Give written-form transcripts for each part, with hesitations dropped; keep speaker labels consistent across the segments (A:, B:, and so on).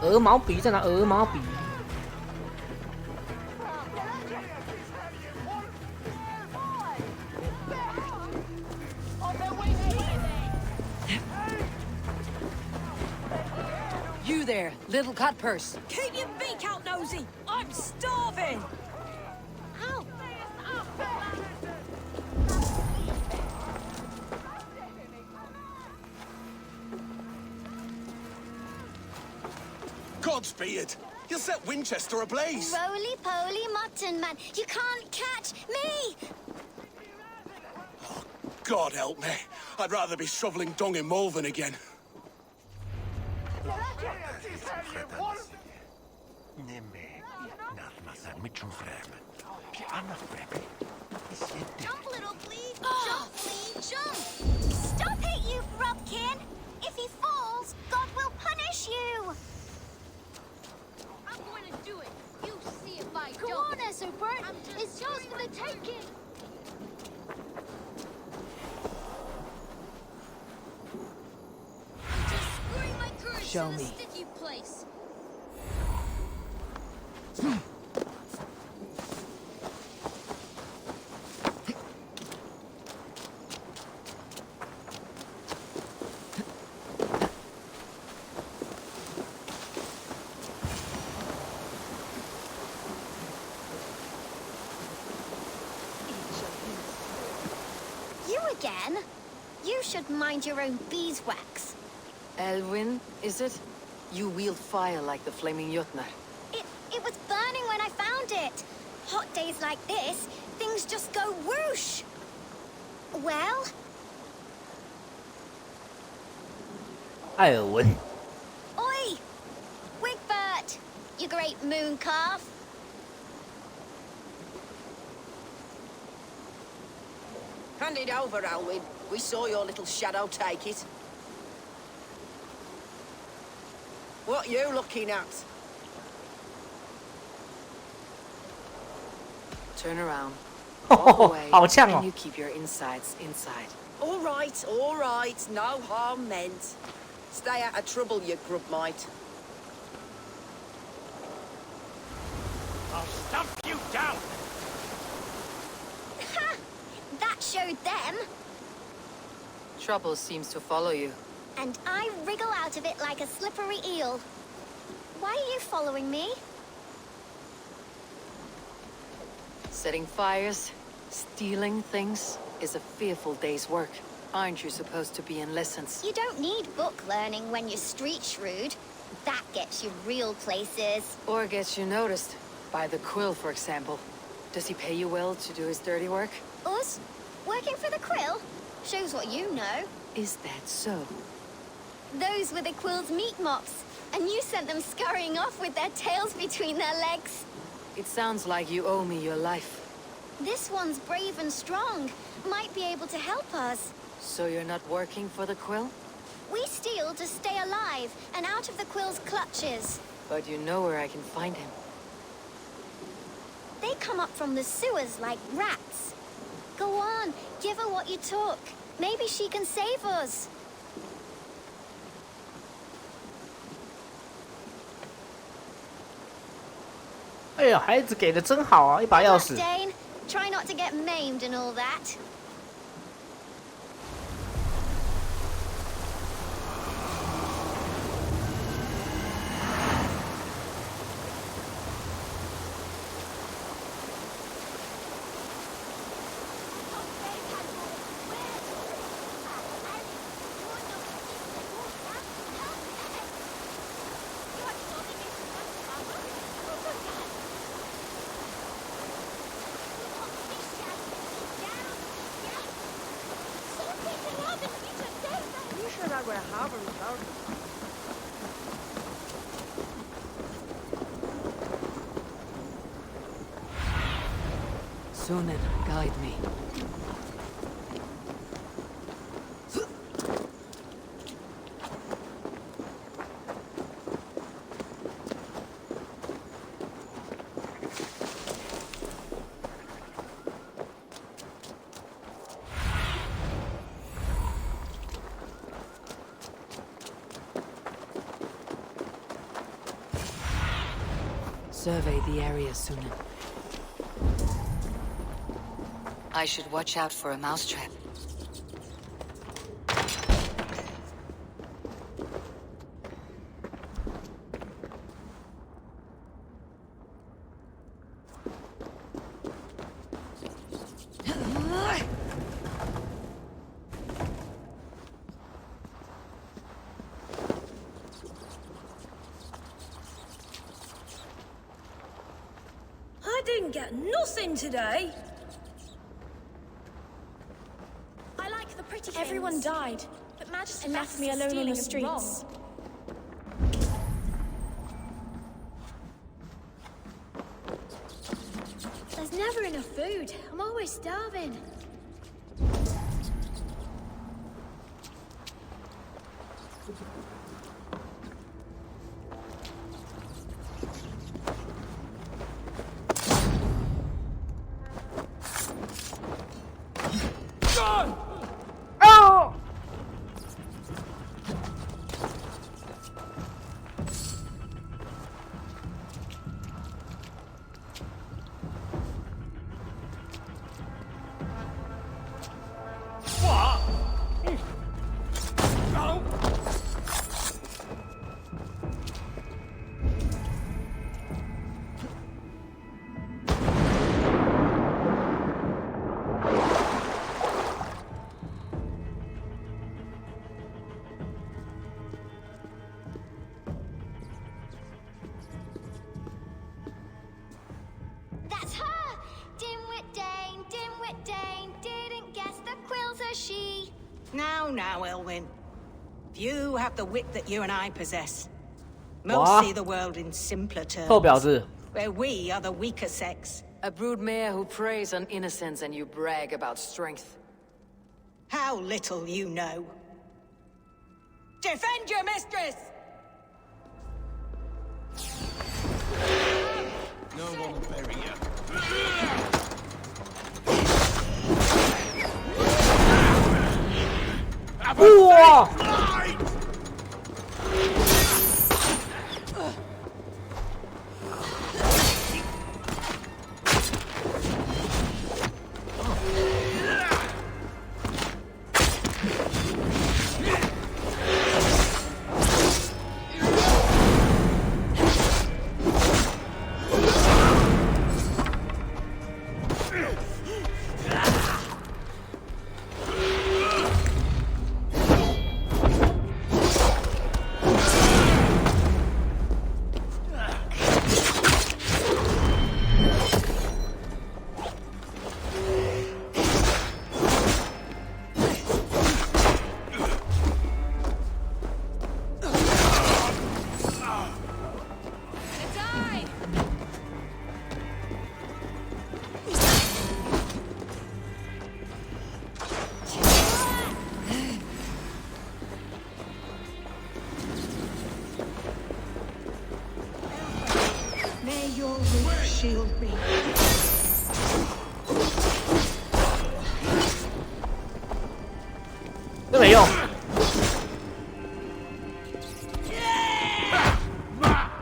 A: 鹅毛笔在哪？鹅毛笔。
B: You there, little cut purse. Keep your beak out, nosy. I'm starving. Ow.
C: Godspeed! You'll set Winchester ablaze!
D: Roly-poly mutton man, you can't catch me!
C: Oh, God help me. I'd rather be shoveling dung in Malvern again.
D: Jump, little please! Jump, please, jump! Stop it, you grubkin! If he falls, God will punish you!
E: I'm going to do it. You see if I
D: Go
E: don't.
D: on, Esselbert. It's yours for the taking.
E: I'm just screwing my courage
B: Show
E: in a
B: me.
E: sticky place.
D: You again? You should mind your own beeswax.
B: Elwyn, is it? You wield fire like the flaming Jotnar.
D: It was burning when I found it. Hot days like this, things just go whoosh. Well?
A: 艾尔文，
D: Oi! Wigbert! You great moon calf!
B: Hand it over, Elwyn. We saw your little shadow take it. What you looking at? Turn around. Walk away,
A: 好呛哦
B: and！you keep your insides inside. All right. No harm meant. Stay out of trouble, you grub mite.
F: I'll stump you down!
D: Ha! That showed them.
B: Trouble seems to follow you.
D: And I wriggle out of it like a slippery eel. Why are you following me?
B: Setting fires, stealing things is a fearful day's work. Aren't you supposed to be in lessons?
D: You don't need book learning when you're street shrewd. That gets you real places.
B: Or gets you noticed. By the quill, for example. Does he pay you well to do his dirty work?
D: Us? Working for the quill? Shows what you know.
B: Is that so?
D: Those were the quill's meat mops, and you sent them scurrying off with their tails between their legs.
B: It sounds like you owe me your life.
D: This one's brave and strong. Might be able to help us.
B: So you're not working for the quill?
D: We steal to stay alive and out of the quill's clutches.
B: But you know where I can find him.
D: They come up from the sewers like rats. Go on, give her what you took. Maybe she can save us.
A: 哎呀，孩子给的真好啊，一把钥匙。
D: Dane, try not to get maimed and all that.
B: Sunan, guide me. Survey the area, Sunan. I should watch out for a mousetrap.
G: I didn't get nothing today.
D: I like the pretty things.
G: Everyone died
D: But Magister
G: and left me alone on the streets.
D: There's never enough food. I'm always starving.
A: Oh!
F: What? No!
D: That's her! Dimwit Dane, didn't guess the quilter she.
H: Now, Elwyn. You have the wit that you and I possess. Most
A: What?
H: see the world in simpler terms,
A: 臭婊子！
H: where we are the weaker sex.
B: A broodmare who preys on innocence and you brag about strength.
H: How little you know. Defend your mistress!
C: No one will bury you.
A: 哇！
H: May your wit shield me.
A: 这没用，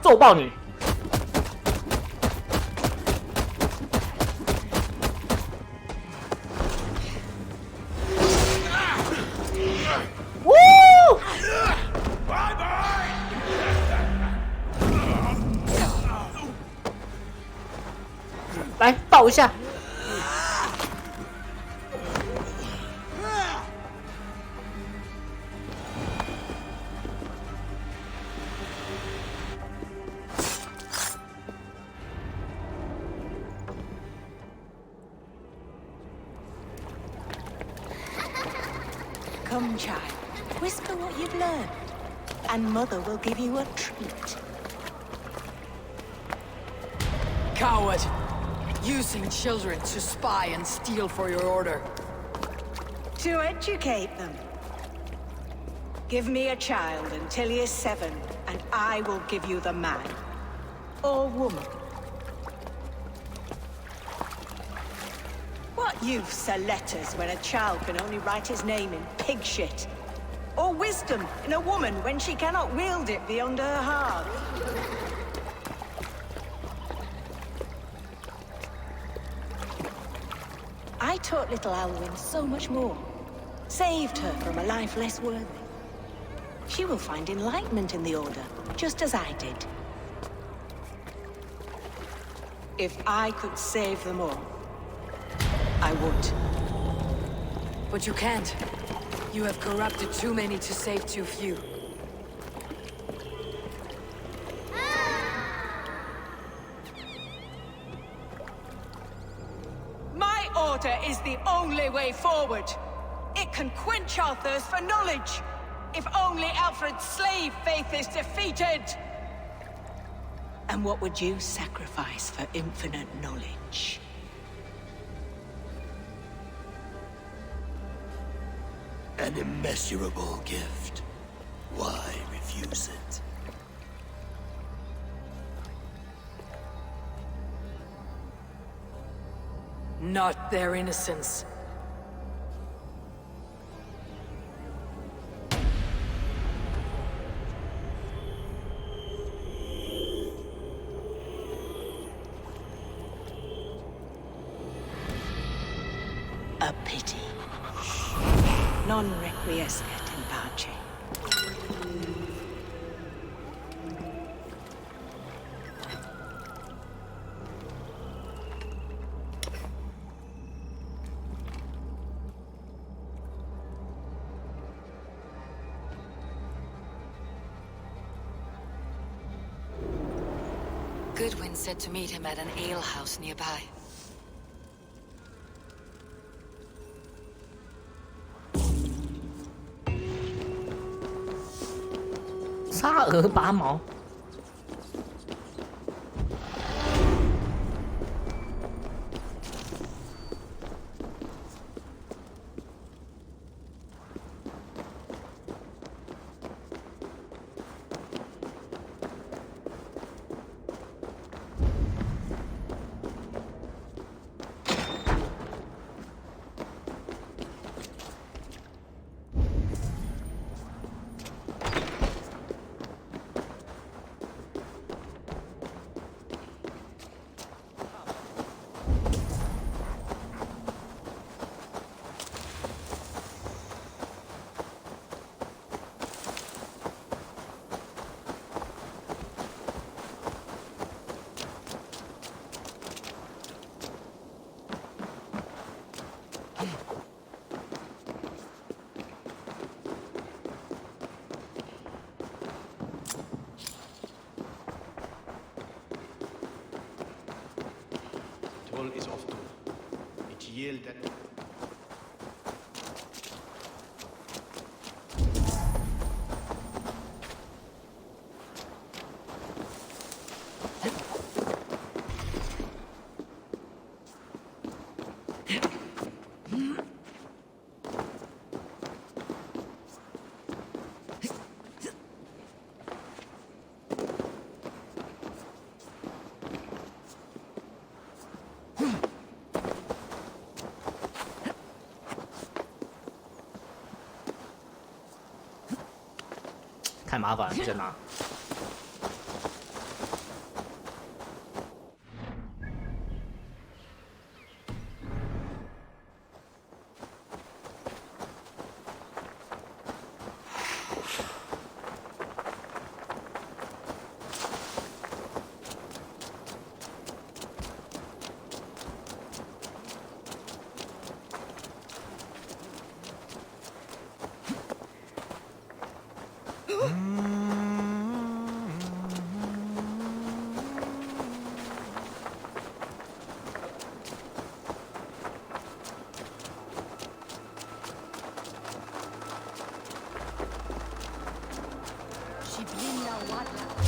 A: 揍爆你！呜！
F: Bye bye!
A: 来抱一下。
H: Come, child. Whisper what you've learned, and Mother will give you a treat.
B: Coward! Using children to spy and steal for your order.
H: To educate them. Give me a child until he is 7, and I will give you the man. Or woman. What use are letters when a child can only write his name in pig shit? Or wisdom in a woman when she cannot wield it beyond her heart? I taught little Alwyn so much more. Saved her from a life less worthy. She will find enlightenment in the Order, just as I did. If I could save them all, I would.
B: But you can't. You have corrupted too many to save too few.
H: My order is the only way forward. It can quench our thirst for knowledge. If only Alfred's slave faith is defeated. And what would you sacrifice for infinite knowledge?
C: An immeasurable gift. Why refuse it?
B: Not their innocence.
H: A pity. Non requiescat in pace.
B: Goodwin said to meet him at an alehouse nearby.
A: 杀鹅拔毛。
F: Toll is off to. It yielded.
A: 太麻烦了，不想拿。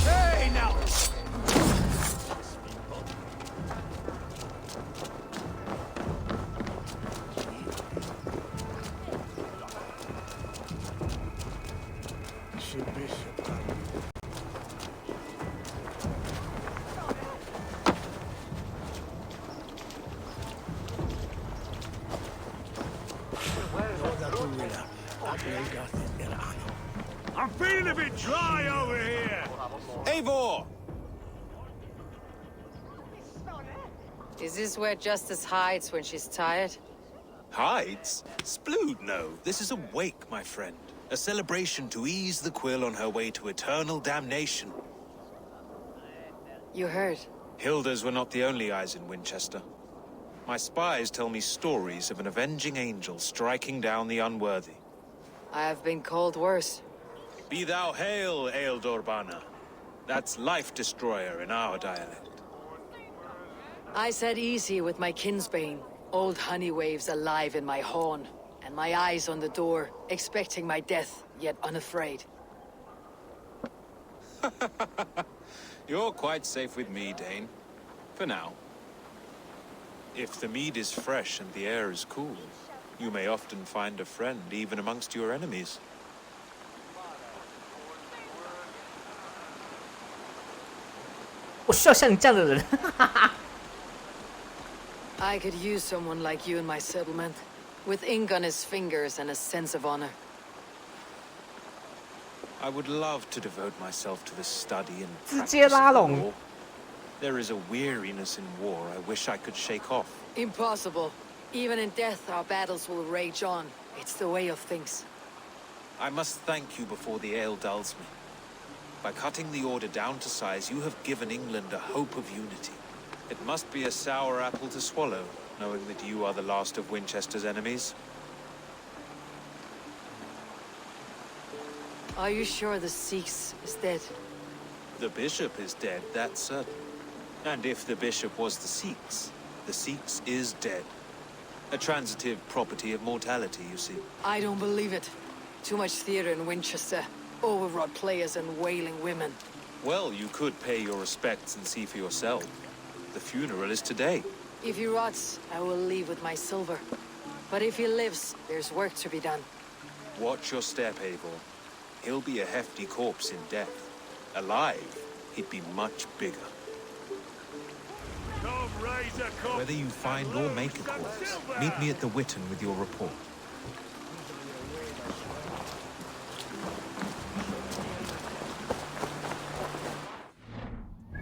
C: Hey, now!
I: I'm feeling a bit dry over here.
C: Eivor!
B: Is this where Justice hides when she's tired?
F: Hides? Splood, no. This is a wake, my friend. A celebration to ease the quill on her way to eternal damnation.
B: You heard.
F: Hilda's were not the only eyes in Winchester. My spies tell me stories of an avenging angel striking down the unworthy.
B: I have been called worse.
F: Be thou hail, Eildorbana. That's Life Destroyer in our dialect.
B: I said easy with my kinsbane. Old honey waves alive in my horn, and my eyes on the door, expecting my death, yet unafraid.
F: You're quite safe with me, Dane. For now. If the mead is fresh and the air is cool, you may often find a friend even amongst your enemies.
B: I could use someone like you in my settlement, with ink on his fingers and a sense of honor.
F: I would love to devote myself to the study and
A: 直接
F: practice
A: 拉
F: of the
A: 拢
F: law. There is a weariness in war I wish I could shake off.
B: Impossible. Even in death, our battles will rage on. It's the way of things.
F: I must thank you before the ale dulls me. By cutting the order down to size, you have given England a hope of unity. It must be a sour apple to swallow, knowing that you are the last of Winchester's enemies.
B: Are you sure the Sikhs is dead?
F: The bishop is dead, that's certain. And if the bishop was the Sikhs is dead. A transitive property of mortality, you see.
B: I don't believe it. Too much theater in Winchester. Overwrought players and wailing women.
F: Well, you could pay your respects and see for yourself. The funeral is today.
B: If he rots, I will leave with my silver. But if he lives, there's work to be done.
F: Watch your step, Eivor. He'll be a hefty corpse in death. Alive, he'd be much bigger.
I: Come raise a cup.
F: Whether you find or make a corpse, meet me at the Witten with your report.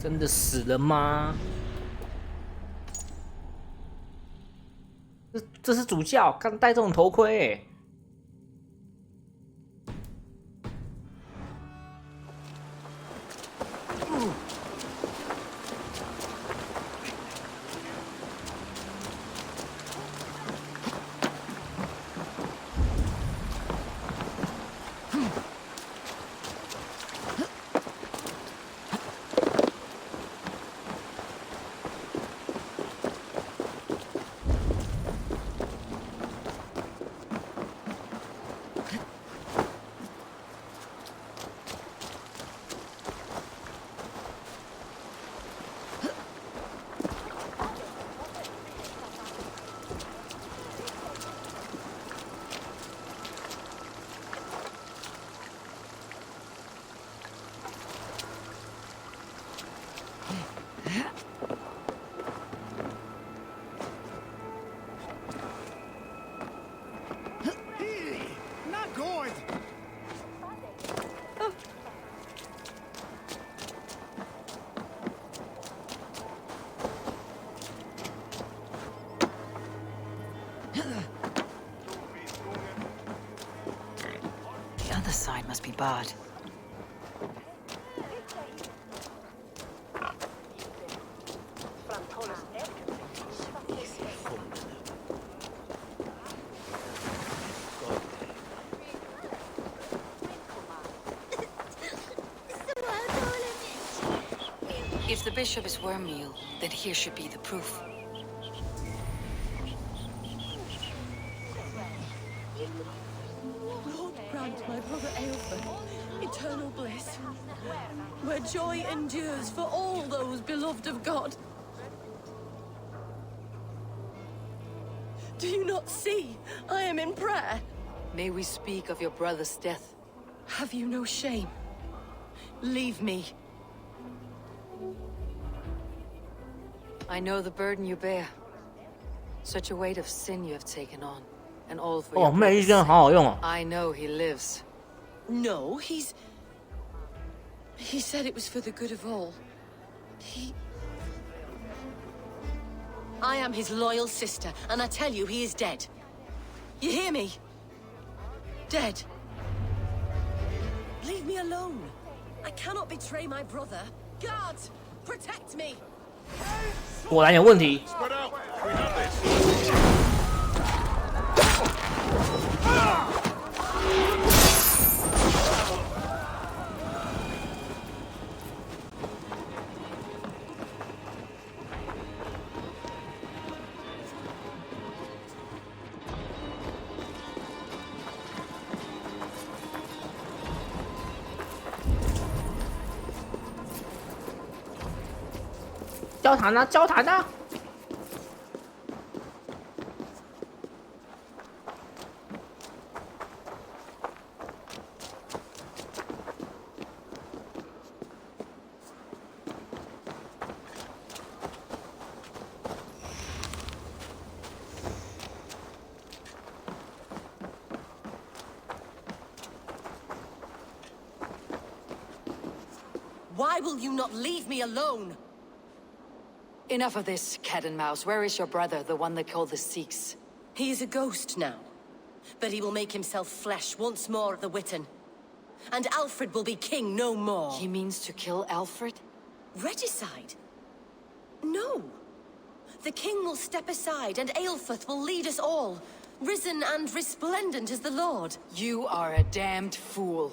A: 真的死了吗？这是主教，刚戴这种头盔欸。
B: The other side must be barred. If the bishop is wormmeal, then here should be the proof.
G: Lord grant my my brother Aelfred, eternal bliss, where joy endures for all those beloved of God. Do you not see? I am in prayer.
B: May we speak of your brother's death?
G: Have you no shame? Leave me.
B: I know the burden you bear. Such a weight of sin you have taken on, and all for
A: 哦，
B: your
A: 妹
B: brother's
A: 真的好好用哦。
B: I know he lives.
G: No, he said it was for the good of all. I am his loyal sister, and I tell you, he is dead. You hear me? Dead. Leave me alone. I cannot betray my brother. Guards, protect me.
A: 果然有问题。
C: Spread out. We have this.
A: 交谈啊，交谈啊！
G: Why will you not leave me alone?
B: Enough of this, cat and mouse. Where is your brother, the one they call the Sikhs?
G: He is a ghost now, but he will make himself flesh once more at the Witten. And Alfred will be king no more.
B: He means to kill Alfred?
G: Regicide? No. The king will step aside, and Aelfrith will lead us all, risen and resplendent as the Lord.
B: You are a damned fool.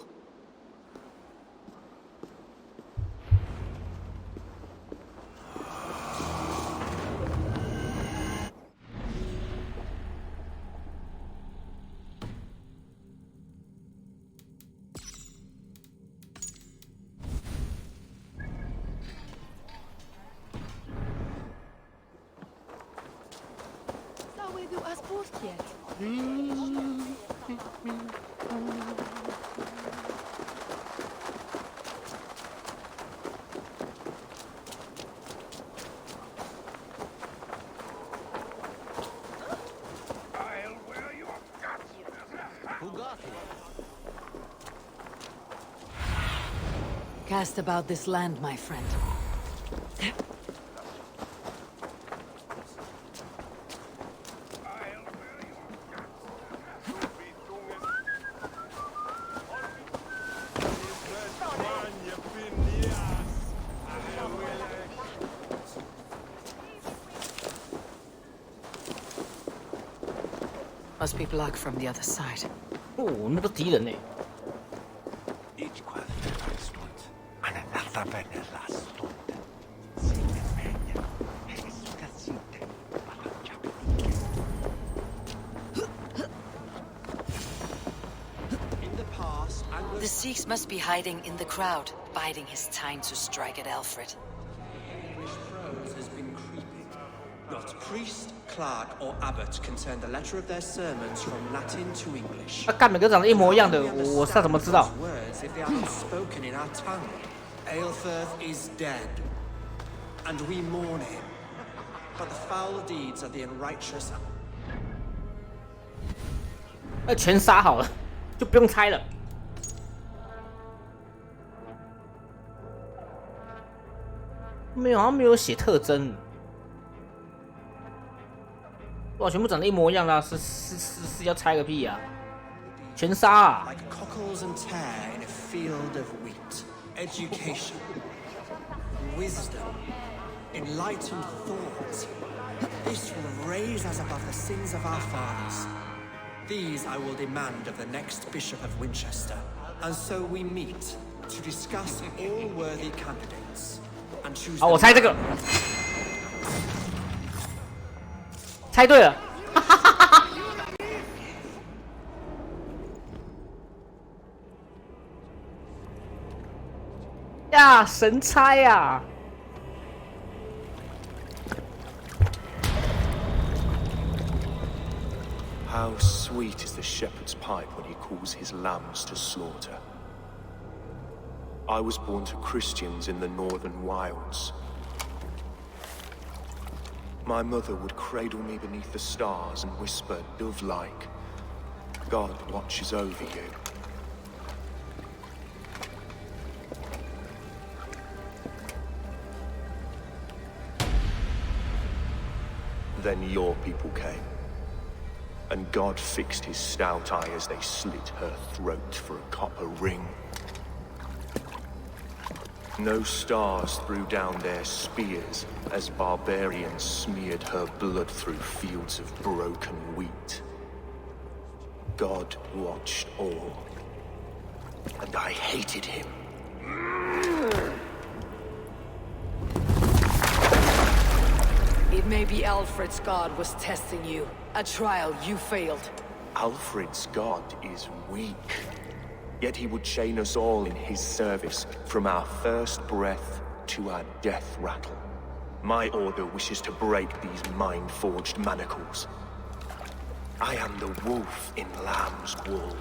B: Cast about this land, my friend. Must be blocked from the other side.
A: 哦，那个敌人呢？
B: The Sikhs must be hiding in the crowd, biding his time to strike at Alfred.
J: English prose has been creeping. Not priest, clerk, or abbot can turn the letter of their sermons from Latin to English.
A: 啊，干每个长得一模一样的，我是要怎么知道？
J: Words if they are not spoken in our tongue. Aelfrith is dead, and we mourn him. But the foul deeds of the unrighteous.
A: 全杀好了，就不用猜了。 没有，好像没有写特征。哇，全部长得一模一样啦，是要猜个屁啊！全杀啊！
J: Like cockles and tear in a field of wheat. Education, wisdom, enlightened thought. This will raise us above the sins of our fathers. These I will demand of the next Bishop of Winchester. And so we meet to discuss all worthy candidates.
A: 好，我猜这个，猜对了，呀，神差呀！
K: How sweet is the shepherd's pipe when he calls his lambs to slaughter. I was born to Christians in the northern wilds. My mother would cradle me beneath the stars and whisper, dove-like, God watches over you. Then your people came. And God fixed his stout eye as they slit her throat for a copper ring. No stars threw down their spears as barbarians smeared her blood through fields of broken wheat. God watched all, and I hated him.
B: It may be Alfred's god was testing you. A trial you failed.
K: Alfred's god is weak. Yet he would chain us all in his service, from our first breath to our death rattle. My order wishes to break these mind-forged manacles. I am the wolf in lamb's wool.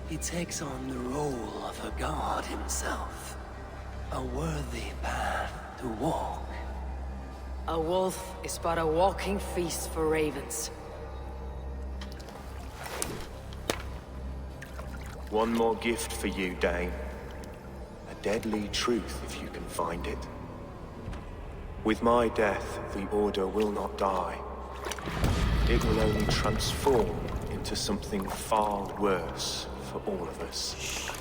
J: He takes on the role of a god himself. A worthy path to walk.
B: A wolf is but a walking feast for ravens.
K: One more gift for you, Dane. A deadly truth, if you can find it. With my death, the Order will not die. It will only transform into something far worse for all of us.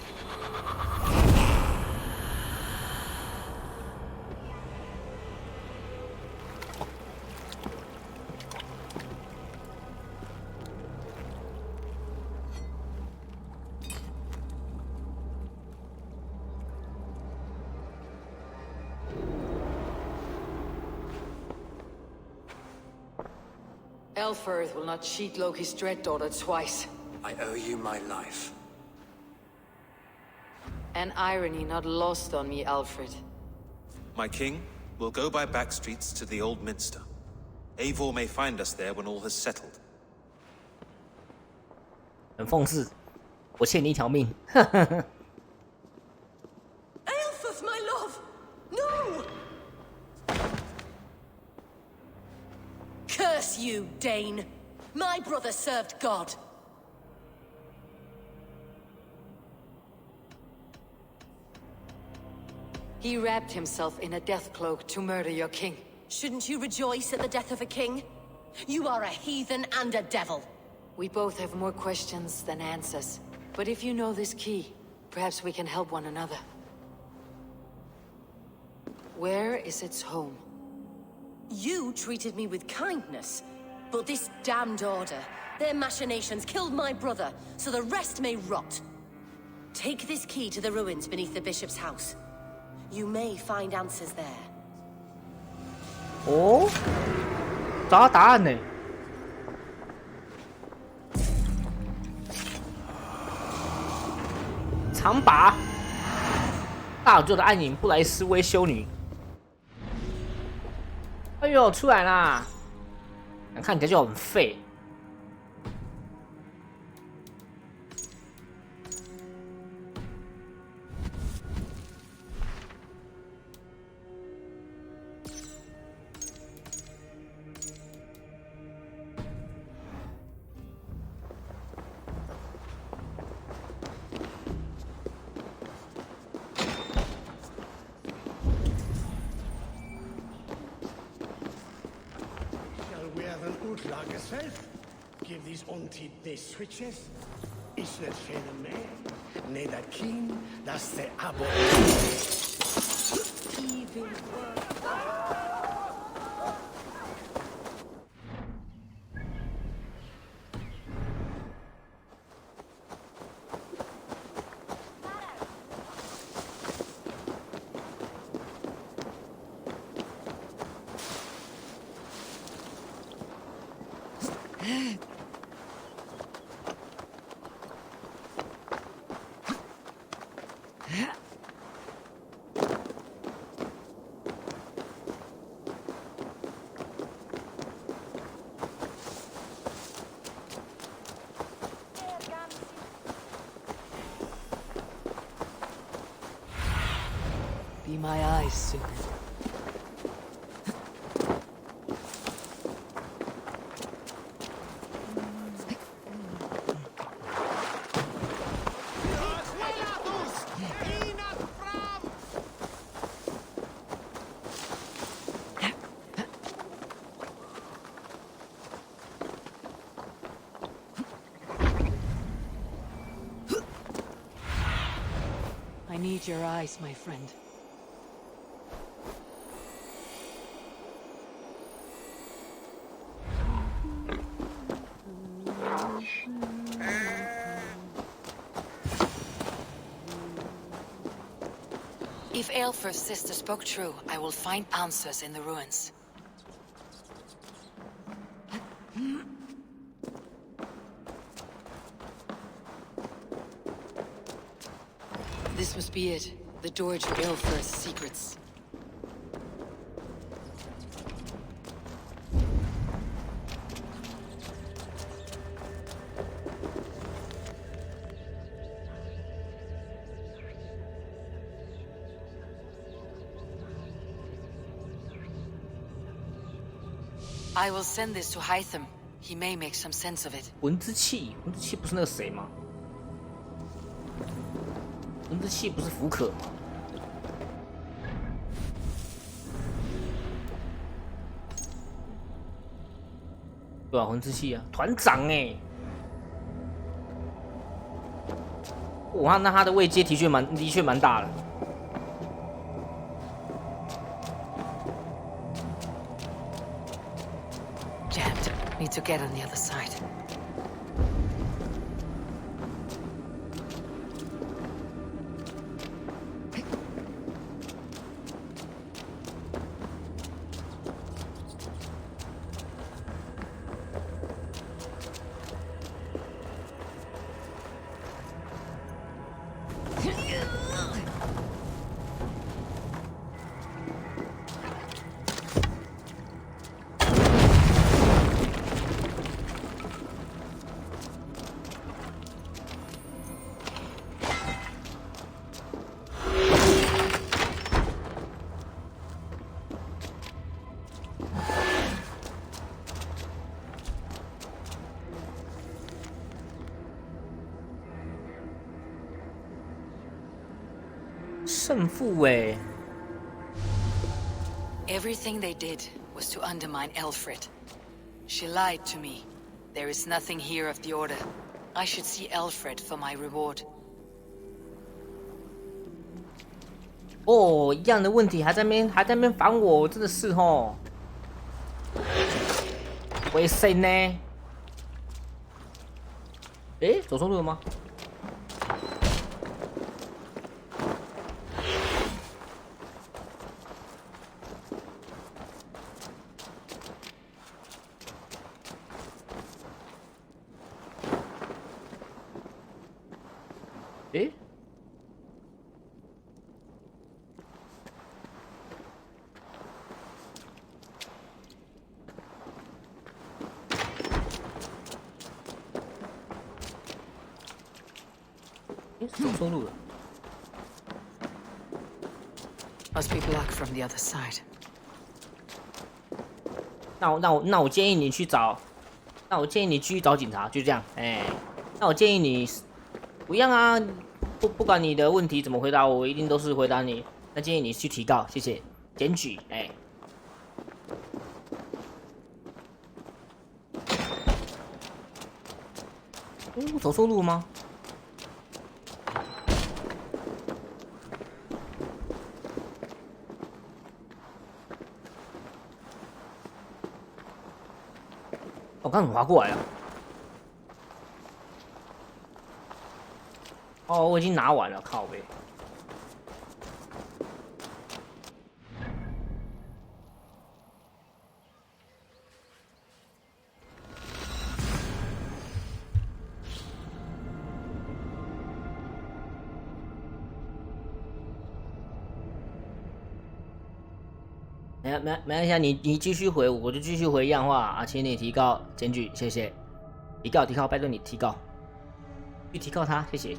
B: Elfirth will not cheat Loki's dread daughter twice.
J: I owe you my life.
B: An irony not lost on me, Alfred.
F: My king, we'll go by back streets to the old minster. Eivor may find us there when all has settled.
A: 很讽刺，我欠你一条命。
G: Aelfus, my love! No! Curse you, Dane! My brother served God.
B: He wrapped himself in a death cloak to murder your king.
G: Shouldn't you rejoice at the death of a king? You are a heathen and a devil.
B: We both have more questions than answers. But if you know this key, perhaps we can help one another. Where is its home?
G: You treated me with kindness, but this damned order, their machinations killed my brother, so the rest may rot. Take this key to the ruins beneath the bishop's house. You may find answers there.
A: 哦，找到答案呢。长拔，大宇宙的暗影布莱斯威修女。哎呦，出来啦！看起来就很废。
I: Give these unti they switches. Is net geen meer. Nee, dat kind, dat is de abo. Evil
B: see my eyes soon. I need your eyes, my friend. If Aelfir's sister spoke true, I will find answers in the ruins. This must be it. The door to Aelfir's secrets. I will send this to Hytham. He may make some sense of it.
A: 魂之气不是那个谁吗？魂之气不是福可吗？对啊，魂之气啊，团长哎！哇，那他的位阶的确蛮大的。
B: Jammed. Need to get on the other side.
A: 胜负哎！
B: Everything they did was to undermine Elfrid. She lied to me. There is nothing here of the Order. I should see Elfrid for my reward.
A: 哦，一样的问题还在那边烦我，真的是吼。我也谁呢？诶，走错路了吗？诶？走错路了。
B: Must be blocked from the other side.
A: 那我建议你去找，那我建议你继续找警察，就这样。哎，那我建议你不一样啊，不管你的问题怎么回答我，一定都是回答你。那建议你去提告，谢谢，检举。哎。我走错路吗？我刚怎么滑过来啊？哦，我已经拿完了，靠呗。没关系啊，你继续回，我就继续回一样话啊，请你提告检举，谢谢。提告，拜托你提告，去提告他，谢谢。
B: Must be blocked from the other side.
A: 我走错路了吗？哦，我已经拿完了，靠呗。哦，我刚怎么滑过来啊？哦，我已经拿完了，靠呗。没关系啊，你继续回，我就继续回一样话啊，请你提告检举，谢谢。提告，拜托你提告，去提告他，谢谢。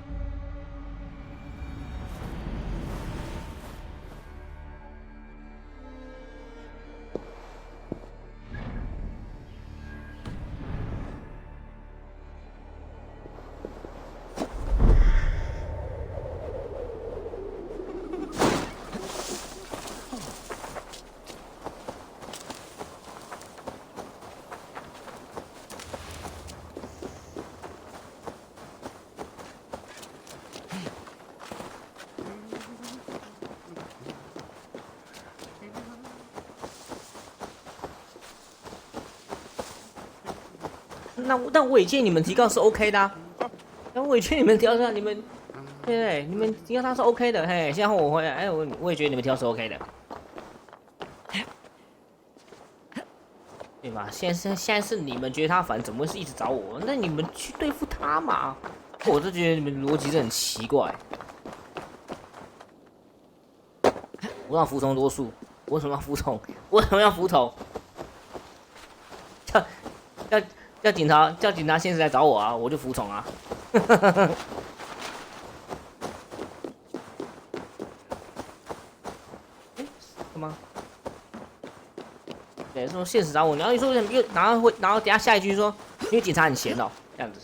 A: 那我也建议你们提高是 OK 的、啊。那我也劝你们提高你们，对，你们提高它是 OK 的。嘿，现在我回来，哎，我也觉得你们提高是 OK 的，对吧？现在是你们觉得他烦，怎么会是一直找我？那你们去对付他嘛。我就觉得你们逻辑是很奇怪。我让服从多数，我为什么要服从？我为什么要服从？叫警察现实来找我啊，我就服从啊。干嘛？对，说现实找我，然后你说又，然后等下下一句说，因为警察很闲哦，这样子。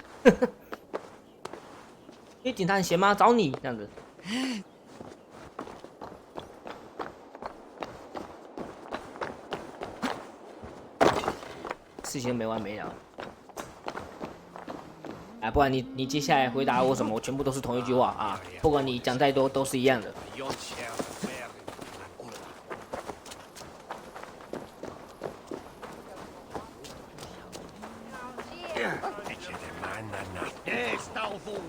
A: 因为警察很闲吗？找你这样子。事情没完没了。哎，不然你接下来回答我什么，我全部都是同一句话啊！不管你讲再多，都是一样的。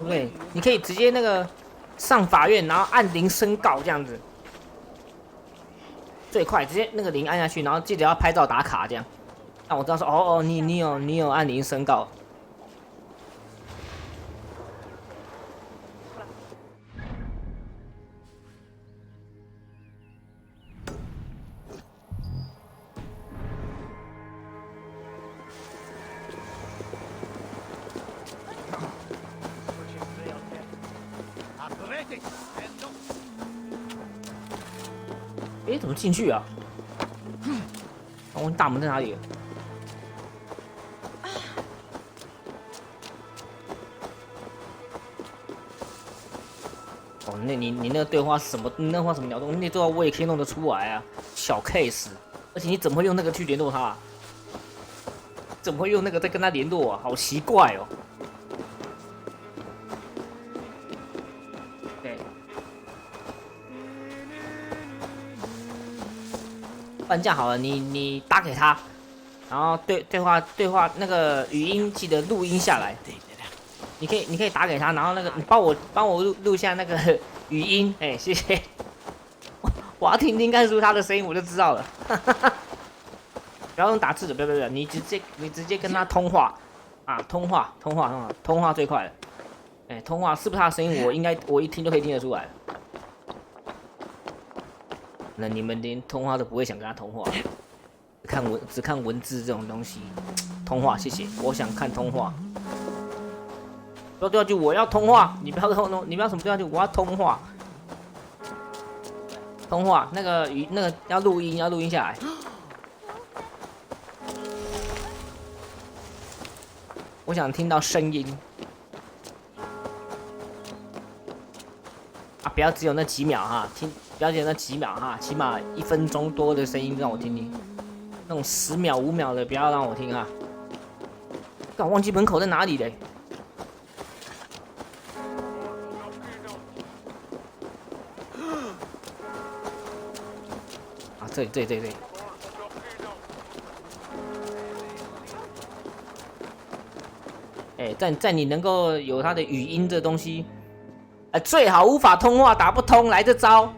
A: 对，你可以直接那个上法院，然后按铃申告这样子，最快直接那个铃按下去，然后记得要拍照打卡这样，让我知道说哦，你有按铃申告。哎，怎么进去啊？我问大门在哪里？哦，那你那个对话是什么？那话什么鸟东西？那对话我也可以弄得出来啊，小 case。而且你怎么会用那个去联络他啊？怎么会用那个在跟他联络啊？好奇怪哦。对。不然这样好了，你打给他，然后对话那个语音记得录音下来。你可以打给他，然后那个你帮我录下那个语音，哎，谢谢。我要听听看出他的声音，我就知道了。不要用打字的，不要，你直接跟他通话啊，通话最快了。哎，通话是不是他的声音？我一听就可以听得出来。那你们连通话都不会想跟他通话，只看文字这种东西。通话，谢谢，我想看通话。不要对话句，我要通话。你不要什么对话句，我要通话。通话那个要录音下来。我想听到声音。啊，不要只有那几秒哈，不要只有那几秒哈，起码1分钟多的声音让我听听。那种10秒、5秒的不要让我听啊。干，忘记门口在哪里嘞？啊，这里。哎，在你能够有他的语音这东西，最好无法通话，打不通，来这招。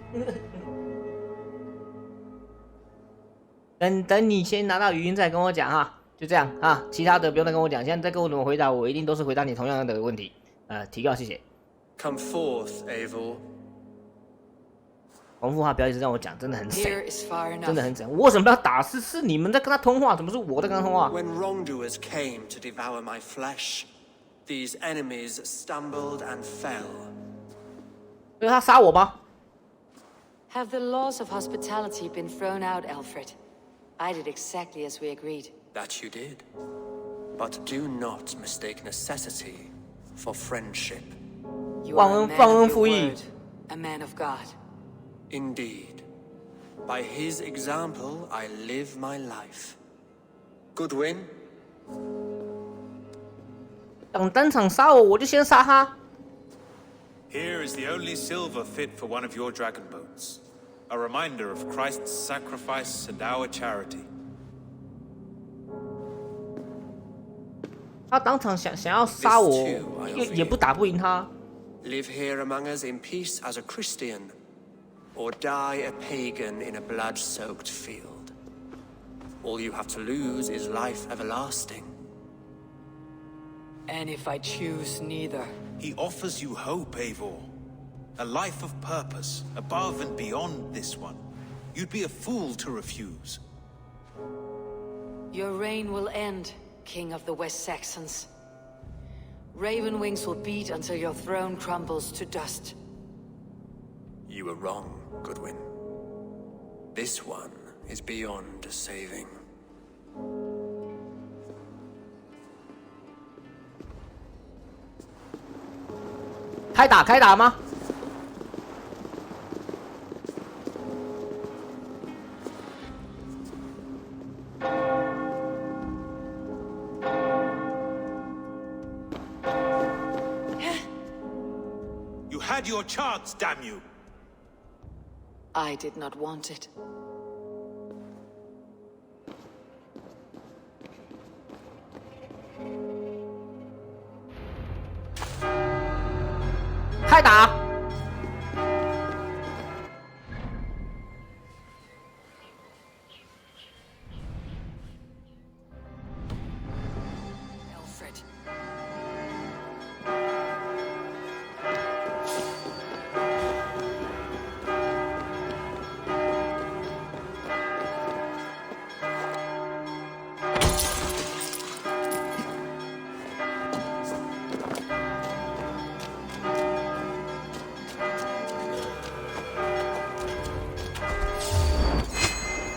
A: 等你先拿到语音再跟我讲哈，就这样啊，其他的不用再跟我讲，现在再跟我怎么回答，我一定都是回答你同样的问题。提告，谢谢。
K: Come forth, Eivor.
A: 重复话不要一直让我讲，真的很省，真的很省。我为什么要打？是你们在跟他通话，怎么是我在跟他通话
J: When wrongdoers came to devour my flesh, these enemies stumbled and fell.
A: 因为他杀我吗？
B: Have the laws of hospitality been thrown out, Alfred? I did exactly as we agreed.
J: That you did. But do not mistake necessity for friendship.
B: You are a man of your word, a man of God.
J: Indeed. By his example, I live my life. Goodwin?
A: 等当场杀我，我就先杀他。
F: Here is the only silver fit for one of your dragon boats. A reminder of Christ's sacrifice and our charity.
A: 他当场想要杀我，也不打不赢他。
J: Live here among us in peace as a Christian, or die a pagan in a blood-soaked field. All you have to lose is life everlasting.
B: And if I choose neither?
F: He offers you hope, Eivor. A life of purpose, above and beyond this one. You'd be a fool to refuse.
B: Your reign will end, King of the West Saxons. Raven wings will beat until your throne crumbles to dust.
J: You were wrong, Goodwin. This one is beyond saving.
A: 开打吗？You
F: had your chance, damn you!
B: I did not want it.
A: 开打！
B: Alfred.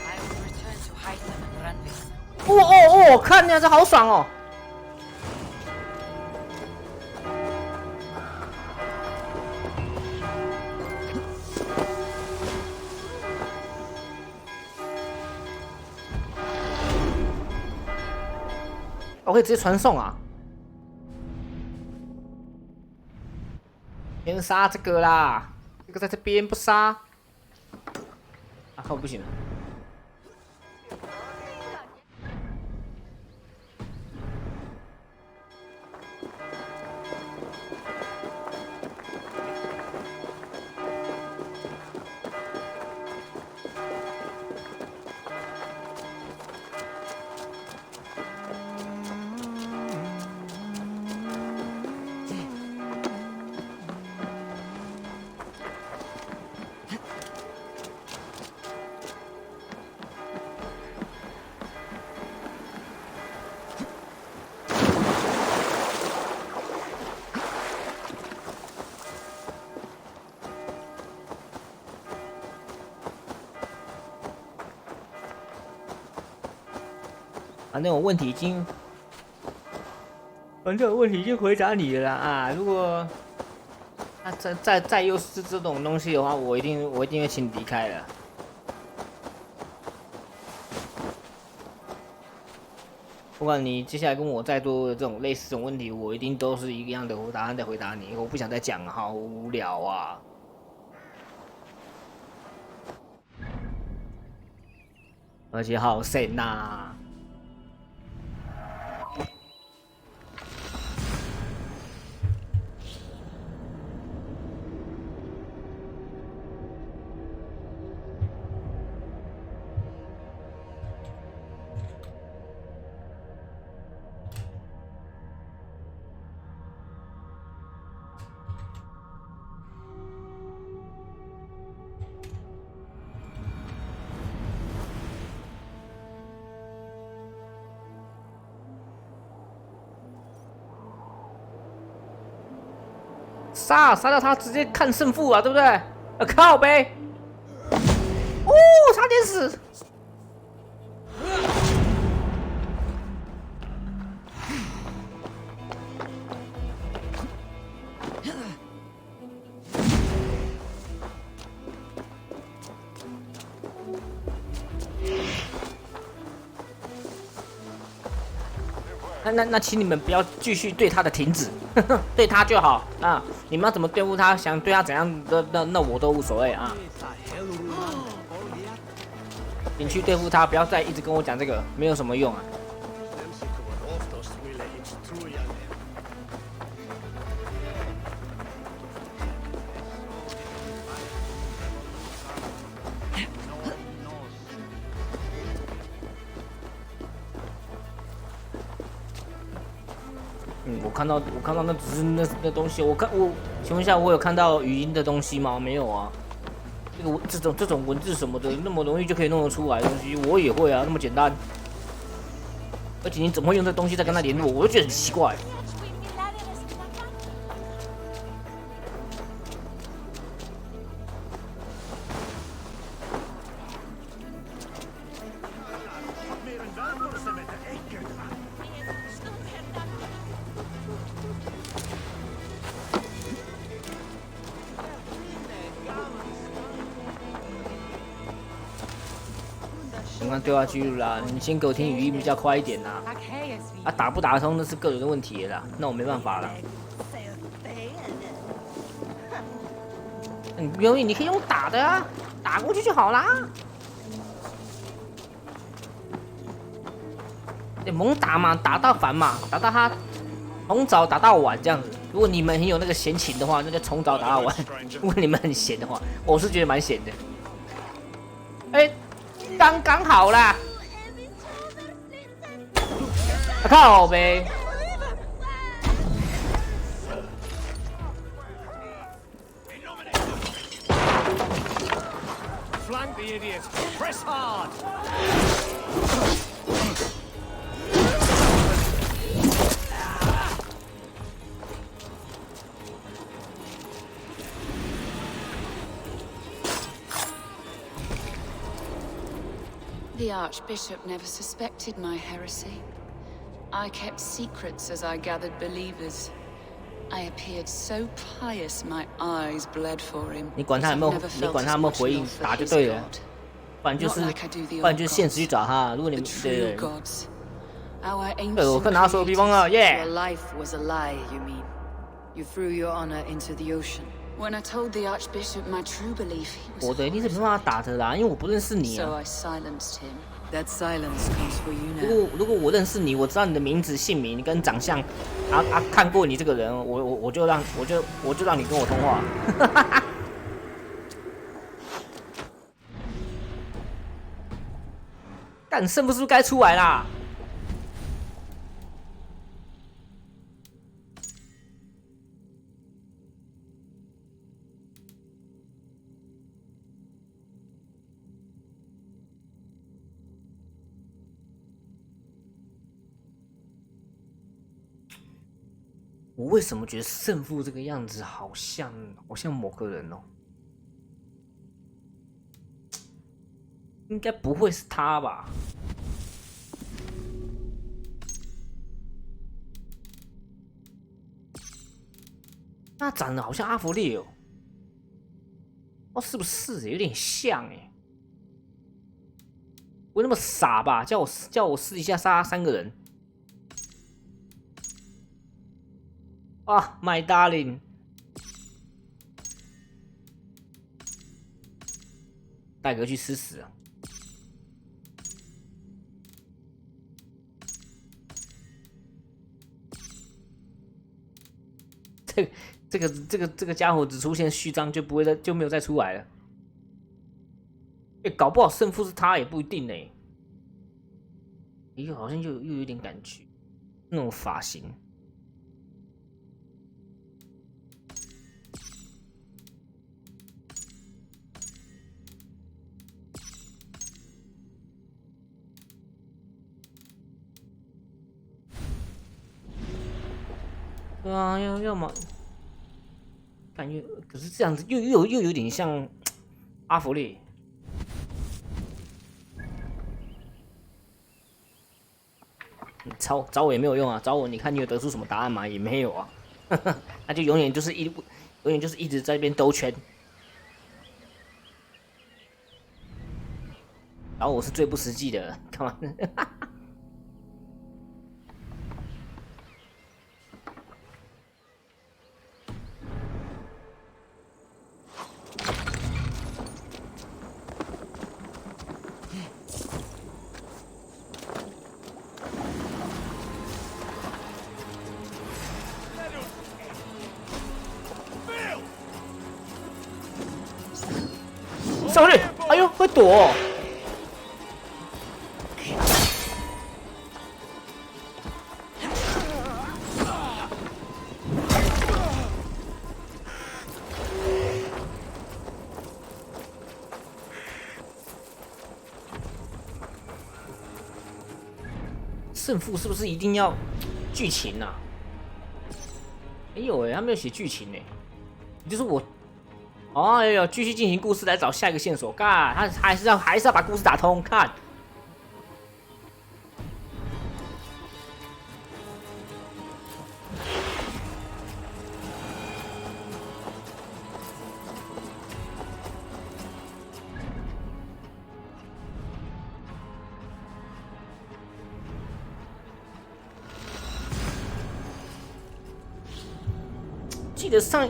B: I will return to hide them and run with.
A: 哦，看那这好爽哦！我可以直接传送啊！先杀这个啦，这个在这边不杀，啊，靠，不行了。 反正我问题已经，回答你了啦啊！如果他再又是这种东西的话，我一定会请你离开的。不管你接下来跟我再多的这种类似这种问题，我一定都是一样的答案在回答你。我不想再讲了，好无聊啊！而且好神呐！ 杀掉他，直接看胜负啊，对不对？靠呗！哦，差点死！那请你们不要继续对他的停止，对他就好啊！你们要怎么对付他，想对他怎样那我都无所谓啊！你去对付他，不要再一直跟我讲这个，没有什么用啊！我看到那只是那东西，请问一下，我有看到语音的东西吗？没有啊。这种文字什么的，那么容易就可以弄得出来的东西，我也会啊，那么简单。而且你怎么会用这东西再跟他联络？我就觉得很奇怪。刚刚对话记录啦，你先给我听语音比较快一点啦。啊，打不打得通那是个人的问题啦，那我没办法啦。你不用，你可以用打的啊，打过去就好啦。得猛打嘛，打到烦嘛，打到他从早打到晚这样子。如果你们很有那个闲情的话，那就从早打到晚。如果你们很闲的话，我是觉得蛮闲的。哎。刚刚好啦！靠呗。
I: Flank the idiot! Press hard!
L: The Archbishop never suspected my heresy. I kept secrets as I gathered believers. I appeared so pious my eyes bled for him.
A: 你管他有没有回应，打就对了。不然就是现实去找他。如果你们对，我跟他说比方了，耶。
B: Your life was a lie, you mean? You threw your honor into the ocean.
L: When I told the Archbishop my true belief, he was
A: 我的一定是没办法打的啦，因为我不认识你啊。
L: So I silenced him.
B: That silence comes for you now.
A: 如果我认识你，我知道你的名字、姓名跟长相，看过你这个人，我就让你跟我通话。干胜负是不是该出来啦？我为什么觉得胜负这个样子好像某个人哦？应该不会是他吧？那长得好像阿弗列哦，哦，是不是有点像哎？不会那么傻吧？叫我试一下杀3个人。啊 ，My darling， 戴哥去吃屎啊！这个家伙只出现序章就没有再出来了。搞不好胜负是他也不一定呢。好像又有点感觉，那种发型。对啊，要么感觉，可是这样子又有点像阿弗列。找我也没有用啊，找我你看你有得出什么答案吗？也没有啊，那就永远就是一直在这边兜圈。然后我是最不实际的，干嘛？上去！哎呦，会躲哦！胜负是不是一定要剧情啊？没有他没有写剧情就是我，有继续进行故事来找下一个线索，干，他还是要把故事打通，看。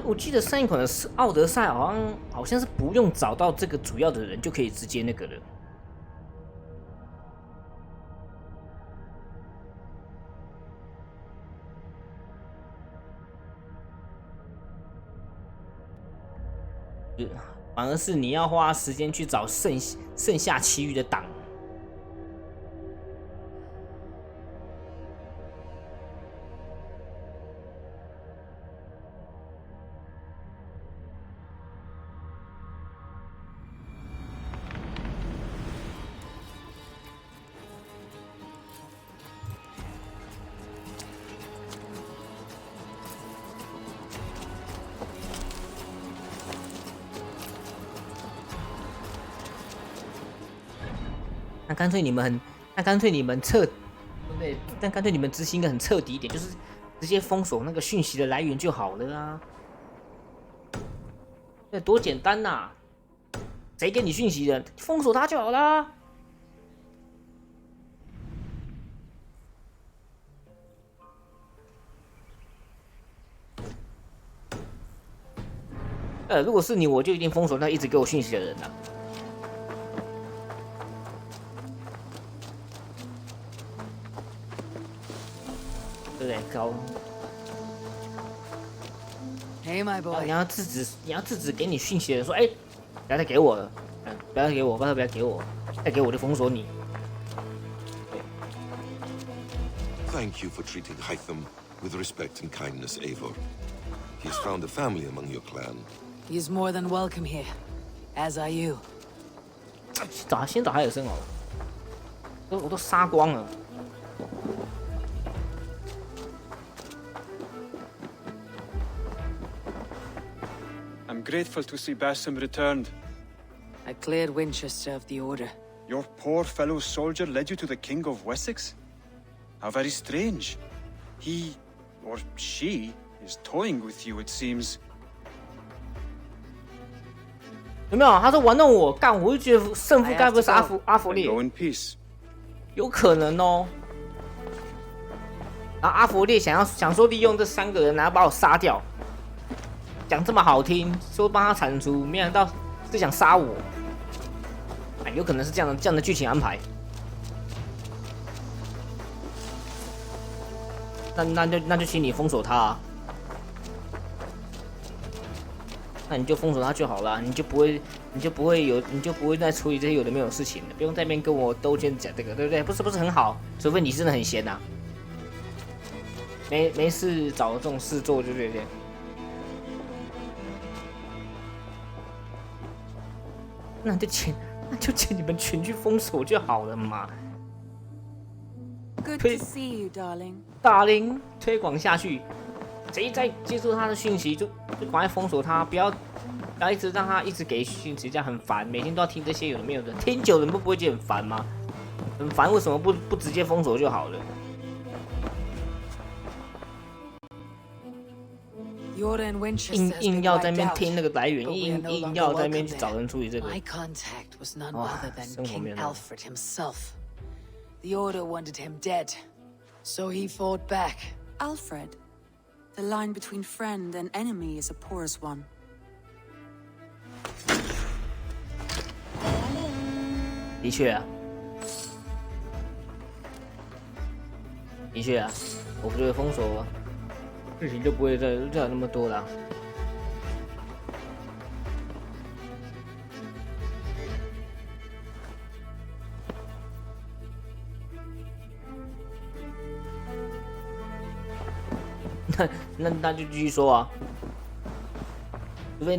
A: 我记得上一款的是奥德赛，好像是不用找到这个主要的人就可以直接那个了。反而是你要花时间去找剩下其余的党。那干脆你们对不对？但干脆你们执行的很彻底一点，就是直接封锁那个讯息的来源就好了啊！那多简单呐！谁给你讯息的，封锁他就好啦。如果是你，我就一定封锁那一直给我讯息的人了。对不对？高。
B: Hey, my boy.
A: 你要制止给你讯息的人说，不要再给我了，不要再给我，不要给我，再给我就封锁你。
M: Thank you for treating Hytham with respect and kindness, Eivor. He's found a family among your clan.
B: He's more than welcome here, as are you.
A: 先找海尔森好了，我都杀光了。
N: I'm grateful to see Bassam returned.
B: I cleared Winchester of the Order.
N: Your poor fellow soldier led you to the King of Wessex? How very strange. He, or she, is toying with you, it seems.
A: 有没有？他说玩弄我，干，我就觉得胜负该不是阿弗列，
N: Go in peace.
A: 有可能哦。然后阿弗列想说利用这3个人，然后把我杀掉。讲这么好听，说帮他铲除，没想到是想杀我。有可能是这样的剧情安排。那就请你封锁他啊。那你就封锁他就好了，你就不会再处理这些有的没有的事情了，不用在那边跟我兜圈讲这个，对不对？不是很好？除非你真的很闲呐、没事找这种事做，对不对？那就请你们全去封锁就好了嘛。
L: Good to see you, darling.
A: 大林推广下去，谁再接触他的讯息就赶快封锁他，不要一直让他一直给讯息，这样很烦。每天都要听这些有的没有的，听久了你不会觉得很烦吗？很烦，为什么不直接封锁就好了？硬要在那边听那个来源，硬要在那边去找人处理这个。
B: My contact was none other than King Alfred himself. The Order wanted him dead, so he fought back.
L: Alfred, the line between friend and enemy is a porous one.
A: 的确啊，我觉得封锁事情就不会再有那么多了。那就继续说啊，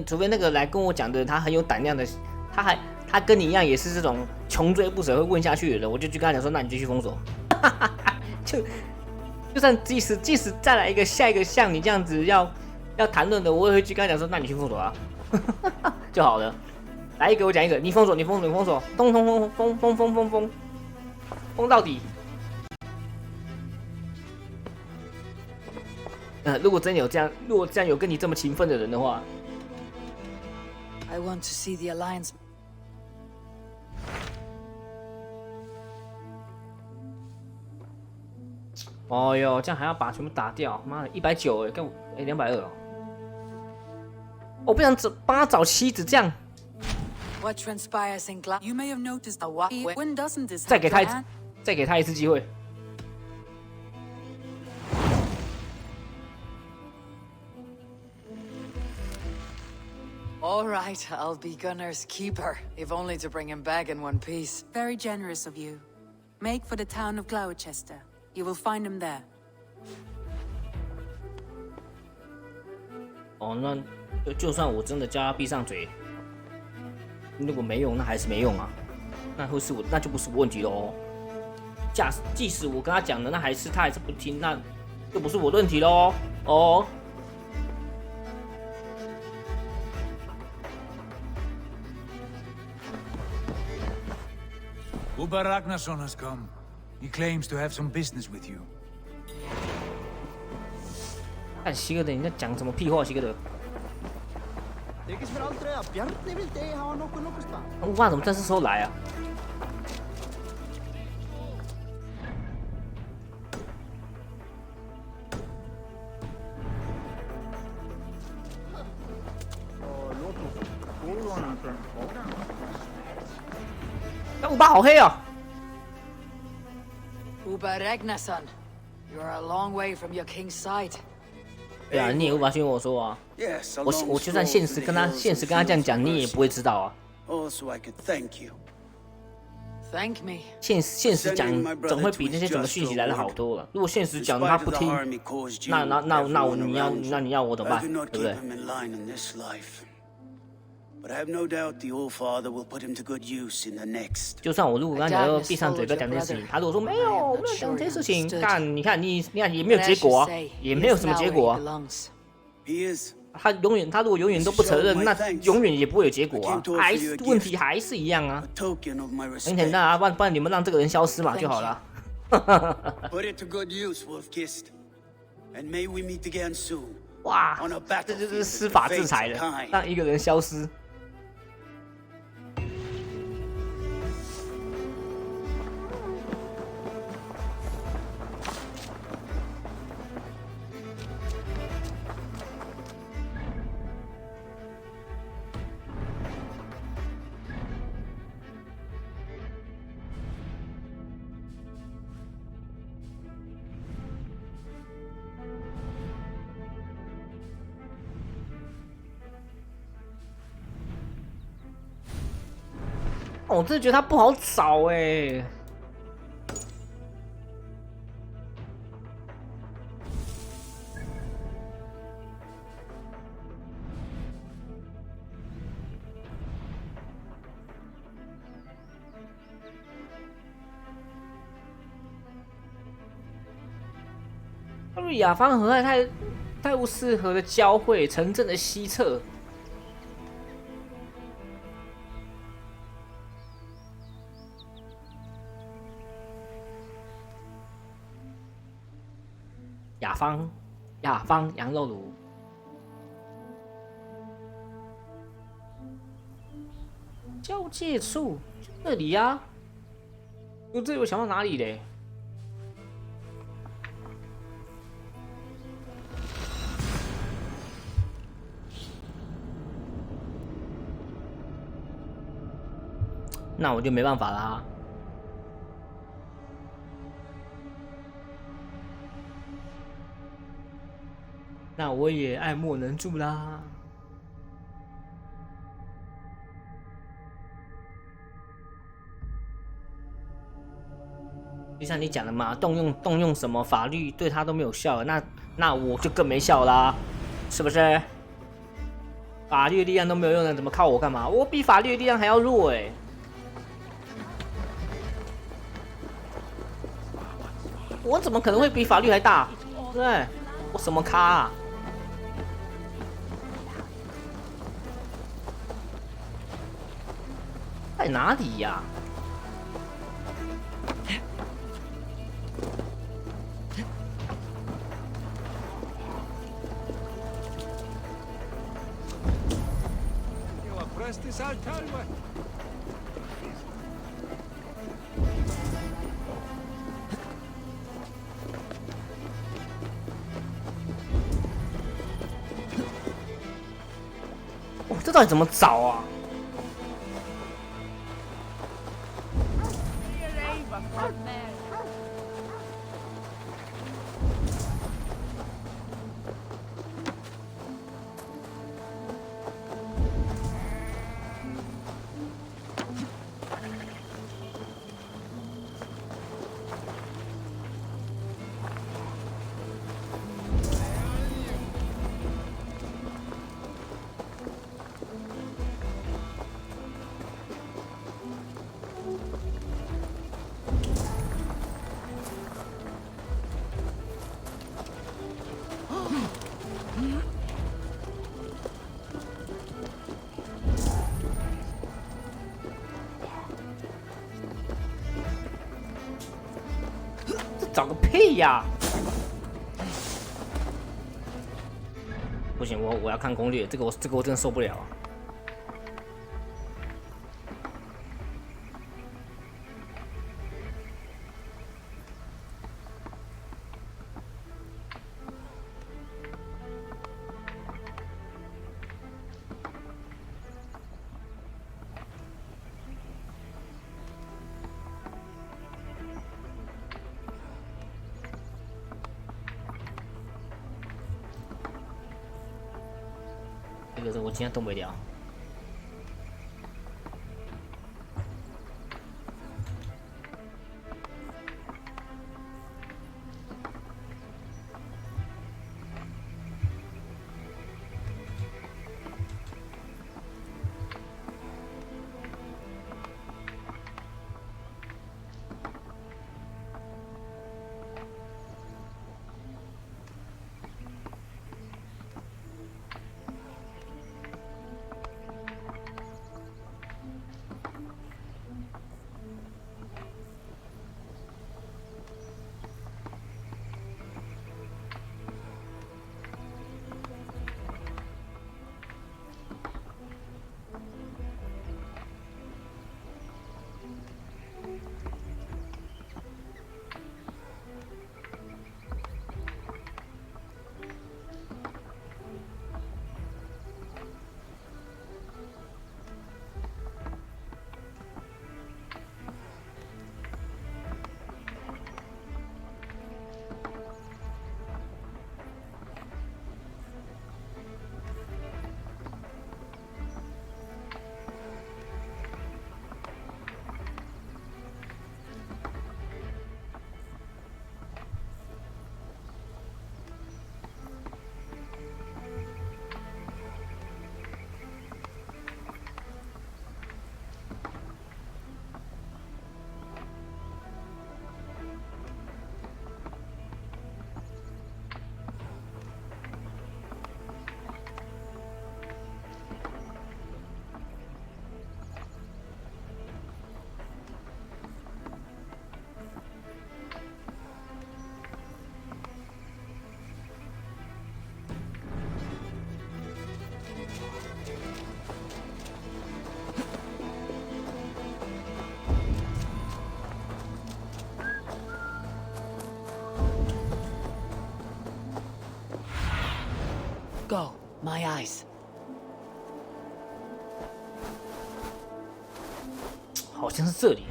A: 除非那个来跟我讲的他很有胆量的，他跟你一样也是这种穷追不舍会问下去的人，我就去跟他讲说，那你继续封锁，就算即使再来一个下一个像你这样子要谈论的，我也会去跟他讲说，那你去封锁啊，就好了。来一个我讲一个，你封锁，封到底。如果真有这样，如果这样有跟你这么勤奋的人的话
B: I want to see the Alliance.
A: 哦哟，这样还要把全部打掉，妈的，190哎，跟我220哦。我不想帮他找妻子，这样。
B: What transpires in Gla? You may have noticed a when doesn't this
A: 再给他一次机会。
B: All right, I'll be Gunnar's keeper, if only to bring him back in one piece.
O: Very generous of you. Make for the town of Gloucester. You will find him there.
A: 哦，那就算我真的叫他闭上嘴，如果没用，那还是没用啊，那就不是我问题喽。即使我跟他讲的，他还是不听，那就不是我的问题喽。哦。
P: Uber Ragnarsson has come. He claims to have some business with you.
A: 看希格德，你在讲什么屁话？希格德，乌巴怎么在这时候来啊？那乌巴好黑哦。
B: Uber Ragnarsson, you're a long way from your king's side.
A: 对啊，你也无法信我说啊。我就算现实跟他这样讲，你也不会知道啊。
B: Thank me.
A: 现实讲总会比那些什么讯息来的好多了。如果现实讲他不听，那你要我怎么办？对不对？
Q: But I have no doubt the Old Father will put him to good use in the next.
A: 就算我如果跟他讲说闭上嘴不要讲这些事情，他如果说没有讲这些事情，干你看也没有结果啊，也没有什么结果啊。他如果永远都不承认，那永远也不会有结果啊，问题还是一样啊。很简单啊，不然你们让这个人消失嘛就好了。
Q: Put it to good use, Wolf-Kissed, and may we meet again soon.
A: 哇，这就是司法制裁了，让一个人消失。我真的觉得他不好找哎。他说雅芳和爱太不适合的交汇，城镇的西侧。雅芳羊肉炉，交界处就这里呀、啊。我这里我想到哪里嘞？那我就没办法啦。那我也爱莫能助啦。就像你讲的嘛，动用什么法律对他都没有效，那我就更没效啦，是不是？法律力量都没有用了，怎么靠我干嘛？我比法律力量还要弱我怎么可能会比法律还大？对，我什么咖啊？在哪里呀？哦，这到底怎么找啊？找个屁呀！不行，我要看攻略，这个我真的受不了啊。这个我今天动不了。
B: Go, my eyes.
A: 好像是这里。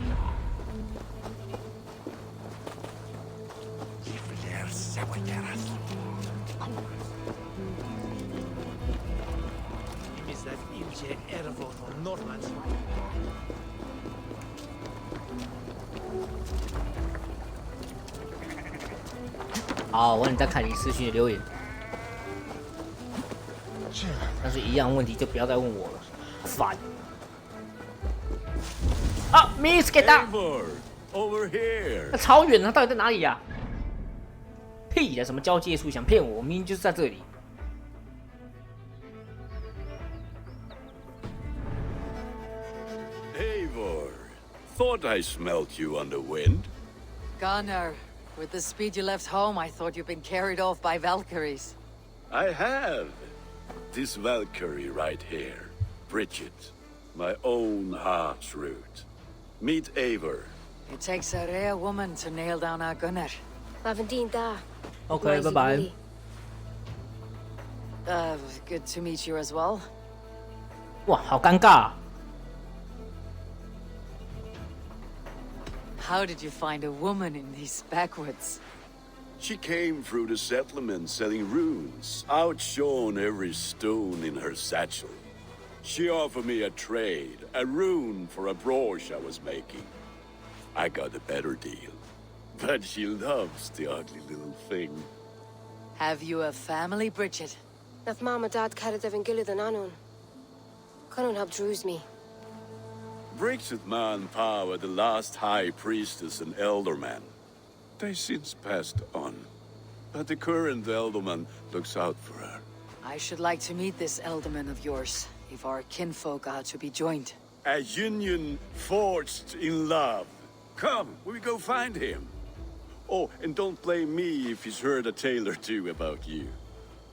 A: 好，我你再看你私讯的留言。但是一样问题就不要再问我了，烦。啊 ，miss 给到。
R: Over here.
A: 那超远，它到底在哪里呀？屁的，什么交界处想骗我？我明明就是在这里。
R: Eivor, thought I smelt you on the wind.
B: Gunnar, with the speed you left home, I thought you'd been carried off by Valkyries.
R: I have. This Valkyrie right here, Bridget, my own heart's root. Meet Eivor.
B: It takes a rare woman to nail down our Gunnar.
A: Okay, bye-bye.
B: Good to meet you as well.
A: 哇，好尴尬啊。
B: How did you find a woman in these backwoods?
R: She came through the settlement selling runes, outshone every stone in her satchel. She offered me a trade, a rune for a brooch I was making. I got a better deal. But she loves the ugly little thing.
B: Have you a family, Bridget?
S: Nath Mom and Dad carried Evan Gilad and Anon. Conan helped druise me.
R: Bridget Man Power, the last high priestess and elderman. They since passed on. But the current elderman looks out for her.
B: I should like to meet this elderman of yours, if our kinfolk are to be joined.
R: A union forged in love. Come, we go find him. Oh, and don't blame me if he's heard a tale or two about you.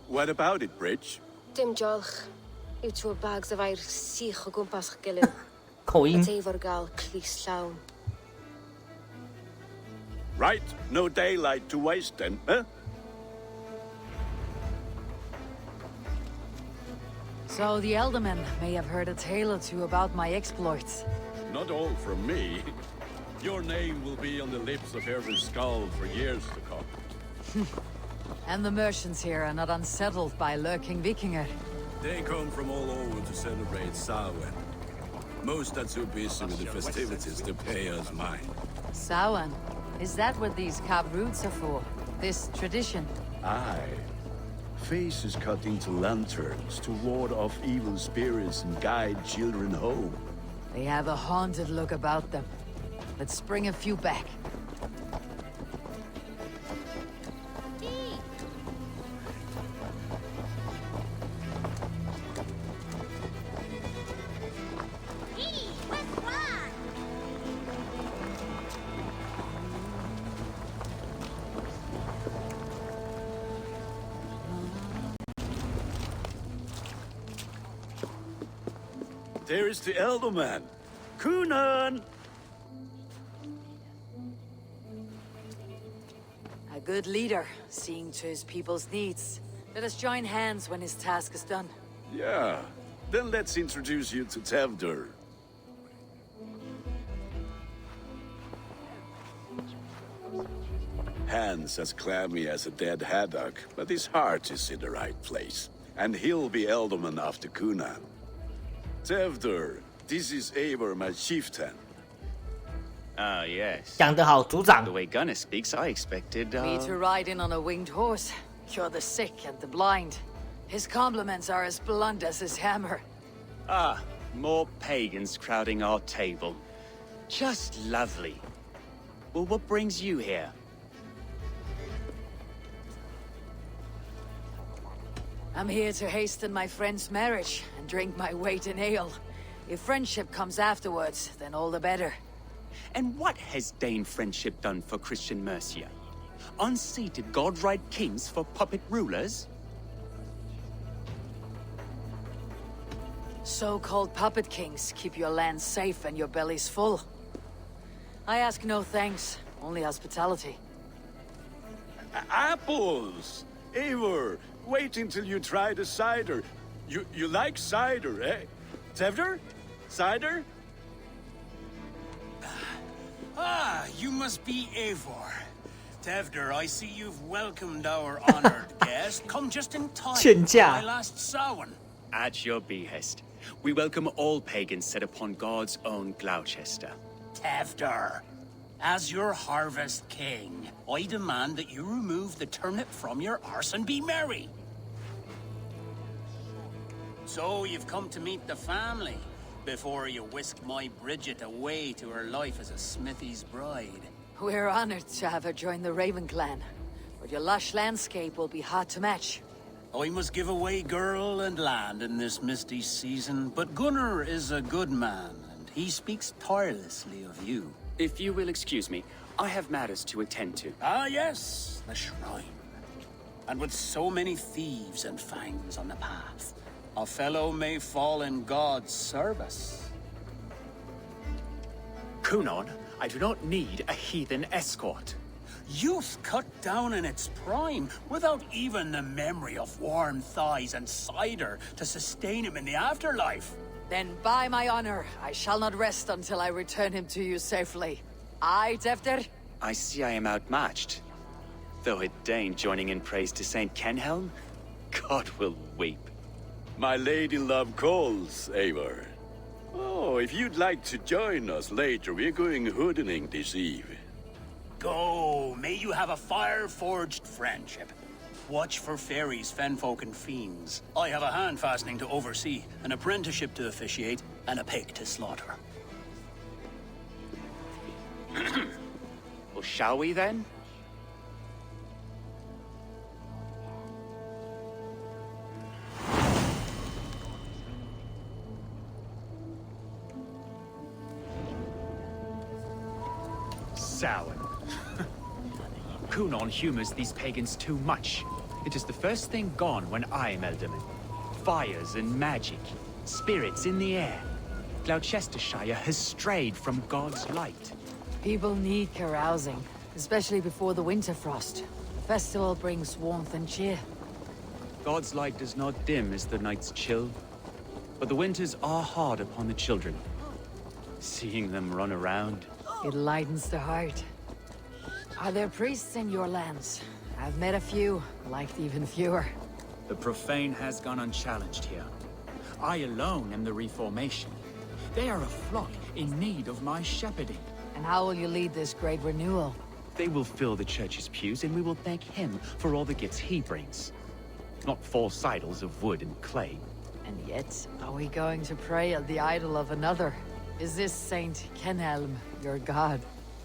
R: What about it, Bridge?
S: Dim jolch. You two bags of air sich o gwmpas gilydd.
A: 口音。
S: Eivor gal clis llawn.
R: Right, no daylight to waste then, huh?
B: So the elderman may have heard a tale or two about my exploits.
R: Not all from me. Your name will be on the lips of every skull for years to come.
B: And the merchants here are not unsettled by lurking Vikinger.
R: They come from all over to celebrate Samhain. Most are too busy with the festivities to pay us mind.
B: Samhain? Is that what these carved roots are for? This tradition?
R: Aye. Faces cut into lanterns to ward off evil spirits and guide children home.
B: They have a haunted look about them. Let's bring a few back.
R: There is the elderman. Kunan!
B: A good leader, seeing to his people's needs. Let us join hands when his task is done.
R: Yeah. Then let's introduce you to Tevdur. Hands as clammy as a dead haddock, but his heart is in the right place. And he'll be elderman after Kunan. Tevdur, this is Eivor, my chieftain.
T: Ah, yes.
A: 讲得好，组长。
T: The way Gunnar speaks, I expected,
B: Me to ride in on a winged horse, cure the sick and the blind. His compliments are as blunt as his hammer.
T: Ah, more pagans crowding our table. Just lovely. Well, what brings you here?
B: I'm here to hasten my friend's marriage and drink my weight in ale. If friendship comes afterwards, then all the better.
T: And what has Dane friendship done for Christian Mercia? Unseated god-right kings for puppet rulers?
B: So-called puppet kings keep your land safe and your bellies full. I ask no thanks, only hospitality.
R: Apples! Eivor, wait until you try the cider. You like cider, eh? Tevdur? Cider?
Q: Ah, you must be Eivor. Tevdur, I see you've welcomed our honored guest. Come just in time for my last Samhain.
T: At your behest. We welcome all pagans set upon God's own Gloucester.
Q: Tevdur, as your harvest king, I demand that you remove the turnip from your arse and be merry. So you've come to meet the family before you whisk my Bridget away to her life as a smithy's bride.
B: We're honored to have her join the Raven clan. but your lush landscape will be hard to match.
Q: I must give away girl and land in this misty season, but Gunnar is a good man, and he speaks tirelessly of you.
T: If you will excuse me, I have matters to attend to.
Q: Ah, yes, the shrine. And with so many thieves and fangs on the path, a fellow may fall in God's service.
T: Kunon, I do not need a heathen escort.
Q: Youth cut down in its prime, without even the memory of warm thighs and cider to sustain him in the afterlife.
B: Then by my honor, I shall not rest until I return him to you safely. Aye, Tefter?
T: I see I am outmatched. Though it deign joining in praise to Saint Kenhelm, God will weep.
R: My lady love calls, Eivor. Oh, if you'd like to join us later, we're going hoodening this eve.
Q: Go, may you have a fire-forged friendship. Watch for fairies, fenfolk, and fiends. I have a hand fastening to oversee, an apprenticeship to officiate, and a pig to slaughter.
T: Well, shall we then? Sour. Kunon humors these pagans too much. It is the first thing gone when I am Elderman. Fires and magic, spirits in the air. Gloucestershire has strayed from God's light.
B: People need carousing, especially before the winter frost. The festival brings warmth and cheer.
T: God's light does not dim as the nights chill, but the winters are hard upon the children. Seeing them run around...
B: It lightens the heart. Are there priests in your lands? I've met a few, liked even fewer.
U: The profane has gone unchallenged here. I alone am the Reformation. They are a flock in need of my shepherding.
B: And how will you lead this great renewal?
T: They will fill the church's pews, and we will thank him for all the gifts he brings. Not false idols of wood and clay.
B: And yet, are we going to pray at the idol of another? Is this Saint Kenhelm your god?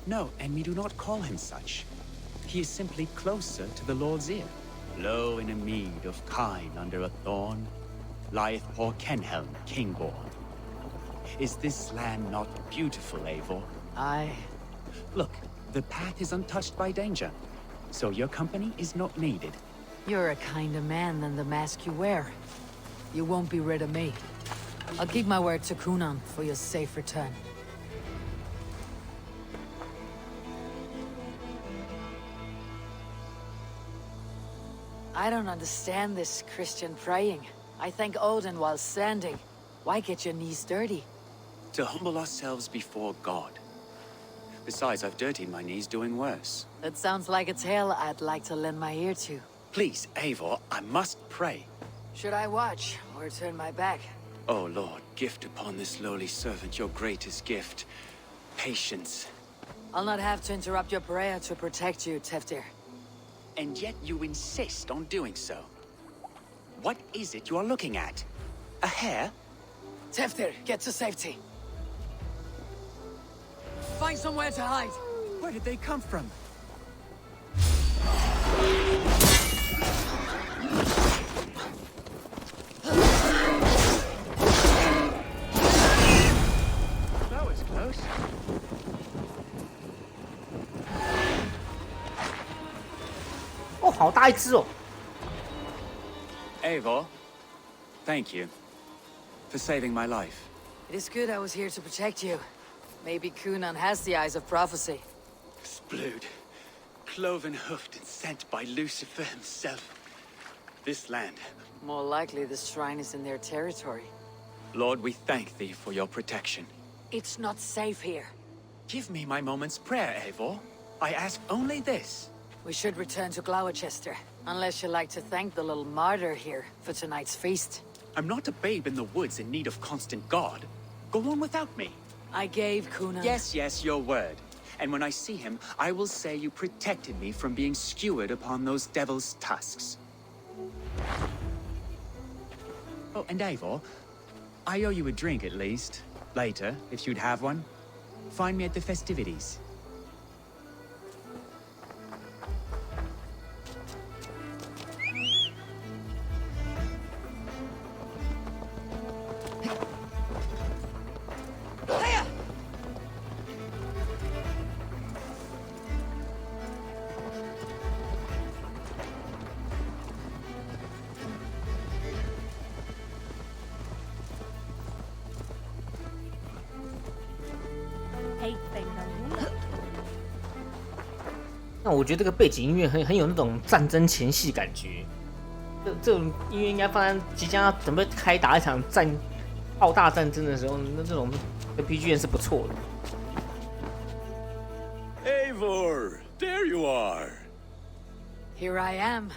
T: No, and we do not call him such. He is simply closer to the Lord's ear. Low in a mead of kine under a thorn, lieth poor Kenhelm, king-born. Is this land not beautiful, Eivor?
B: Aye.
T: Look, the path is untouched by danger, so your company is not needed.
B: You're a kinder man than the mask you wear. You won't be rid of me. I'll keep my word to Kunon for your safe return. I don't understand this Christian praying. I thank Odin while standing. Why get your knees dirty?
T: To humble ourselves before God. Besides, I've dirtied my knees doing worse.
B: That sounds like a tale I'd like to lend my ear to.
T: Please, Eivor, I must pray.
B: Should I watch, or turn my back?
T: Oh Lord, gift upon this lowly servant your greatest gift. Patience.
B: I'll not have to interrupt your prayer to protect you, Teftir.
T: And yet you insist on doing so. What is it you are looking at? A hare?
B: Teftir, get to safety. Find somewhere to hide.
U: Where did they come from?
T: That was close.
A: Oh, 好大一只哦！
T: Eivor, thank you for saving my life.
B: It is good I was here to protect you. Maybe Kunon has the eyes of prophecy.
T: Splood, cloven-hoofed and sent by Lucifer himself. This land.
B: More likely the shrine is in their territory.
T: Lord, we thank thee for your protection.
B: It's not safe here.
T: Give me my moment's prayer, Eivor. I ask only this.
B: We should return to Gloucester, unless you'd like to thank the little martyr here for tonight's feast.
T: I'm not a babe in the woods in need of constant guard. Go on without me.
B: I gave Kunon...
T: Yes, your word. And when I see him, I will say you protected me from being skewered upon those devil's tusks. Oh, and Eivor, I owe you a drink at least. Later, if you'd have one. Find me at the festivities.
A: 那我觉得这个背景音乐很有那种战争前戏感觉。这种音乐应该放在即将要准备开打一场浩大战争的时候，那这种 BGM 是不错的。
R: Eivor, there you are.
B: Here I am.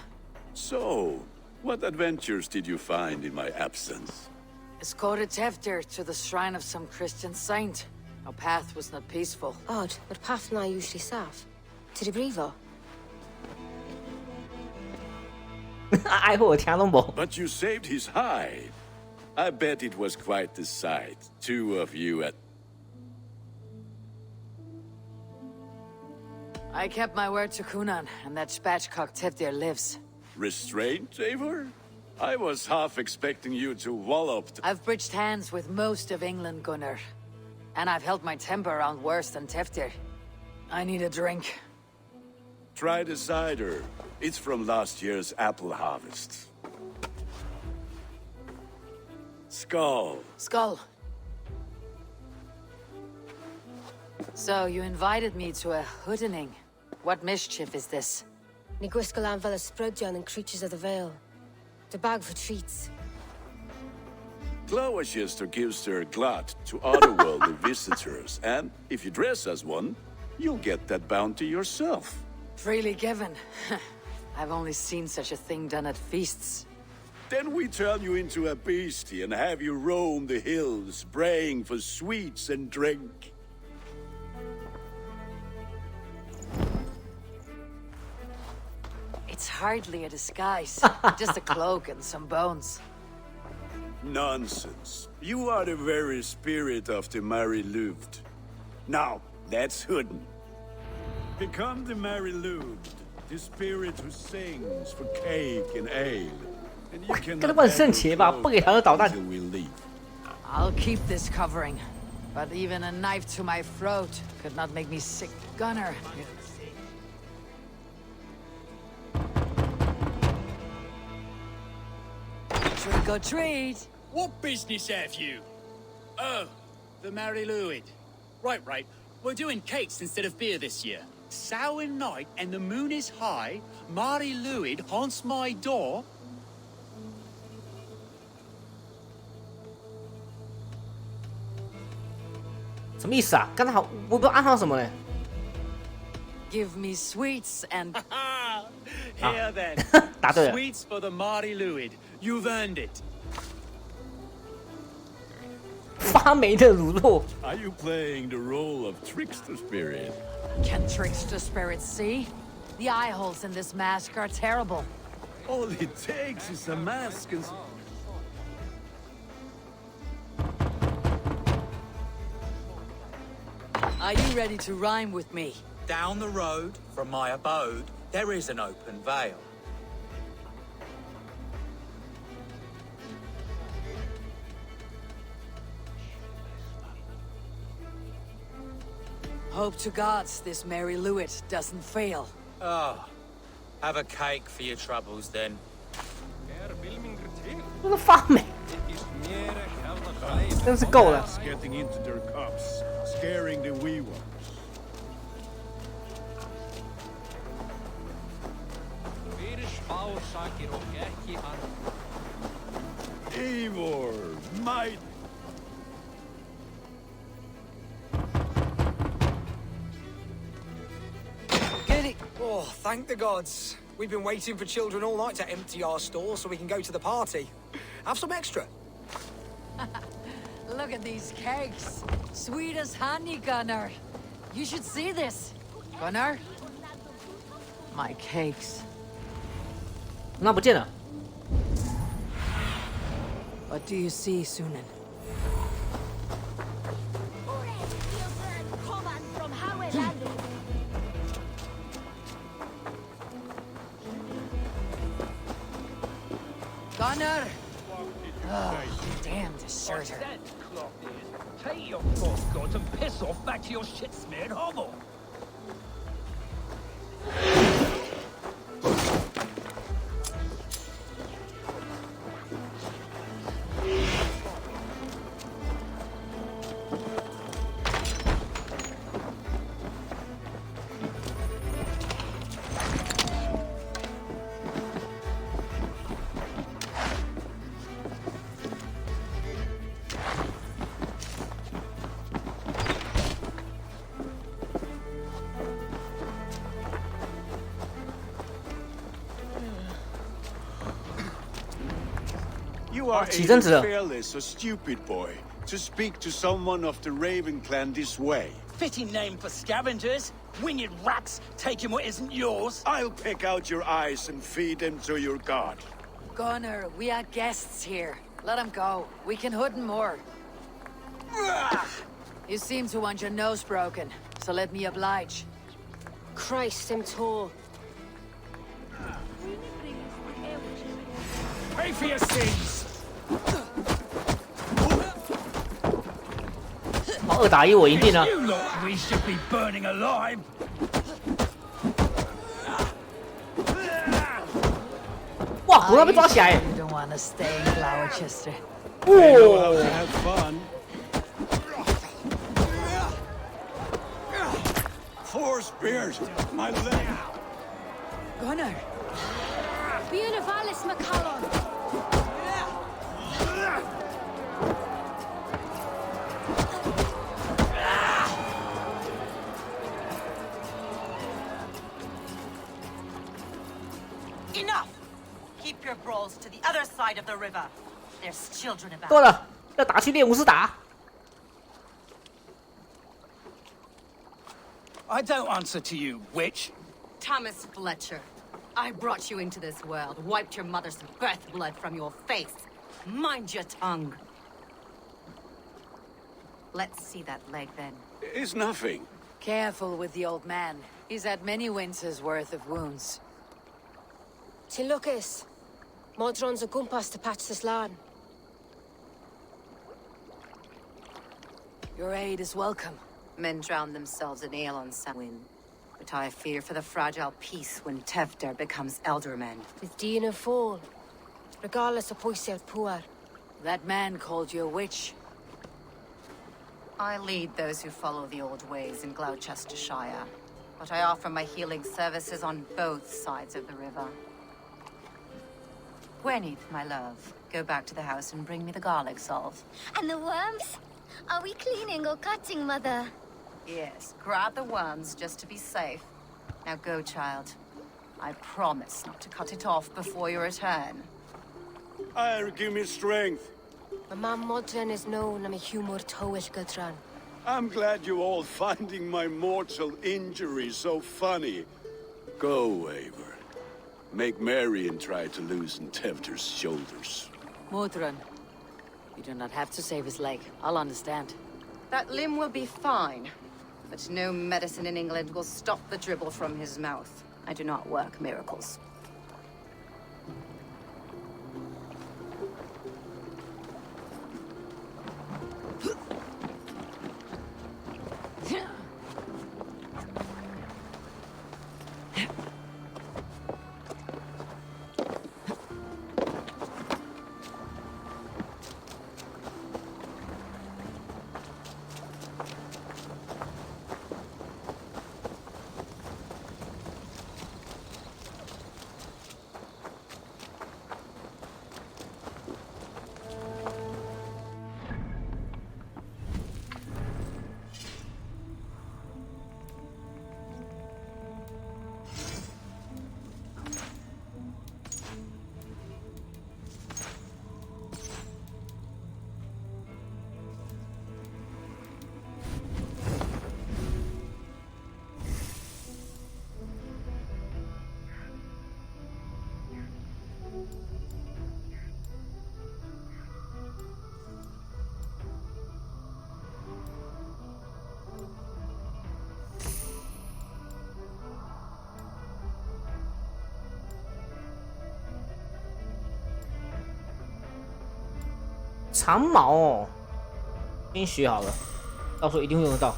R: So, what adventures did you find in my absence?
B: Escorted Tefter to the shrine of some Christian saint. Our path was not peaceful.
S: Odd, but path na usually safe. To the Brevo.
A: 爱护我听都无。
R: But you saved his hide. I bet it was quite the sight. Two of you at...
B: I kept my word to Kunan, and that spatchcock Teftir lives.
R: Restraint, Eivor? I was half expecting you to wallop...
B: I've bridged hands with most of England, Gunnar. And I've held my temper around worse than Teftir. I need a drink.
R: Try the cider. It's from last year's apple harvest. Skull.
B: Skull. So, you invited me to a hoodening. What mischief is this?
S: Ni gwisgo lan fel y Sprydjon and Creatures of the Vale. The bag for treats.
R: Gloucester gives their glut to otherworldly visitors, and if you dress as one, you'll get that bounty yourself.
B: Freely given. I've only seen such a thing done at feasts.
R: Then we turn you into a beastie and have you roam the hills, braying for sweets and drink.
B: It's hardly a disguise. Just a cloak and some bones.
R: Nonsense. You are the very spirit of the Mary Louved. Now, that's Hooden. Become the Mary Louved, the spirit who sings for cake and ale. And you can
A: until
R: we leave.
B: I'll keep this covering. But even a knife to my throat could not make me sick, Gunnar. Trick or treat!
Q: What business have you? Oh, the Mary Louid. Right. We're doing cakes instead of beer this year. Sour night and the moon is high. Mary Louid haunts my door.
A: What意思啊？刚才好，我不知道暗号什么呢。
B: Give me sweets and...
Q: Here then.
A: 答对了。
Q: Sweets for the Mary Louid. You've earned it.
A: 发霉的乳酪。
R: Are you playing the role of trickster spirit?
B: Can trickster spirits see? The eye holes in this mask are terrible.
R: All it takes is a mask and...
B: Are you ready to rhyme with me?
E: Down the road from my abode, there is an open vale.
B: Hope to gods this Mary Louid doesn't fail.
E: Oh, have a cake for your troubles then.
A: 这是发霉，真是够了。
R: Getting into their cups, scaring the wee ones. Eivor, might.
B: Giddy!
V: Oh, thank the gods. We've been waiting for children all night to empty our store so we can go to the party. Have some extra.
B: Look at these cakes. Sweet as honey, Gunnar. You should see this. Gunnar? My cakes.
A: 那不见了。
B: What do you see, Sunan? Gunnar! Oh, damn deserter.
W: Take your false gods and piss off back to your shit-smeared hovel.
R: You are
A: 起争执了。
R: either fearless or stupid, boy, to speak to someone of the Raven clan this way.
W: Fitting name for scavengers. Winged rats taking what isn't yours.
R: I'll pick out your eyes and feed them to your god.
B: Gunnar, we are guests here. Let him go. We can hood him more. You seem to want your nose broken, so let me oblige.
S: Christ, I'm tall.
W: Pay for your sins.
A: 2打1我赢定了。
W: You lot we should be burning alive.
A: 哇，我要被抓起来。
B: You don't want to stay in Gloucester.
R: I know how to have fun. Four spears, my leg.
B: Gunnar.
S: Bíonna Valis McCallum.
G: Enough! Keep your brawls to the other side of the river. There's children about.
A: 够了，要打去猎巫师打。
W: I don't answer to you, witch.
G: Thomas Fletcher, I brought you into this world, wiped your mother's birth blood from your face. Mind your tongue. Let's see that leg then.
R: It's nothing.
B: Careful with the old man. He's had many winters' worth of wounds.
S: Till Lucas. Modron's a gumpas to patch this land.
B: Your aid is welcome.
G: Men drown themselves in ale on Samhain. But I fear for the fragile peace when Tevder becomes elderman.
S: With Dean and Fall. Regardless of Poisiel Puar.
B: That man called you a witch.
G: I lead those who follow the old ways in Gloucestershire. But I offer my healing services on both sides of the river. Gweneth, my love, go back to the house and bring me the garlic salve.
C: And the worms? Are we cleaning or cutting, Mother?
G: Yes, grab the worms just to be safe. Now go, child. I promise not to cut it off before your return.
R: Give me strength.
S: My mam Modron is known I'm a humor towish Gudran.
R: I'm glad you all finding my mortal injury so funny. Go, Eivor. Make merry and try to loosen Tevder's shoulders.
B: Modron, you do not have to save his leg. I'll understand.
G: That limb will be fine. But no medicine in England will stop the dribble from his mouth. I do not work miracles.
A: 长矛哦，先学好了，到时候一定会用得到。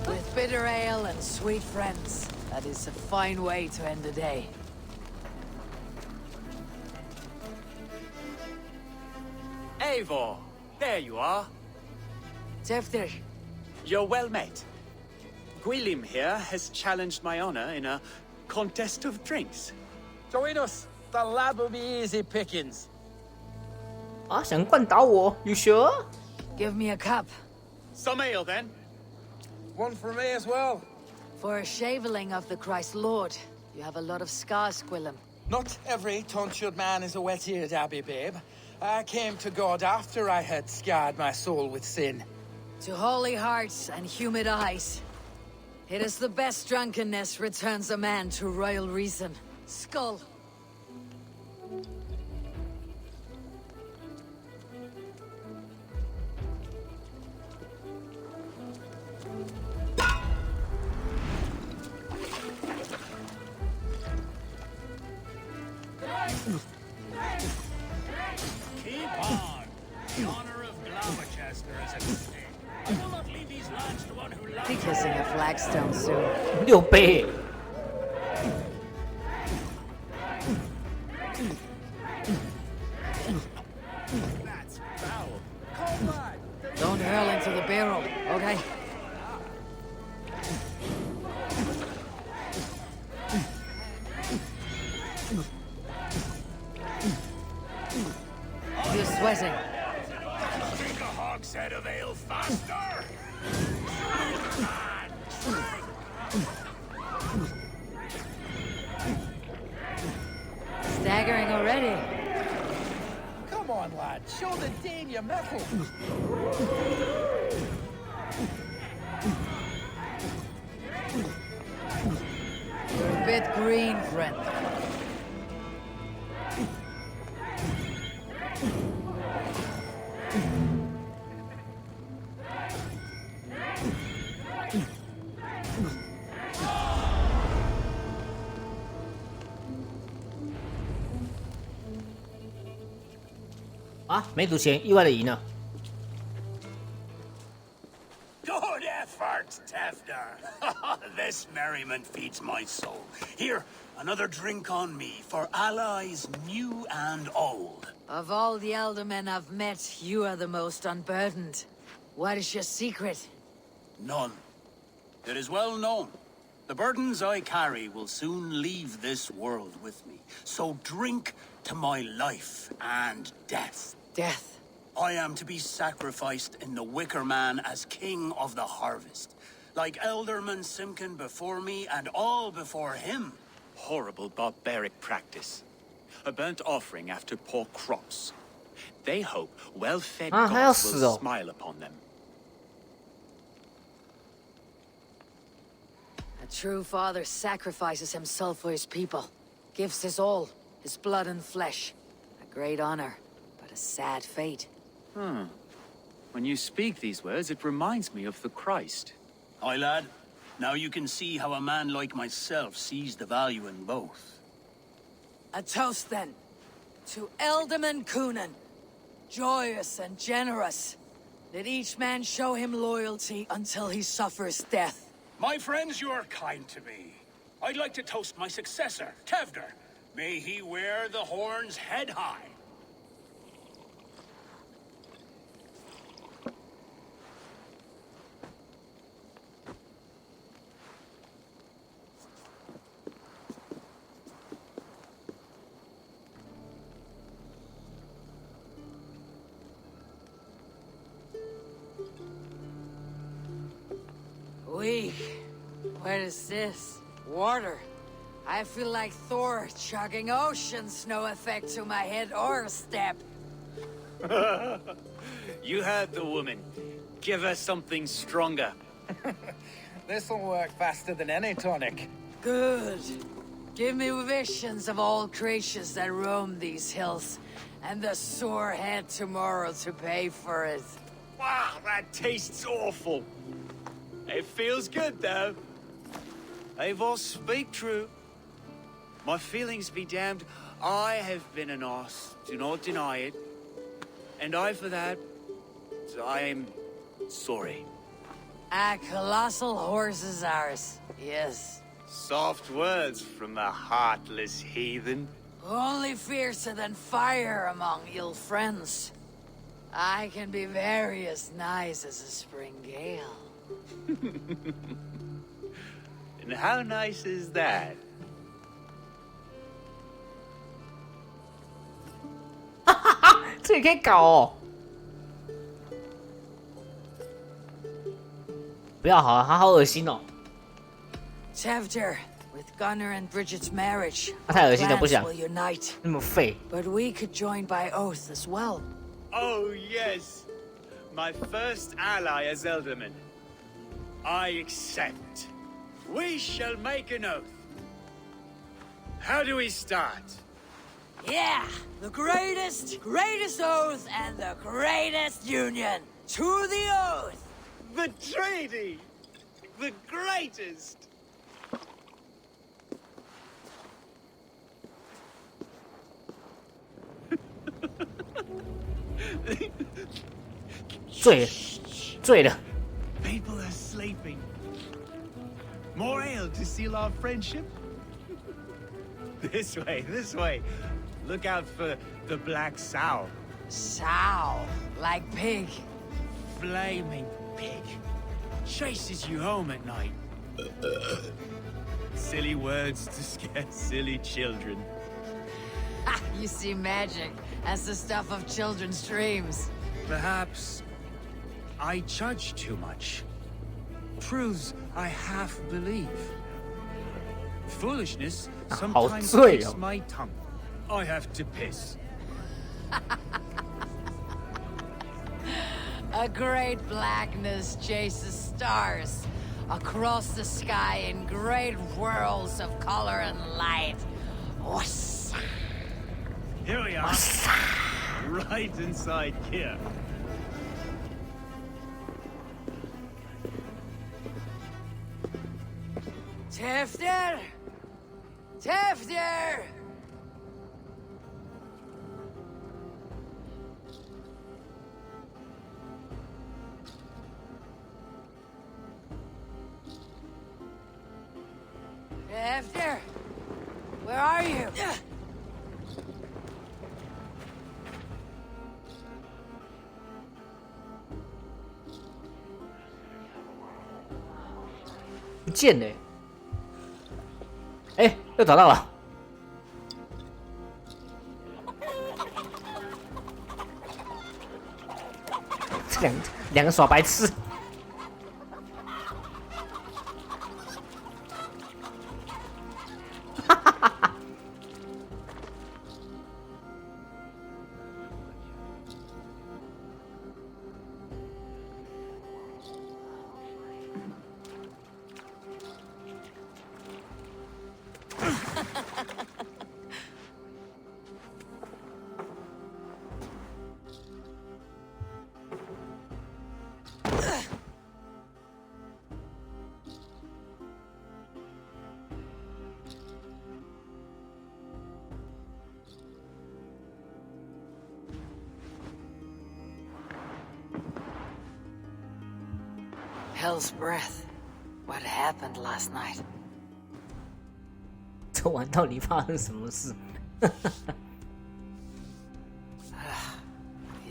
B: With bitter ale and sweet friends, that is a fine way to end the day.
U: Eivor, there you are.
B: Tefter.
U: You're well met. Gwilym here has challenged my honor in a contest of drinks.
W: Join us. The lad will be easy pickings.
A: 啊，想灌倒我 ？You sure?
B: Give me a cup.
U: Some ale, then.
W: One for me as well.
B: For a shaveling of the Christ Lord, you have a lot of scars, Gwilym.
W: Not every tonsured man is a wet-eared abbey, babe. I came to God after I had scarred my soul with sin.
B: To holy hearts and humid eyes. It is the best drunkenness returns a man to royal reason. Skull.
Q: Keep on. The honor of Gloucester is at stake. I will not leave these lands to one who loves.
B: Be kissing a flagstone soon.
A: 6倍。
W: That's foul. Come back.
B: Don't hurl into the barrel, okay? You're sweating.
Q: Drink a hogshead of ale faster.
B: Staggering already.
W: Come on, lad. Show the Dane your mettle.
B: You're a bit green, friend.
A: 啊，没赌钱，意外的赢了。
Q: Good effort, Tefter. This merriment feeds my soul. Here, another drink on me for allies new and old.
B: Of all the elder men I've met, you are the most unburdened. What is your secret?
Q: None. It is well known. The burdens I carry will soon leave this world with me. So drink to my life and death.
B: Death?
Q: I am to be sacrificed in the Wicker Man as king of the harvest. Like Elderman Simkin before me and all before him.
U: Horrible barbaric practice. A burnt offering after poor crops. They hope well-fed gods will smile upon them.
B: A true father sacrifices himself for his people. Gives his all, his blood and flesh. A great honor, but a sad fate.
U: When you speak these words, it reminds me of the Christ.
Q: Aye, lad. Now you can see how a man like myself sees the value in both.
B: A toast, then. To Elderman Coonan. Joyous and generous. Let each man show him loyalty until he suffers death.
Q: My friends, you are kind to me. I'd like to toast my successor, Tefder. May he wear the horns head high.
B: Weak. What is this? Water. I feel like Thor chugging oceans. No effect to my head or step.
U: You heard the woman. Give her something stronger.
W: This'll work faster than any tonic.
B: Good. Give me visions of all creatures that roam these hills, and the sore head tomorrow to pay for it.
U: Wow, that tastes awful. It feels good, though. Eivor, speak true. My feelings be damned. I have been an arse. Do not deny it. And I, for that, I am sorry.
B: A colossal horse is ours. Yes.
U: Soft words from the heartless heathen.
B: Only fiercer than fire among ill friends. I can be very as nice as a spring gale.
U: And how nice is that?
A: 这也可以搞哦！不要好了，他好恶心哦！
B: Tevter, with Gunnar and Bridget's marriage,
A: 他太恶心了，不
B: clans
A: 想
B: will unite.
A: 那么废。
B: But we could join by oath as well.
U: Oh, yes. My first ally as Elderman. I accept. We shall make an oath. How do we start?
B: Yeah, the greatest oath and the greatest union. To the oath!
U: The treaty! The greatest!
A: 醉了。
U: People are sleeping. More ale to seal our friendship? This way. Look out for the black sow.
B: Sow, like pig.
U: Flaming pig. Chases you home at night. Silly words to scare silly children.
B: Ha! You see magic. That's the stuff of children's dreams.
U: Perhaps I judge too much. Truths I half believe. Foolishness sometimes takes my tongue. I have to piss.
B: A great blackness chases stars across the sky in great whirls of color and light. Wassa.
U: Here we are. Right inside here.
B: Tefter! Tefter! Tefter! Where are you? Yeah.
A: 不见了。哎，又找到了。这两个耍白痴。
B: Hell's breath. What happened last night?
A: 这晚到底发生什么事？
B: The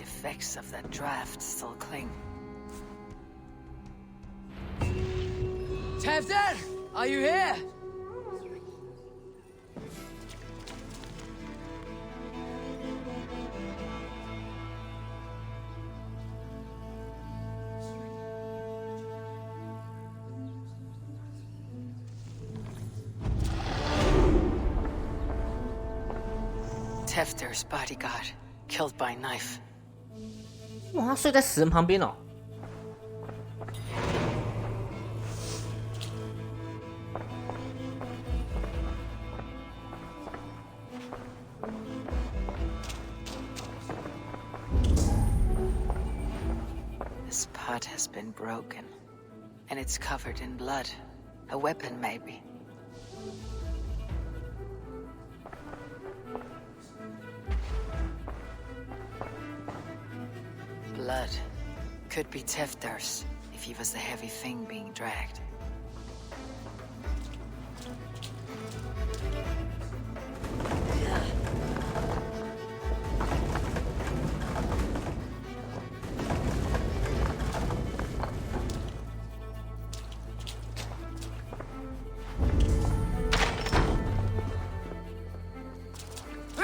B: effects of that draft still cling. Tevder, are you here? Tefter's bodyguard, killed by knife.
A: 哇，他睡在死人旁边哦。
B: This pot has been broken, and it's covered in blood. A weapon, maybe. Blood. Could be Tefter's, if he was the heavy thing being dragged.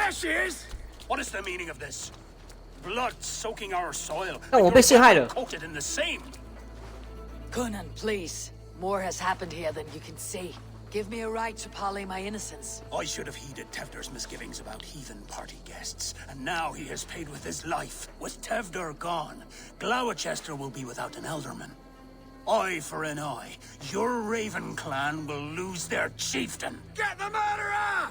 U: There she is!
Q: What is the meaning of this? Blood soaking our soil.
A: 但我被陷害了。
Q: Coated in the same.
B: Coonan, please. More has happened here than you can see. Give me a right to parley my innocence.
Q: I should have heeded Tevder's misgivings about heathen party guests, and now he has paid with his life. With Tevder gone, Gloucester will be without an elderman. Eye for an eye. Your Raven clan will lose their chieftain.
U: Get the murderer!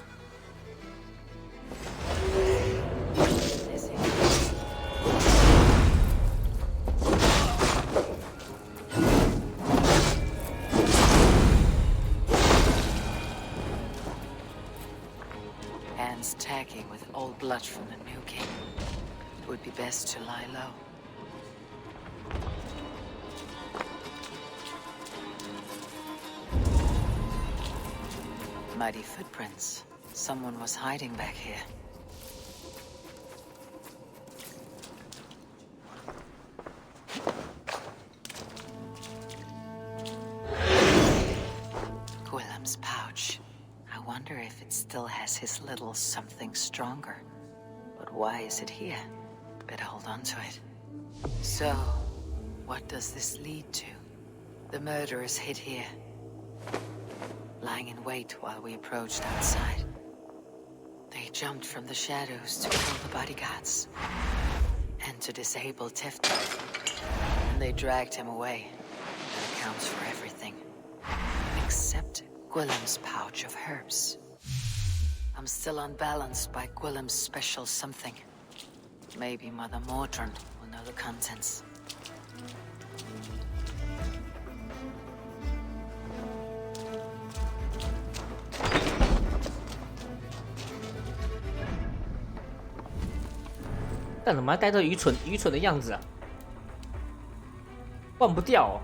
B: Hands tacky with old blood from the new king. It would be best to lie low. Mighty footprints. Someone was hiding back here. Gwillem's pouch. I wonder if it still has his little something stronger. But why is it here? Better hold on to it. So, what does this lead to? The murderers hid here, lying in wait while we approached outside. They jumped from the shadows to kill the bodyguards and to disable Tefta. And they dragged him away. That accounts for everything. Except Gwillem's pouch of herbs. I'm still unbalanced by Gwillem's special something. Maybe Mother Mordrin will know the contents.
A: 但怎么还带着愚蠢的样子啊？忘不掉哦。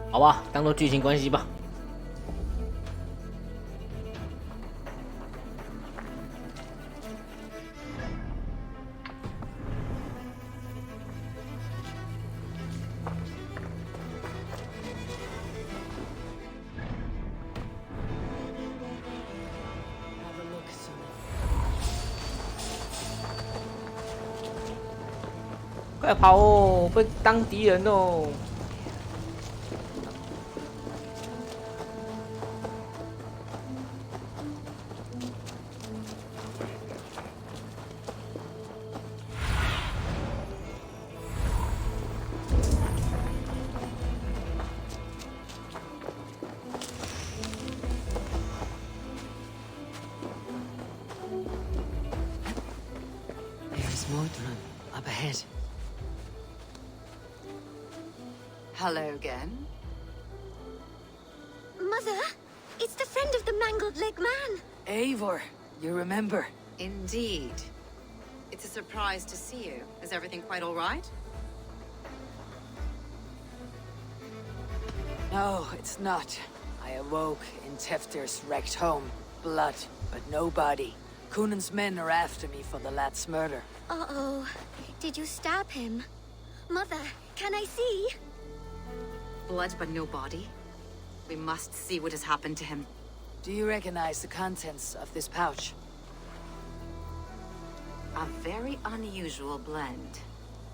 A: 好吧，当做剧情关系吧。快跑哦！被当敌人哦！
B: There's Mordrin up ahead.
O: Hello again.
C: Mother, it's the friend of the mangled leg man.
B: Eivor, you remember?
O: Indeed. It's a surprise to see you. Is everything quite all right?
B: No, it's not. I awoke in Tefter's wrecked home. Blood, but no body. Coonan's men are after me for the lad's murder.
C: Uh-oh. Did you stab him? Mother, can I see?
O: Blood but no body? We must see what has happened to him.
B: Do you recognize the contents of this pouch?
O: A very unusual blend.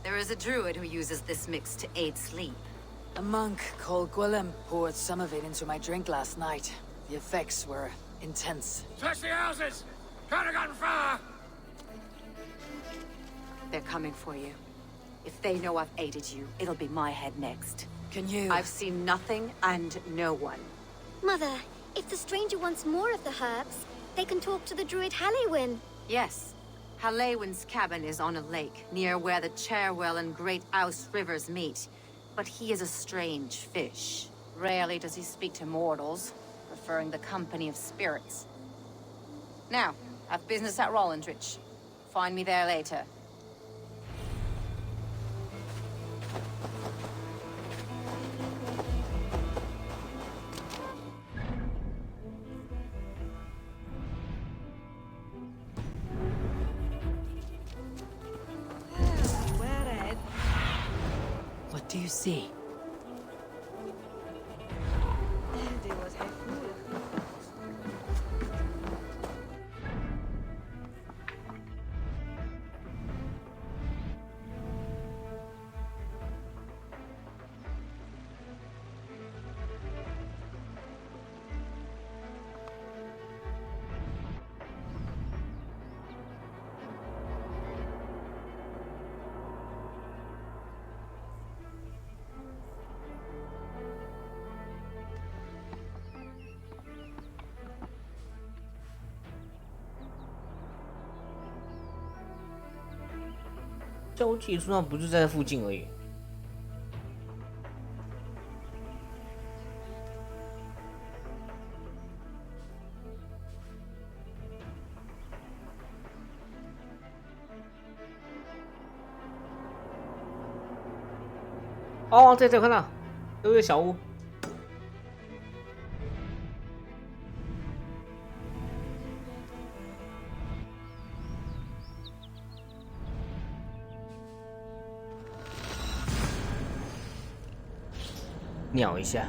O: There is a druid who uses this mix to aid sleep.
B: A monk called Gwillem poured some of it into my drink last night. The effects were intense.
U: Touch the houses! Could have gotten far!
O: They're coming for you. If they know I've aided you, it'll be my head next.
B: Can you?
O: I've seen nothing and no one.
C: Mother, if the stranger wants more of the herbs, they can talk to the druid Halewyn.
O: Yes. Halewyn's cabin is on a lake, near where the Cherwell and Great Ouse rivers meet. But he is a strange fish. Rarely does he speak to mortals, preferring the company of spirits. Now, I've business at Rollindrich. Find me there later.
G: do you see?
A: 交界书上不是在附近而已。哦，这看到，有一个小屋。鸟一下。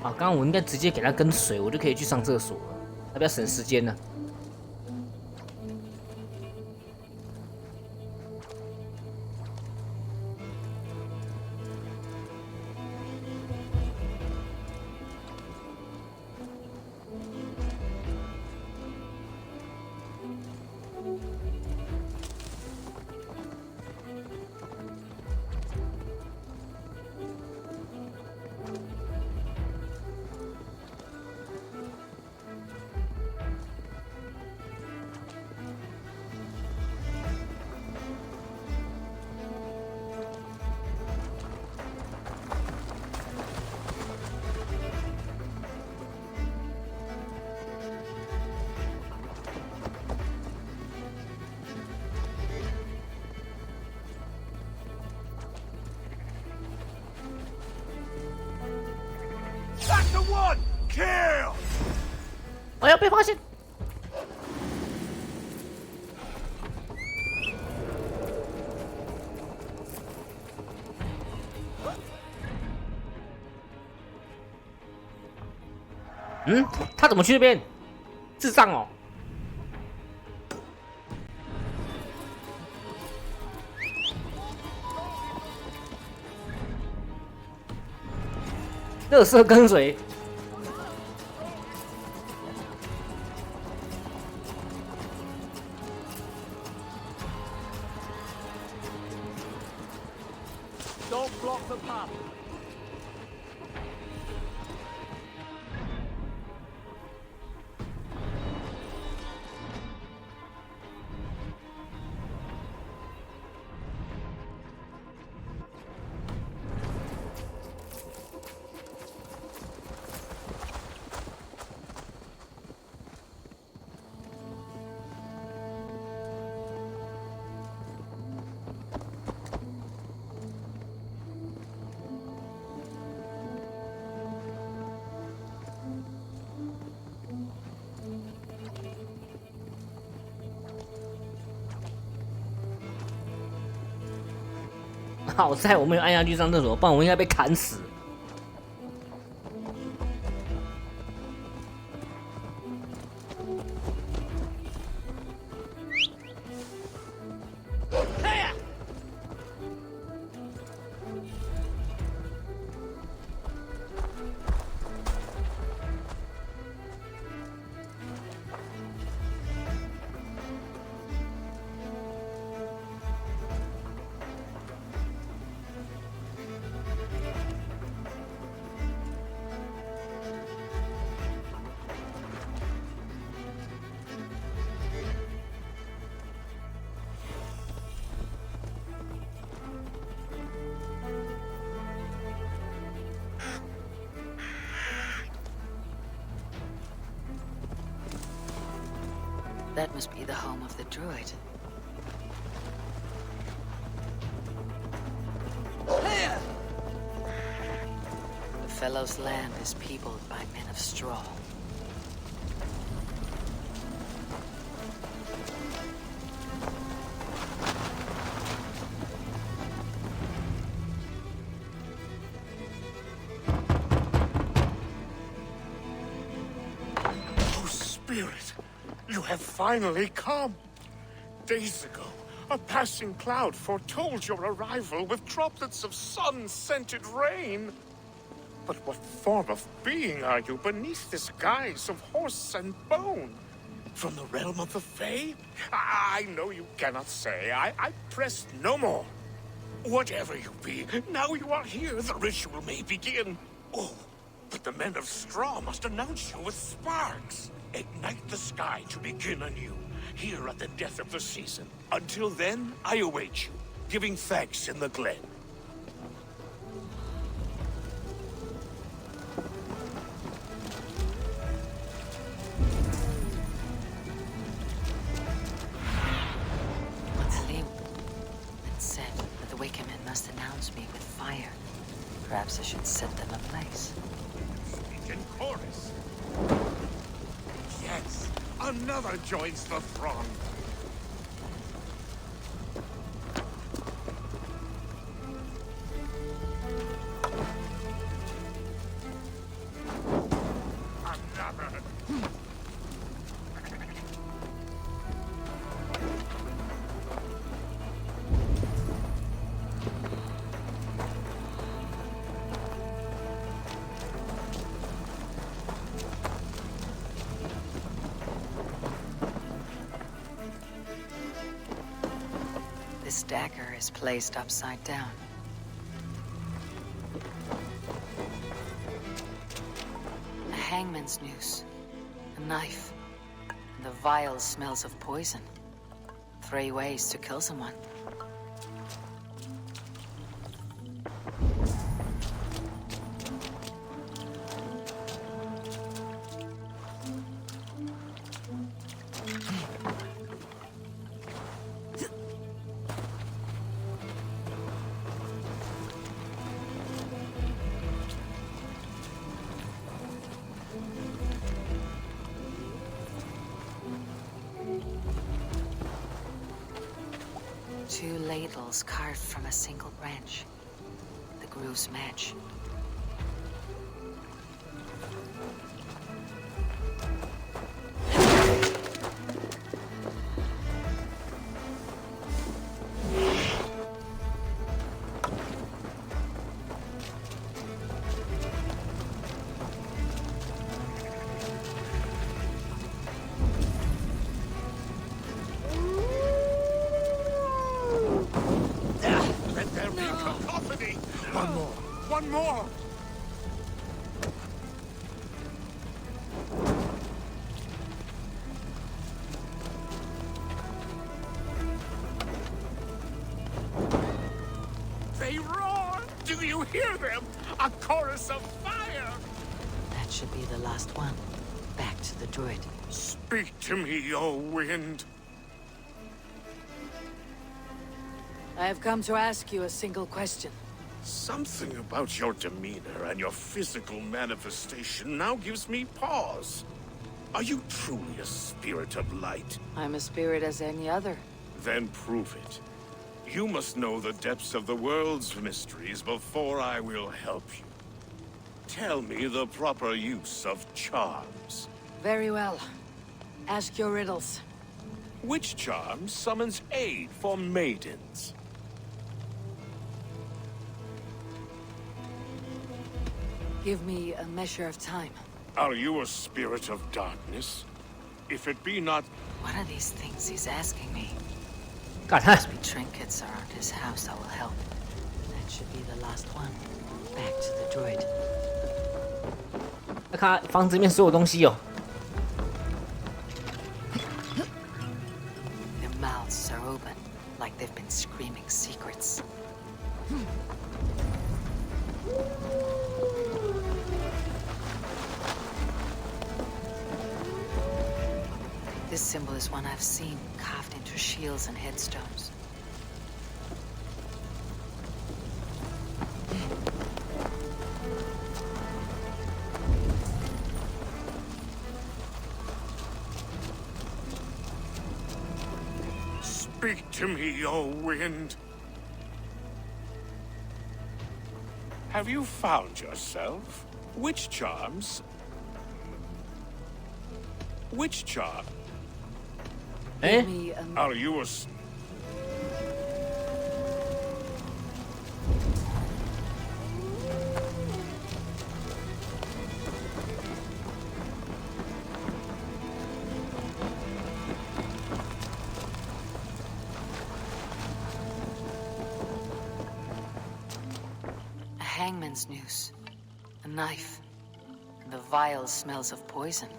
A: 啊，刚刚我应该直接给他跟水，我就可以去上厕所了，那比较省时间呢。我要被发现！嗯，他怎么去那边？智障哦！垃圾跟随。
D: Don't block the path.
A: 好在我没有按下去上厕所，不然我应该被砍死。
B: That must be the home of the druid. The fellow's land is peopled by men of straw.
I: Oh, Spirit! You have finally come! Days ago, a passing cloud foretold your arrival with droplets of sun-scented rain. But what form of being are you beneath this guise of horse and bone? From the realm of the Fae? I know you cannot say. I press no more. Whatever you be, now you are here, the ritual may begin. Oh, but the men of straw must announce you with sparks. Ignite the sky to begin anew, here at the death of the season. Until then, I await you, giving thanks in the glen.
B: It said that the Wickermen must announce me with fire. Perhaps I should set them ablaze.
I: Speak in chorus. Yes, another joins the throng. Another.
B: This dagger is placed upside down. A hangman's noose, a knife, and the vile smells of poison. 3 ways to kill someone. Two ladles carved from a single branch. The grooves match.
I: Let there be cacophony! One more! One more! They roar! Do you hear them? A chorus of fire!
B: That should be the last one. Back to the druid.
I: Speak to me, O wind!
H: I have come to ask you a single question.
I: Something about your demeanor and your physical manifestation now gives me pause. Are you truly a spirit of light?
H: I'm a spirit as any other.
I: Then prove it. You must know the depths of the world's mysteries before I will help you. Tell me the proper use of charms.
H: Very well. Ask your riddles.
I: Which charm summons aid for maidens?
H: Give me a measure of time.
I: Are you a spirit of darkness? If it be not...
B: What are these things he's asking me?
A: God,
B: Must be trinkets around his house that will help. That should be the last one. Back to the druid.
A: 要看房子里面所有东西哦。
B: Their mouths are open, like they've been screaming secrets. This symbol is one I've seen, carved into shields and headstones.
I: Speak to me, O wind. Have you found yourself? Which charms? Which charm?
A: Eh?
I: Are you a...
B: A hangman's noose, a knife, and the vile smells of poison.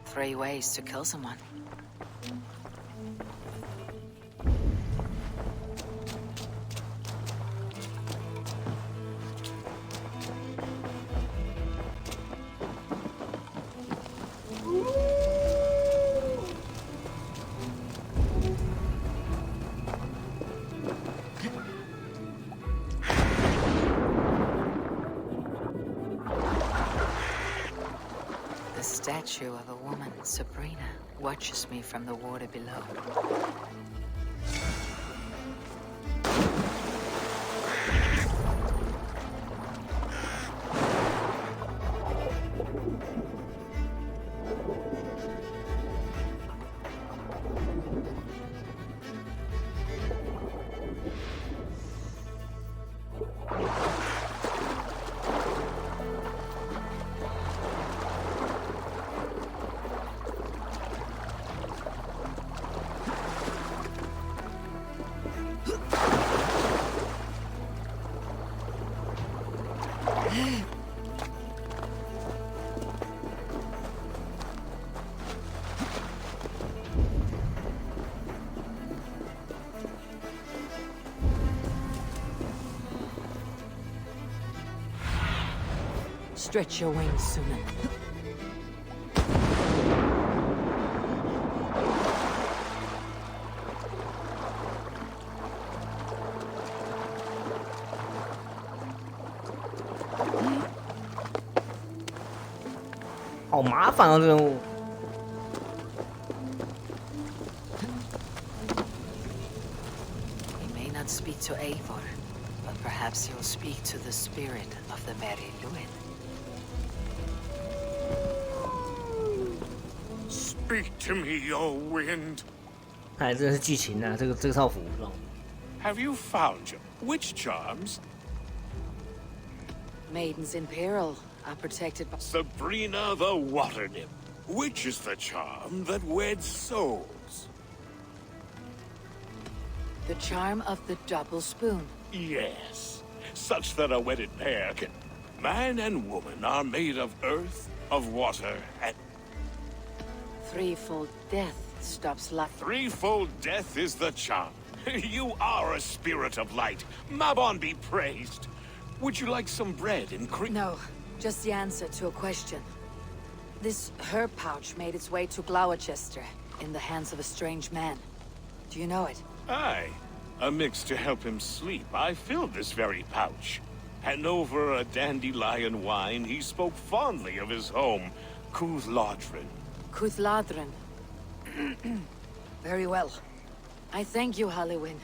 B: 3 ways to kill someone. The statue of a woman, Sabrina, watches me from the water below. Stretch your wings, Sunan.
A: Mm. 好麻烦啊，这任务。
B: He may not speak to Eivor, but perhaps he'll speak to the spirit of the Merry Luin.
I: Speak to me, O wind.
A: 看来真的是剧情啊，这个套服。
I: Have you found your... Which charms?
H: Maidens in peril are protected by...
I: Sabrina the Water Nymph. Which is the charm that weds souls?
H: The charm of the double spoon.
I: Yes. Such that a wedded pair can... Man and woman are made of earth, of water, and...
H: Threefold death stops life.
I: Threefold death is the charm. You are a spirit of light. Mabon be praised. Would you like some bread and cream?
H: No, just the answer to a question. This herb pouch made its way to Gloucester in the hands of a strange man. Do you know it?
I: Aye. A mix to help him sleep. I filled this very pouch. And over a dandelion wine, he spoke fondly of his home, Cuthladrin.
H: Cuthladrin. Very well. I thank you, Halliwyn.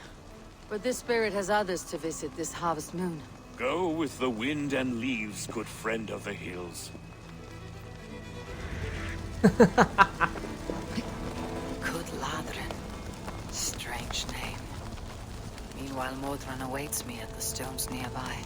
H: But this spirit has others to visit this harvest moon.
I: Go with the wind and leaves, good friend of the hills.
B: Good Ladrin. Strange name. Meanwhile, Modron awaits me at the stones nearby.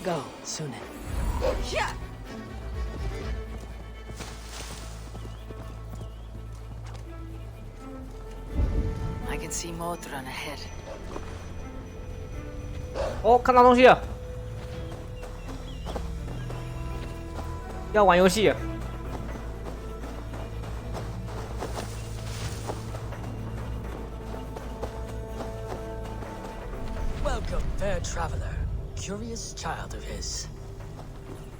G: Go, Sunan.
B: Yeah. I can see Modron ahead.
A: 哦，看到东西了，要玩游戏了。
V: Welcome, fair traveler, curious child of his.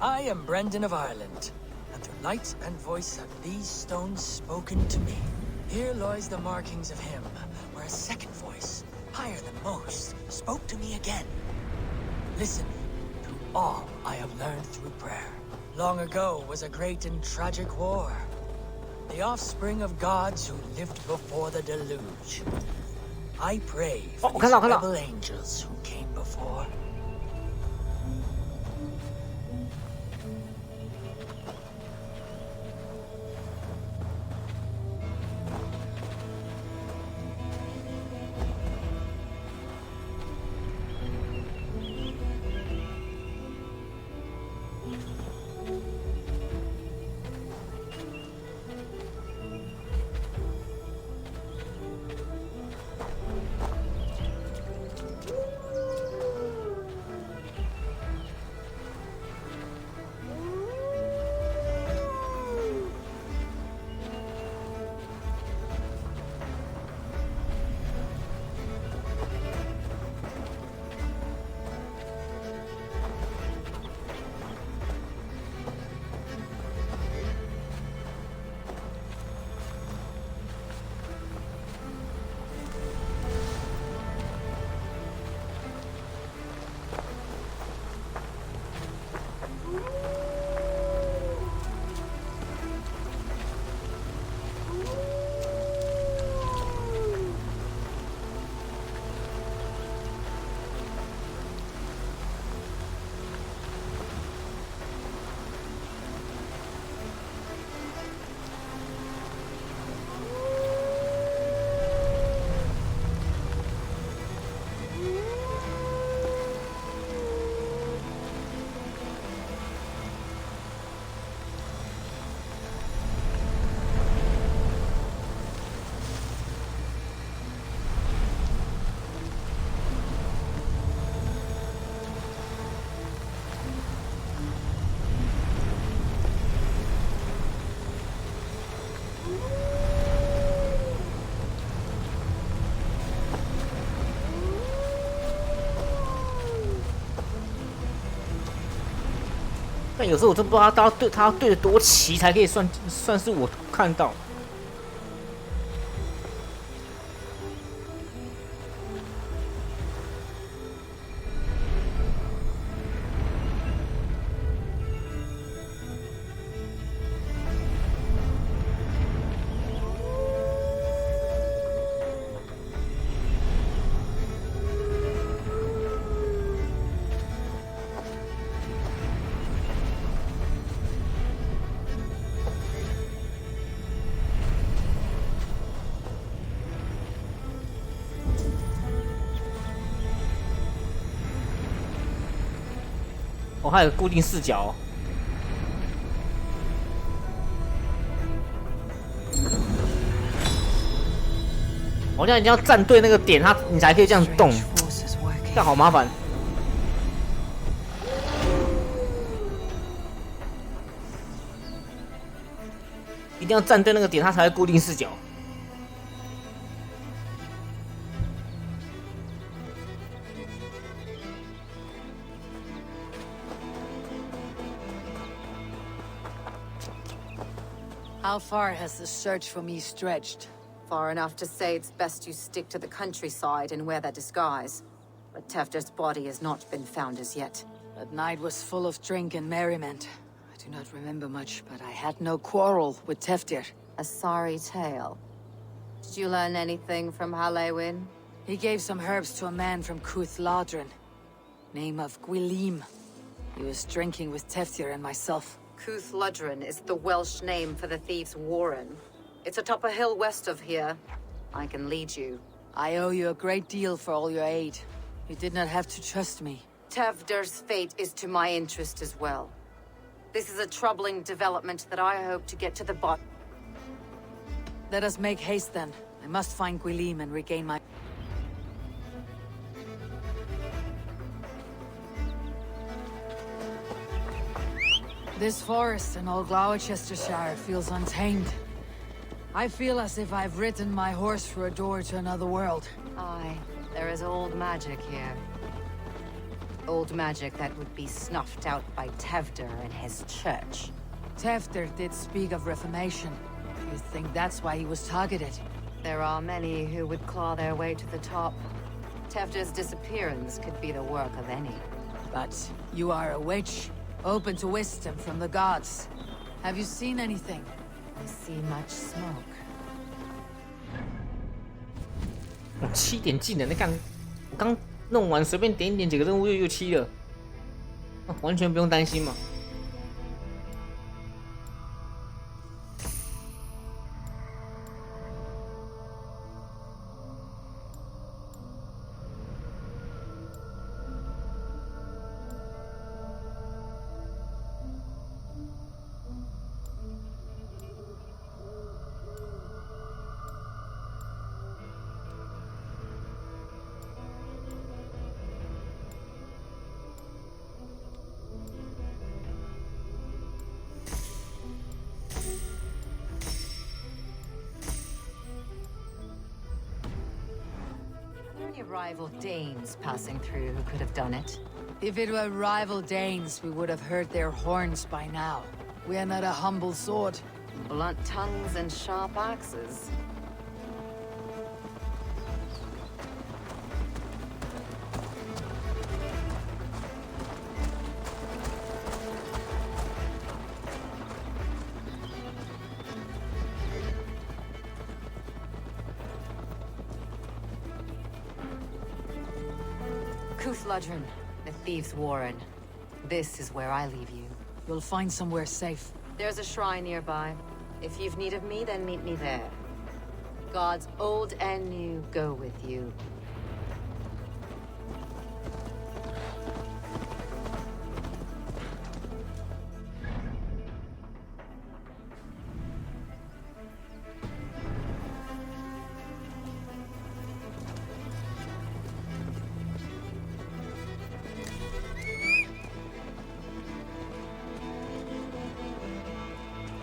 V: I am Brendan of Ireland, and through light and voice have these stones spoken to me. Here lies the markings of him, where a second voice, higher than most, spoke to me again. Listen to all I have learned through prayer. Long ago was a great and tragic war. The offspring of gods who lived before the deluge. I pray for these rebel angels who came before.
A: 但有时候我真不知道他要对得多齐才可以算是我看到。哦，还有固定视角哦。好像一定要站对那个点，你才可以这样动，这样好麻烦。一定要站对那个点，它才会固定视角。
H: How far has the search for me stretched?
O: Far enough to say it's best you stick to the countryside and wear that disguise. But Tefder's body has not been found as yet.
H: That night was full of drink and merriment. I do not remember much, but I had no quarrel with Tefder.
O: A sorry tale. Did you learn anything from Halewin?
H: He gave some herbs to a man from Cuth Ladrin. Name of Gwilim. He was drinking with Tefder and myself.
O: Cuth Ladrin is the Welsh name for the thieves' warren. It's atop a hill west of here. I can lead you.
H: I owe you a great deal for all your aid. You did not have to trust me.
O: Tefder's fate is to my interest as well. This is a troubling development that I hope to get to the bottom.
H: Let us make haste then. I must find Gwilim and regain my... This forest in all Gloucestershire feels untamed. I feel as if I've ridden my horse through a door to another world.
O: Aye, there is old magic here. Old magic that would be snuffed out by Tefder and his church.
H: Tefder did speak of reformation. You think that's why he was targeted?
O: There are many who would claw their way to the top. Tefder's disappearance could be the work of any.
H: But you are a witch, open to wisdom from the gods. Have you seen anything?
O: I see much smoke.
A: 我7点技能，那刚我刚弄完，随便点一点几个任务又7了，完全不用担心嘛。
O: Rival Danes passing through who could have done it.
H: If it were rival Danes, we would have heard their horns by now. We are not a humble sword.
O: Blunt tongues and sharp axes. Cuth Ladrin, the thieves' warren. This is where I leave you.
H: You'll find somewhere safe.
O: There's a shrine nearby. If you've need of me, then meet me there. Gods old and new go with you.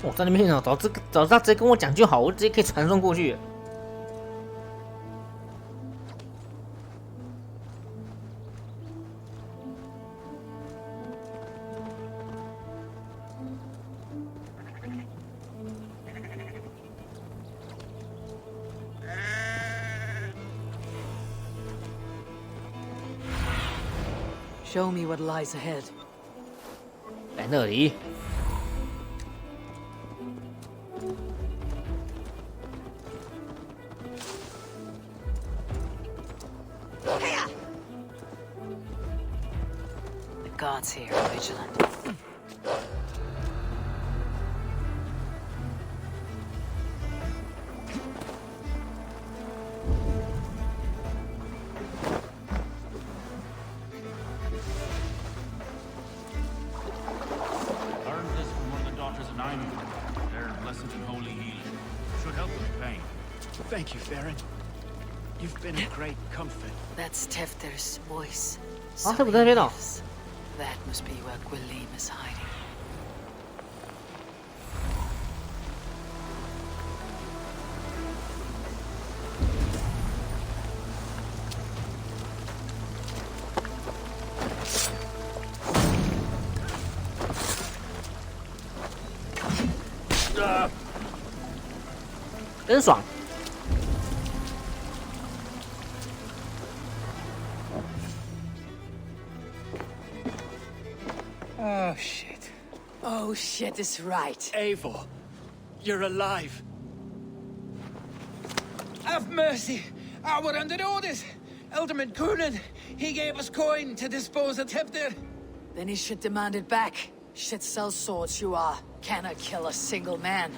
A: 我在那边哦，早知他直接跟我讲就好，我直接可以传送过去。
H: Show me what lies ahead.
A: 在那里。
O: Guards here are vigilant.
D: Learned this from one of the daughters of Nymu. Their lessons in holy healing should help with pain.
U: Thank you, Farron.
T: You've been a great comfort.
B: That's Tefter's voice.
A: 啊，他不在那边哦。
B: That must be where Gwilym is hiding.
A: 真爽。
W: Oh, shit.
H: Oh, shit is right.
U: Eivor, you're alive.
W: Have mercy. We're under orders. Alderman Coonan, he gave us coin to dispose of Tefter.
H: Then he should demand it back. Shit sells swords you are. Cannot kill a single man.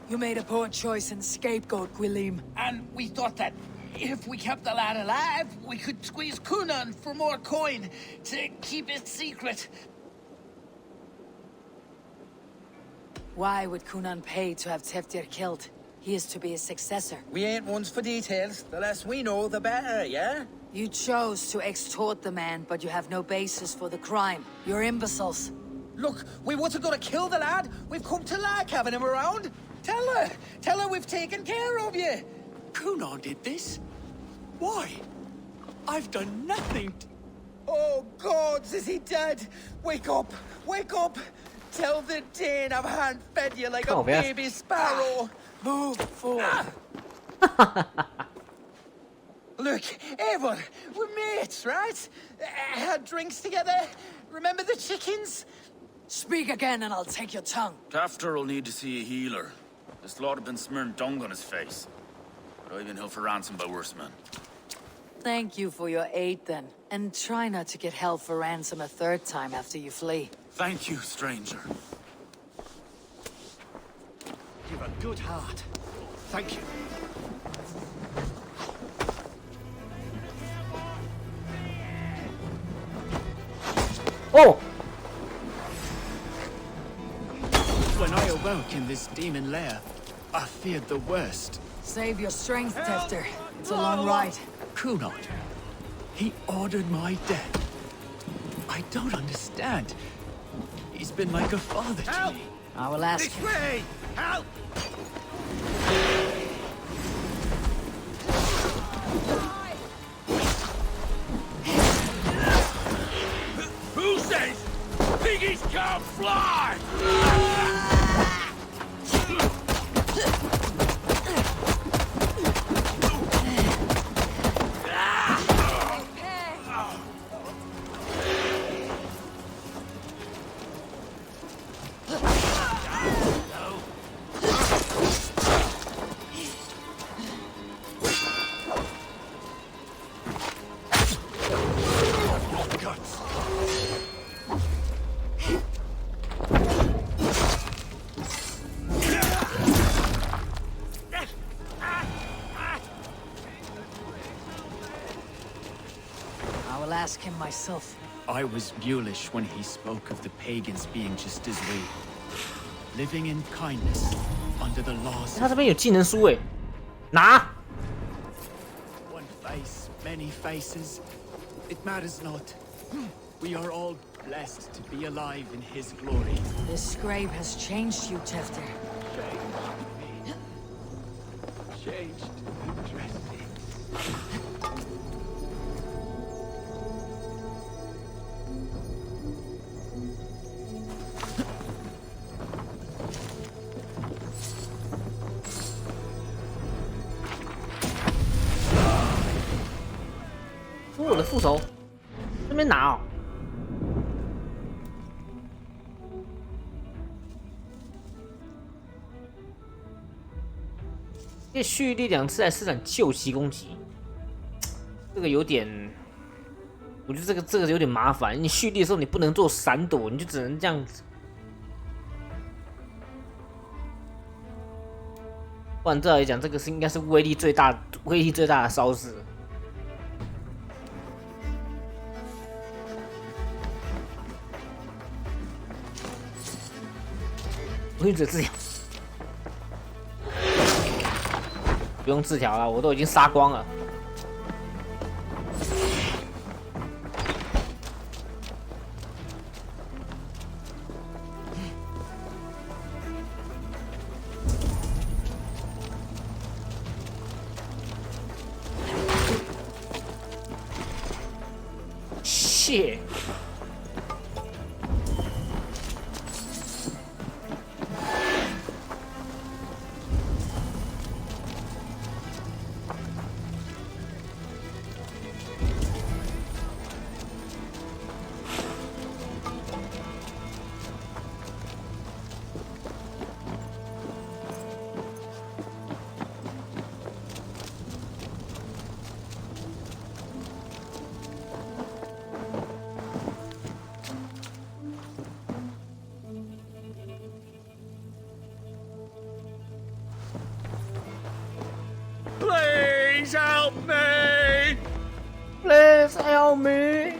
H: You made a poor choice in scapegoat, Gwilym.
W: And we thought that if we kept the lad alive, we could squeeze Coonan for more coin to keep it secret.
H: Why would Coonan pay to have Teftir killed? He is to be his successor.
W: We ain't ones for details. The less we know, the better, yeah?
H: You chose to extort the man, but you have no basis for the crime. You're imbeciles.
W: Look, we wasn't gonna kill the lad. We've come to like having him around. Tell her we've taken care of you.
U: Coonan did this? Why? I've done nothing.
W: Oh, gods, is he dead? Wake up! Wake up! Tell the Dane I've hand-fed you like a baby sparrow. Move forward. Look, Eivor, we're mates, right? Had drinks together. Remember the chickens?
H: Speak again and I'll take your tongue.
D: Tefter will need to see a healer. This lord have been smearing dung on his face. But I've been held for ransom by worse men.
H: Thank you for your aid then. And try not to get held for ransom a third time after you flee.
D: Thank you, stranger.
U: You've a good heart. Thank you.
A: Oh!
T: When I awoke in this demon lair, I feared the worst.
H: Save your strength, Tefter. It's a long ride.
T: Coonan. He ordered my death. I don't understand. He's been like a father to me.
H: I will ask
U: This
H: him.
U: way! Help!
D: Who says piggies can't fly?
H: I will ask him myself.
T: I was mulish when he spoke of the pagans being just as we. Living in kindness, under the laws
A: 他这边有技能书诶，拿。
T: One face, many faces. It matters not. We are all blessed to be alive in his glory.
H: This scrape has changed you, Tefter.
T: Changed to dress me.
A: 哦，我的副手，这边拿哦。可以蓄力2次来施展救急攻击，这个有点，我觉得这个有点麻烦。你蓄力的时候你不能做闪躲，你就只能这样子。不然照来讲，这个是应该是威力最大的招式。无欲者之咬。不用字条了，我都已经杀光了。谢。
I: Please help me!
A: Please help me!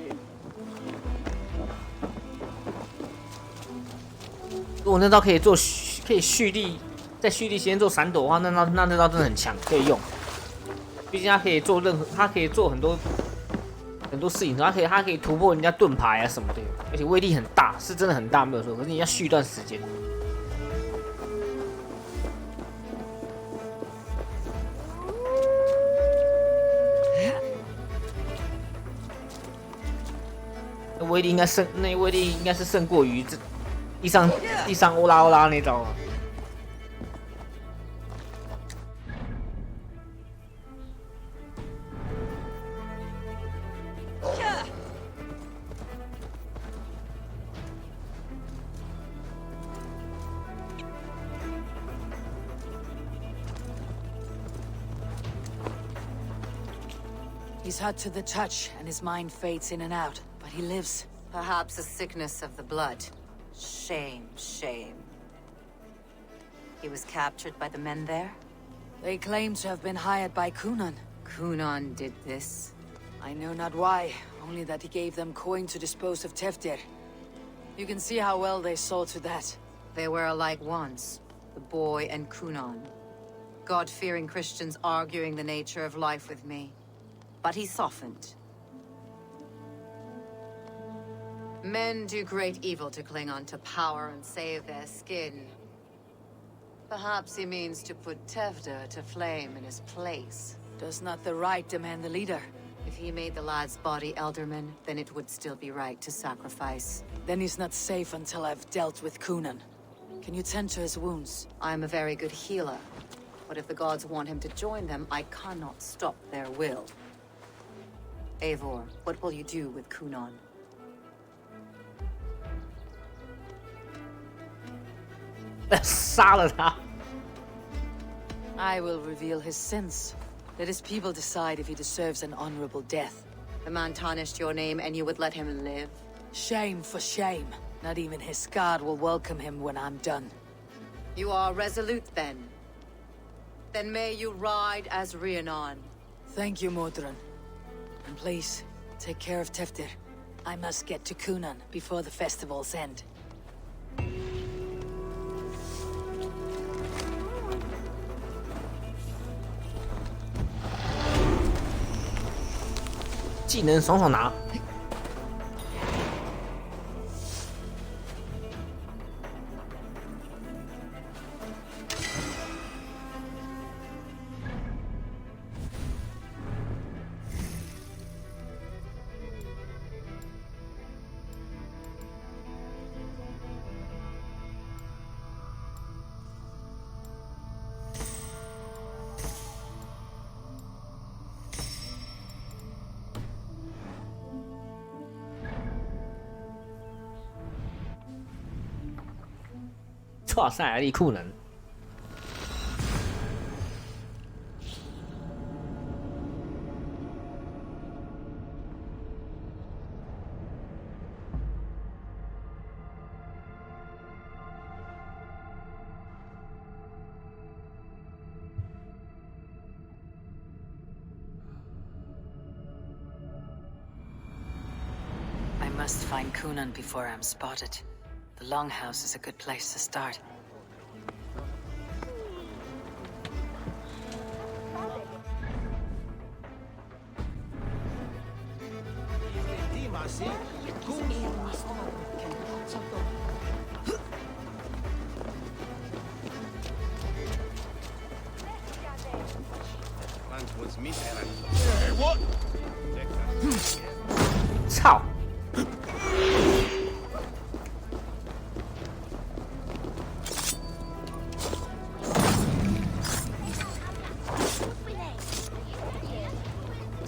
A: 如果那招可以蓄力，在蓄力时间做闪躲的话，那招真的很强，可以用。毕竟它可以做它可以做很多事情，它可以突破人家盾牌啊什么的，而且威力很大，是真的很大，没有错。可是你要续一段时间。威力应该是胜过于这地上欧拉那招啊。
H: He's hurt to the touch, and his mind fades in and out. But he lives.
O: Perhaps a sickness of the blood. Shame, shame. He was captured by the men there?
H: They claim to have been hired by Kunan.
O: Kunan did this?
H: I know not why, only that he gave them coin to dispose of Teftir. You can see how well they saw to that.
O: They were alike once, the boy and Kunan. God-fearing Christians arguing the nature of life with me. But he softened. Men do great evil to cling on to power and save their skin. Perhaps he means to put Tevda to flame in his place.
H: Does not the right demand the leader?
O: If he made the lad's body Elderman, then it would still be right to sacrifice.
H: Then he's not safe until I've dealt with Kunan. Can you tend to his wounds?
O: I'm a very good healer. But if the gods want him to join them, I cannot stop their will. Eivor, what will you do with Kunan?
H: I will reveal his sins. Let his people decide if he deserves an honorable death.
O: The man tarnished your name and you would let him live?
H: Shame for shame. Not even his god will welcome him when I'm done.
O: You are resolute then. Then may you ride as Rhiannon.
H: Thank you, Modron. And please, take care of Teftir. I must get to Kunan before the festival's end.
A: 技能爽爽拿。哇塞，力库能！I
B: must find Kunan before I'm spotted. The Longhouse is a good place to start.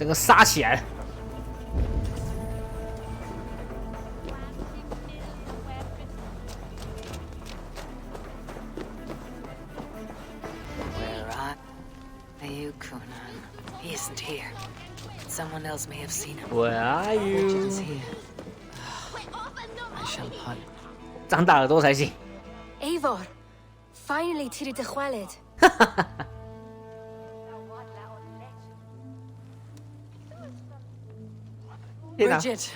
A: 个杀起来了。
B: Where are you, Conan? He isn't here. Someone else may have seen him.
A: Where are you?
B: Fortune's here. I shall hunt.
A: 长大耳朵才行。
S: Eivor, finally tiri de chwaled.
H: Bridget,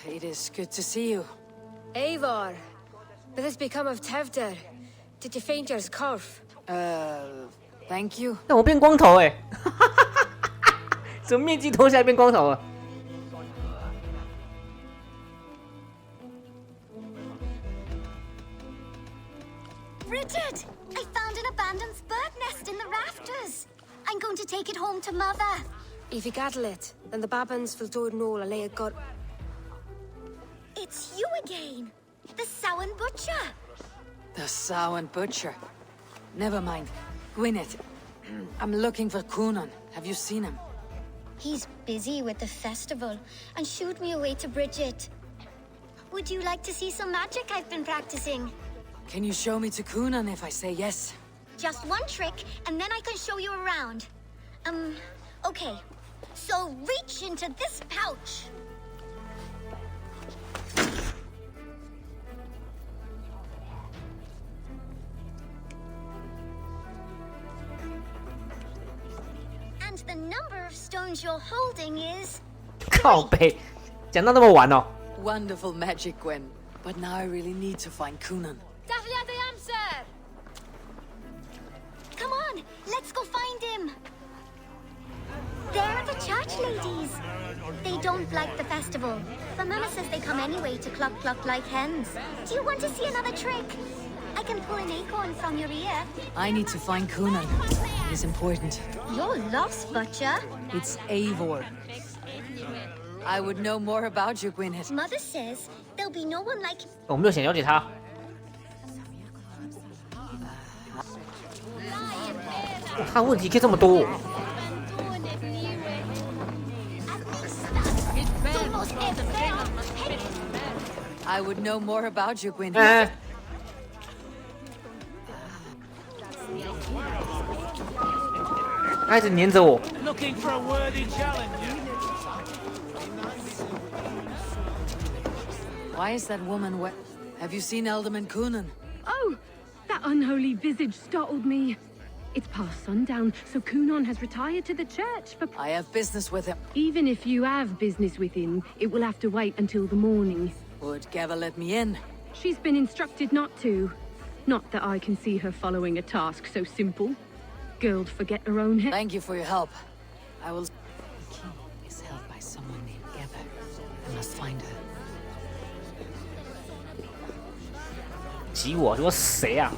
H: it is good to see you.
S: Eivor, what has become of Tevder? Did you find your scarf?
H: Thank you.
A: 但我变光头哎，怎么面具脱下来变光头了？
C: Bridget, I found an abandoned bird nest in the rafters. I'm going to take it home to Mother.
S: If you gaddle it, then the babans will do no lay got.
C: It's you again, the Samhain Butcher.
H: The Samhain Butcher. Never mind. Gwyneth, I'm looking for Conan. Have you seen him?
C: He's busy with the festival and shooed me away to Bridget. Would you like to see some magic I've been practicing?
H: Can you show me to Conan if I say yes?
C: Just one trick, and then I can show you around. Okay. So reach into this pouch. And the number of stones you're holding is...
A: 靠背，讲到那么晚哦。
H: Wonderful magic, Gwen. But now I really need to find Conan.
C: Come on, let's go find him. There are the church ladies. They don't like the festival, but Mama says they come anyway to cluck cluck like hens. Do you want to see another trick? I can pull an acorn from your ear.
H: I need to find Conan. It's important.
C: You're lost, Butcher.
H: It's Eivor. I would know more about you, Gwyneth.
C: Mother says there'll be no one like...
A: 我没有想了解他。他问题可以这么多。
H: I would know more about you, Gwyneth.
A: 他一直黏着我。
P: Looking for a worthy challenger.
H: Why is that woman wet? Have you seen Alderman Conan?
F: Oh, that unholy visage startled me. It's past sundown, so Kunon has retired to the church for...
H: I have business with him.
F: Even if you have business with him, it will have to wait until the morning.
H: Would Gava let me in?
F: She's been instructed not to. Not that I can see her following a task so simple. Girl'd forget her own head.
H: Thank you for your help. I will... The key is held by someone named Gava. I must find her.
A: 挤我，说谁啊？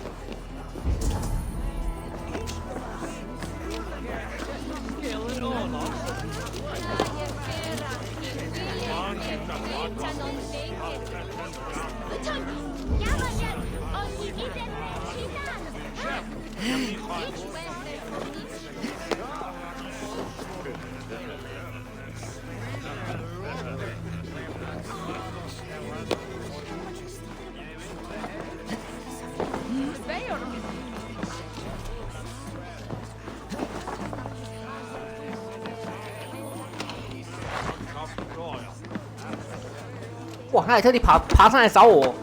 A: 哇，他还特地爬上来找我。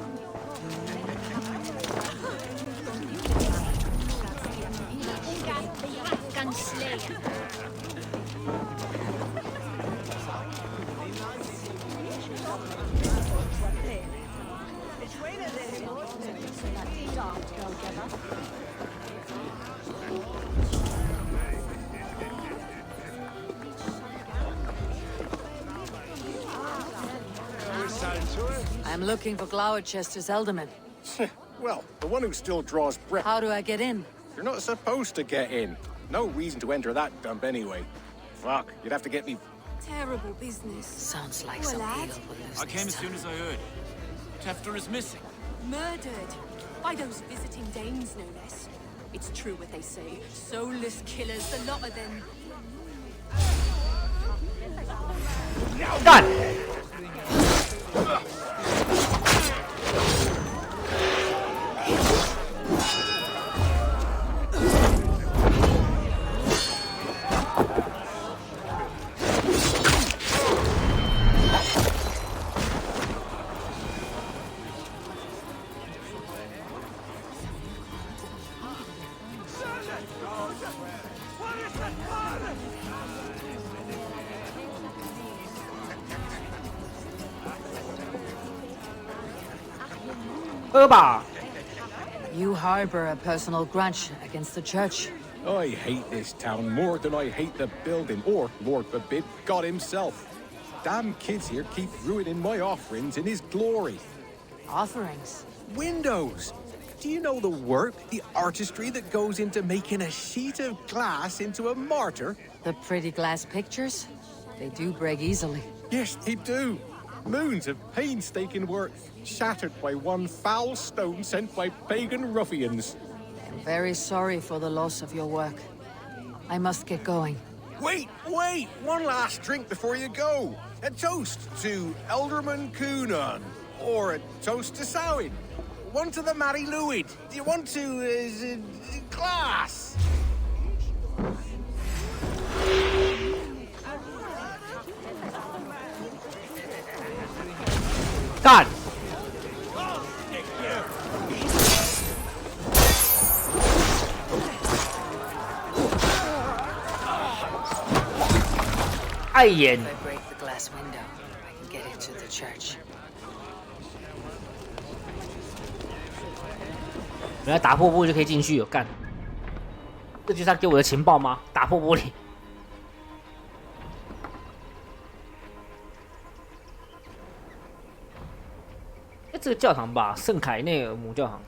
H: I'm looking for Gloucester's Alderman.
I: Well, the one who still draws breath.
H: How do I get in?
I: You're not supposed to get in. No reason to enter that dump anyway. Fuck, you'd have to get me...
S: Terrible business.
B: Sounds like
S: Well,
B: some
S: lad.
B: deal will lose
D: I came
B: this
D: as soon as I heard. Tefter is missing.
J: Murdered. By those visiting Danes, no less. It's true what they say. Soulless killers, the lot of them.
A: 干！喝吧。
H: You harbor a personal grudge against the church.
K: I hate this town more than I hate the building, or, Lord forbid, God himself. Damn kids here keep ruining my offerings in his glory.
H: Offerings?
K: Windows! Do you know the work, the artistry that goes into making a sheet of glass into a martyr?
H: The pretty glass pictures? They do break easily.
K: Yes, they do. Moons of painstaking work, shattered by one foul stone sent by pagan ruffians.
H: I'm very sorry for the loss of your work. I must get going.
K: Wait! One last drink before you go. A toast to Elderman Coonan. Or a toast to Samhain. One to the Mary Lwyd. Do you want to, glass?
A: 干！碍眼。
B: If I break the glass window, I can get into the church.
A: 原来打破玻璃就可以进去哦，干！这就是他给我的情报吗？打破玻璃。哎，这个教堂吧，圣凯内尔姆教堂。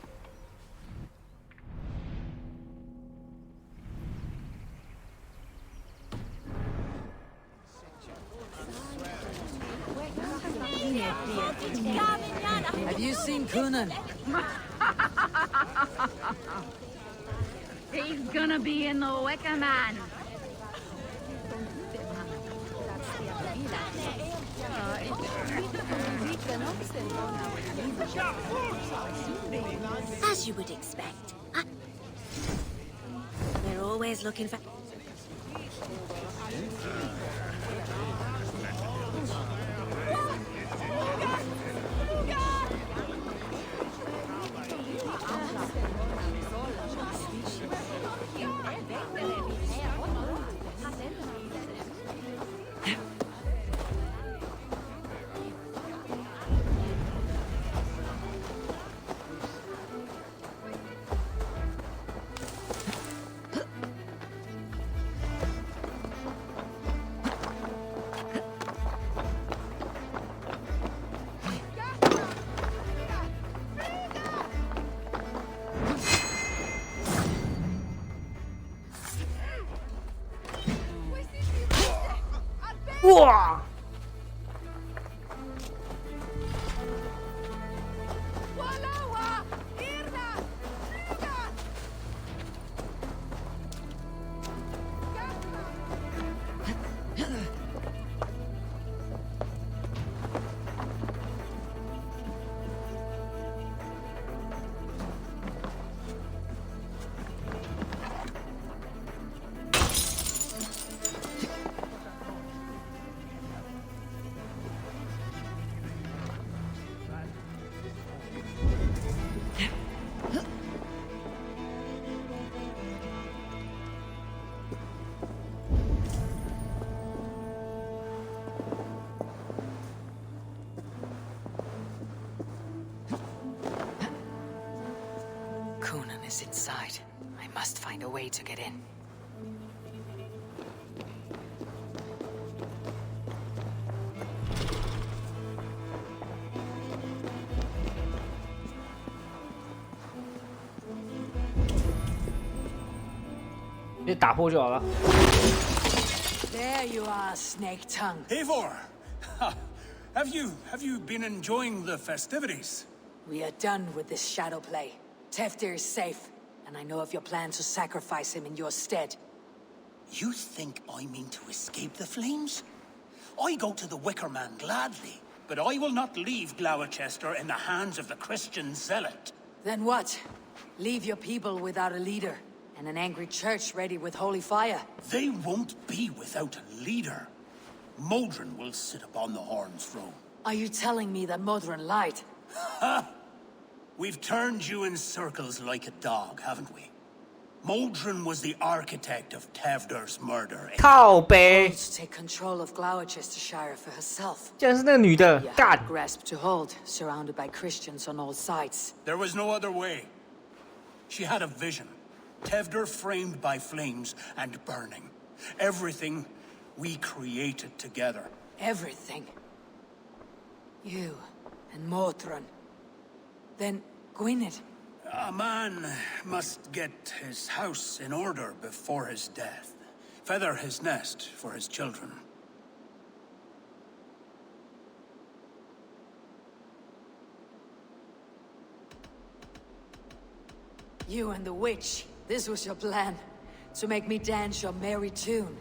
H: Have you seen Coonan?
F: He's gonna be in the Wicker Man.
C: As you would expect. They're always looking for...
A: 哇！Coonan
B: is inside. I must find a way to get in.
H: There you are, Snake Tongue.
Q: Eivor! Have you been enjoying the festivities?
H: We are done with this shadow play. Teftir is safe, and I know of your plan to sacrifice him in your stead.
Q: You think I mean to escape the flames? I go to the Wicker Man gladly, but I will not leave Gloucester in the hands of the Christian zealot.
H: Then what? Leave your people without a leader, and an angry church ready with holy fire?
Q: They won't be without a leader. Modron will sit upon the Horn's throne.
H: Are you telling me that Modron lied?
Q: Ha! We've turned you in circles like a dog, haven't we? Modron was the architect of Tevder's murder.
A: 靠北。
H: To take control of Gloucestershire for herself.
A: 竟然是那个女的，
H: You
A: 干
H: had a grasp to hold, surrounded by Christians on all sides.
Q: There was no other way. She had a vision. Tevder framed by flames and burning. Everything we created together.
H: Everything. You and Modron. Then Gwynedd.
Q: A man must get his house in order before his death. Feather his nest for his children.
H: You and the witch. This was your plan. To make me dance your merry tune.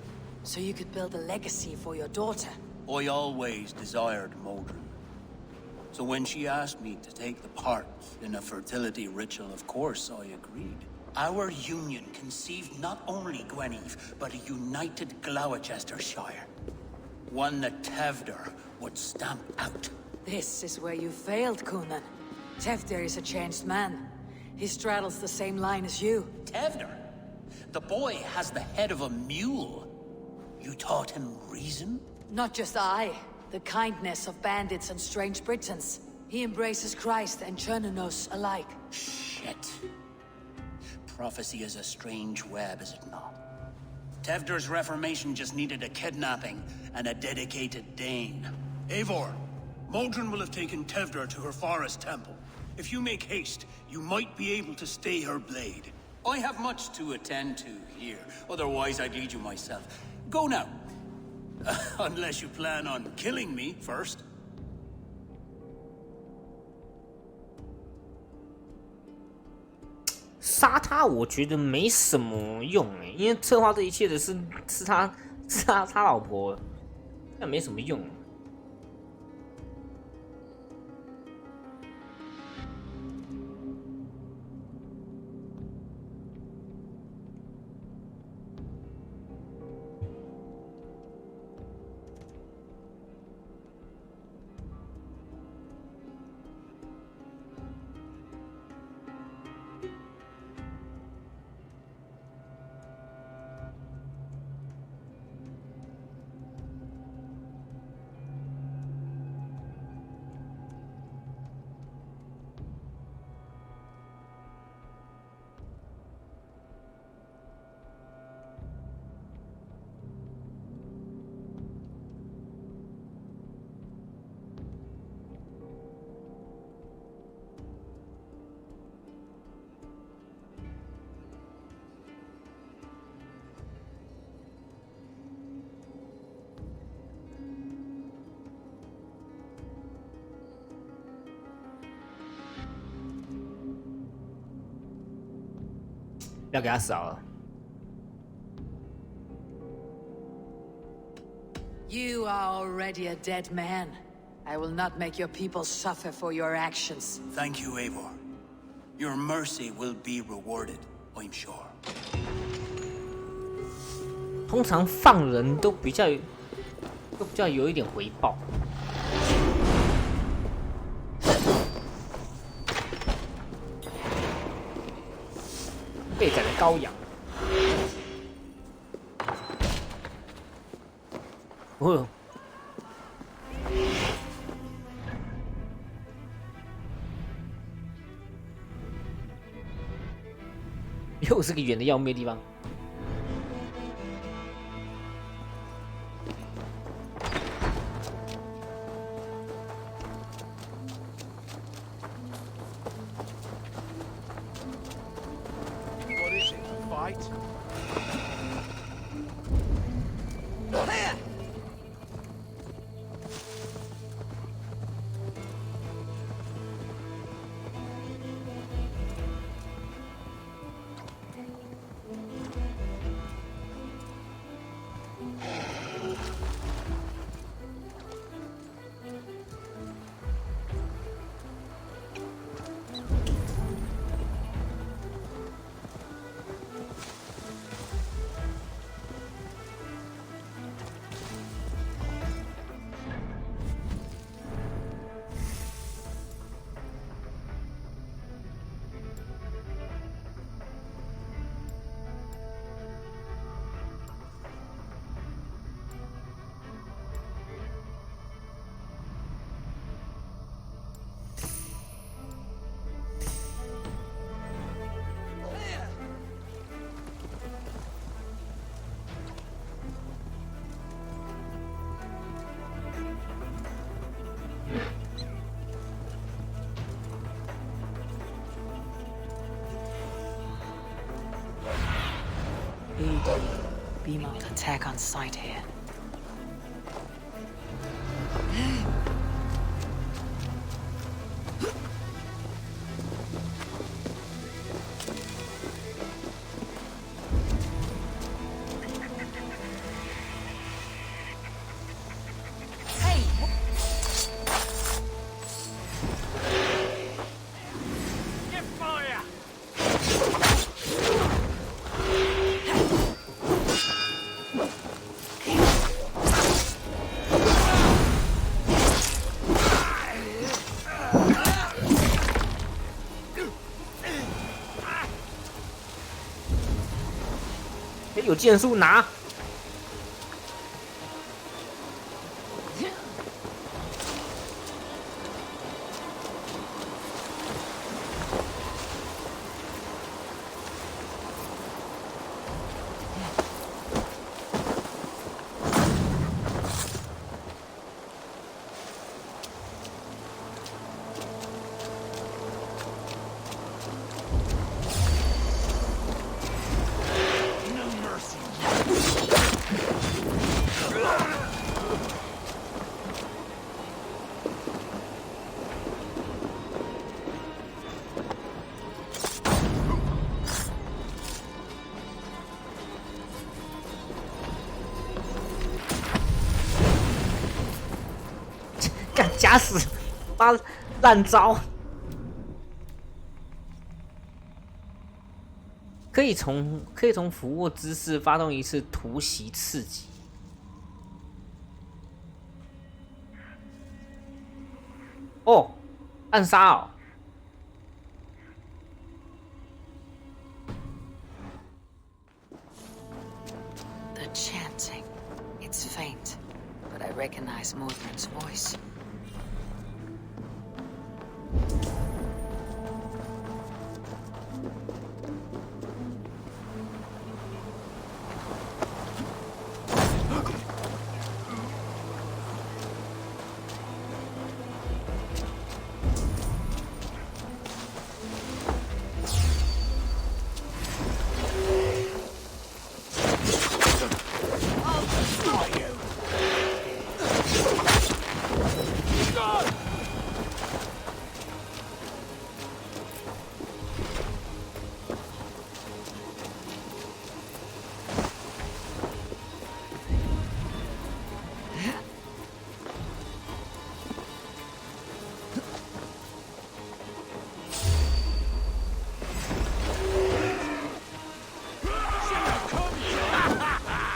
H: So you could build a legacy for your daughter.
Q: I always desired Modron. So when she asked me to take the part in a fertility ritual, of course I agreed. Our union conceived not only Gweneve, but a united Gloucestershire. One that Tevder would stamp out.
H: This is where you failed, Coonan. Tevder is a changed man. He straddles the same line as you.
Q: Tevder? The boy has the head of a mule. You taught him reason?
H: Not just I. The kindness of bandits and strange Britons. He embraces Christ and Chernonos alike.
Q: Shit. Prophecy is a strange web, is it not? Tevder's reformation just needed a kidnapping and a dedicated Dane. Eivor, Modron will have taken Tevder to her forest temple. If you make haste, you might be able to stay her blade. I have much to attend to here, otherwise I'd lead you myself. Go now. Unless you plan on killing me first.
A: 杀他，我觉得没什么用哎，因为策划这一切的是他老婆，那没什么用。不要给他扫了。
H: You are already a dead man. I will not make your people suffer for your actions.
Q: Thank you, Eivor. Your mercy will be rewarded, I'm sure.
A: 通常放人都比较有一点回报。被宰的羔羊。哦。又是个远的要命的地方。
B: Beam will attack on sight here.
I: Fire!
A: 有剑术拿。干假死，妈烂招！可以从俯卧姿势发动一次突袭刺击。哦，暗杀哦。
B: The chanting. It's faint, but I recognize Mordred's voice.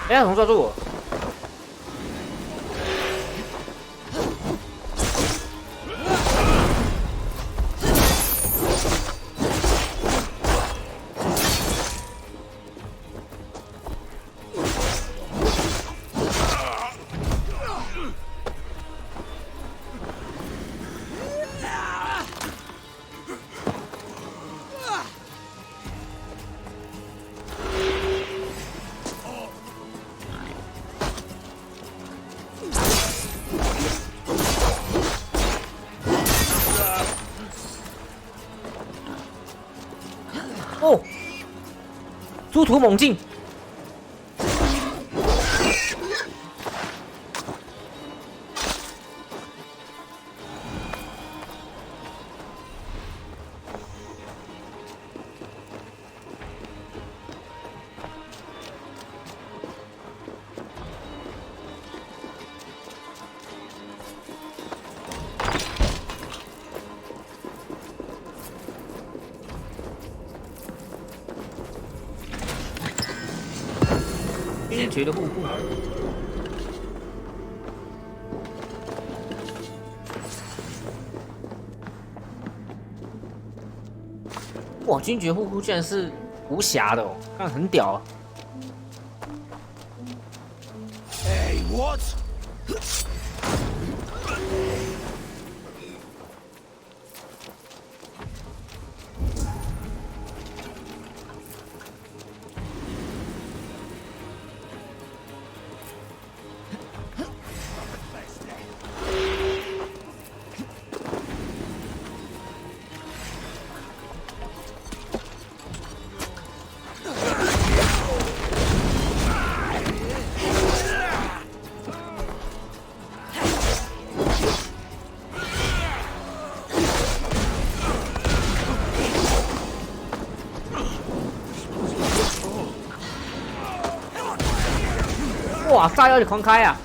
A: 哎，怎么抓住我？哦，殊途猛进。 冰绝的护护。哇，军爵护护居然是无瑕的哦，看很屌啊！
I: Hey, what?
A: 哇，炸药你狂开啊！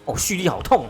A: 哦，蓄力好痛。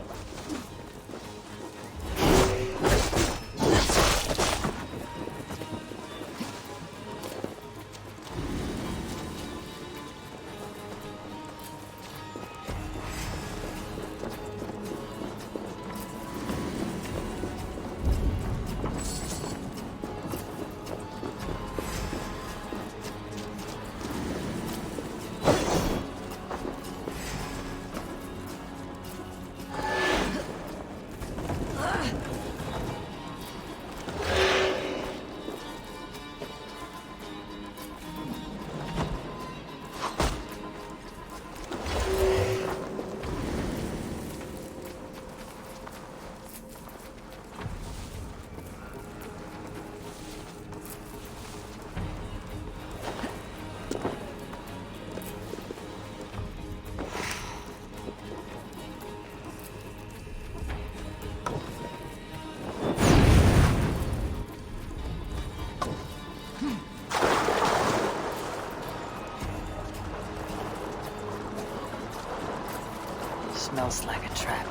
B: Smells like a trap.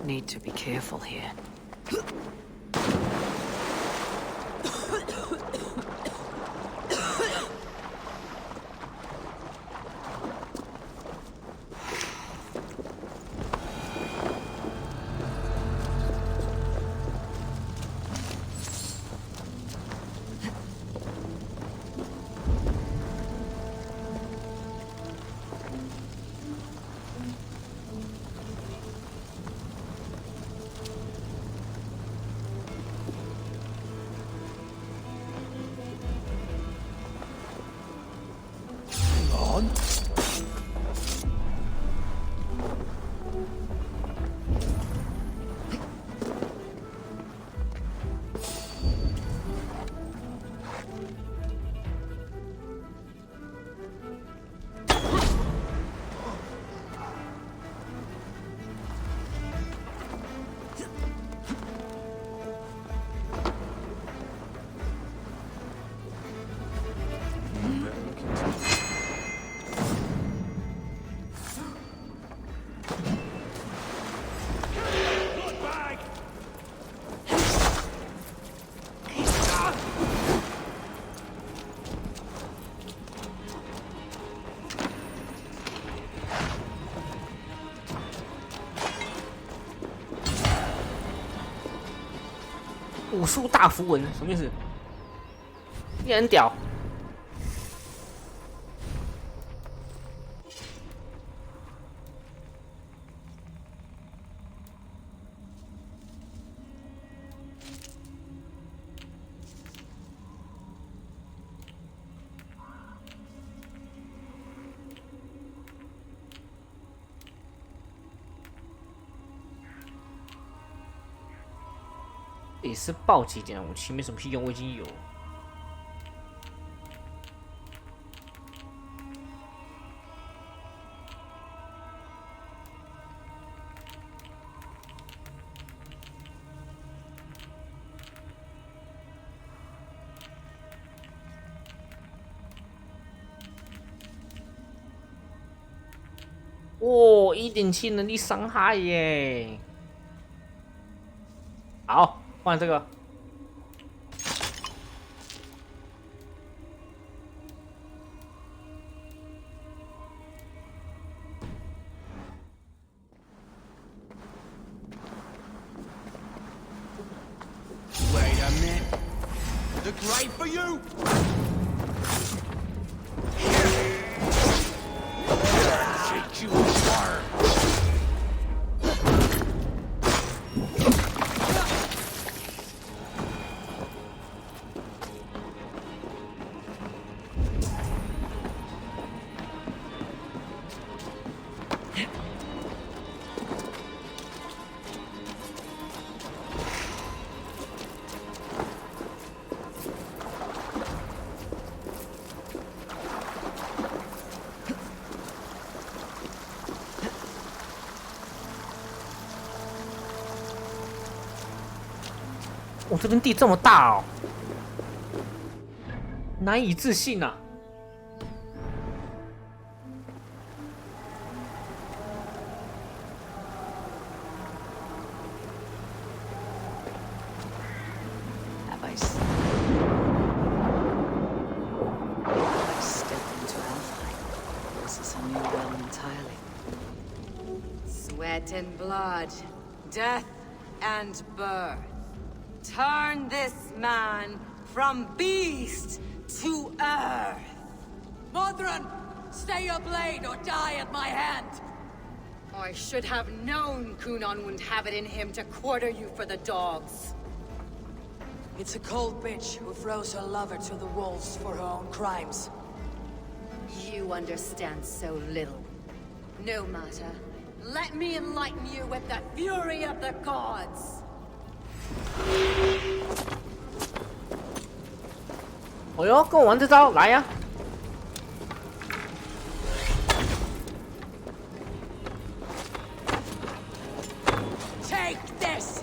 B: Need to be careful here.
K: On.
A: 武术大符文什么意思？你很屌。也是暴击点的武器，没什么屁用，我已经有。哦，1.7能力伤害耶！好。 换这个。
K: Wait a minute. Look right for you. Take you apart.
A: 我这边地这么大哦，难以置信啊！
O: Sweat and blood, death and birth. Turn this man from beast to earth.
H: Modron, stay your blade or die at my hand.
O: I should have known Kunon wouldn't have it in him to quarter you for the dogs.
H: It's a cold bitch who throws her lover to the wolves for her own crimes.
O: You understand so little. No matter. Let me enlighten you with the fury of the gods.
A: 哦哟，跟我玩这招，来呀！
H: Take this!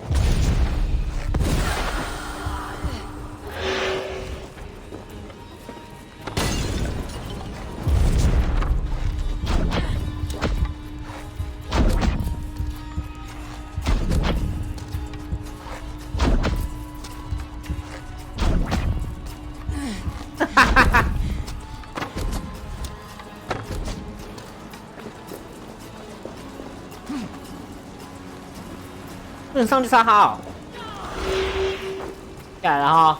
A: 不能上去杀他哦！下来了哈！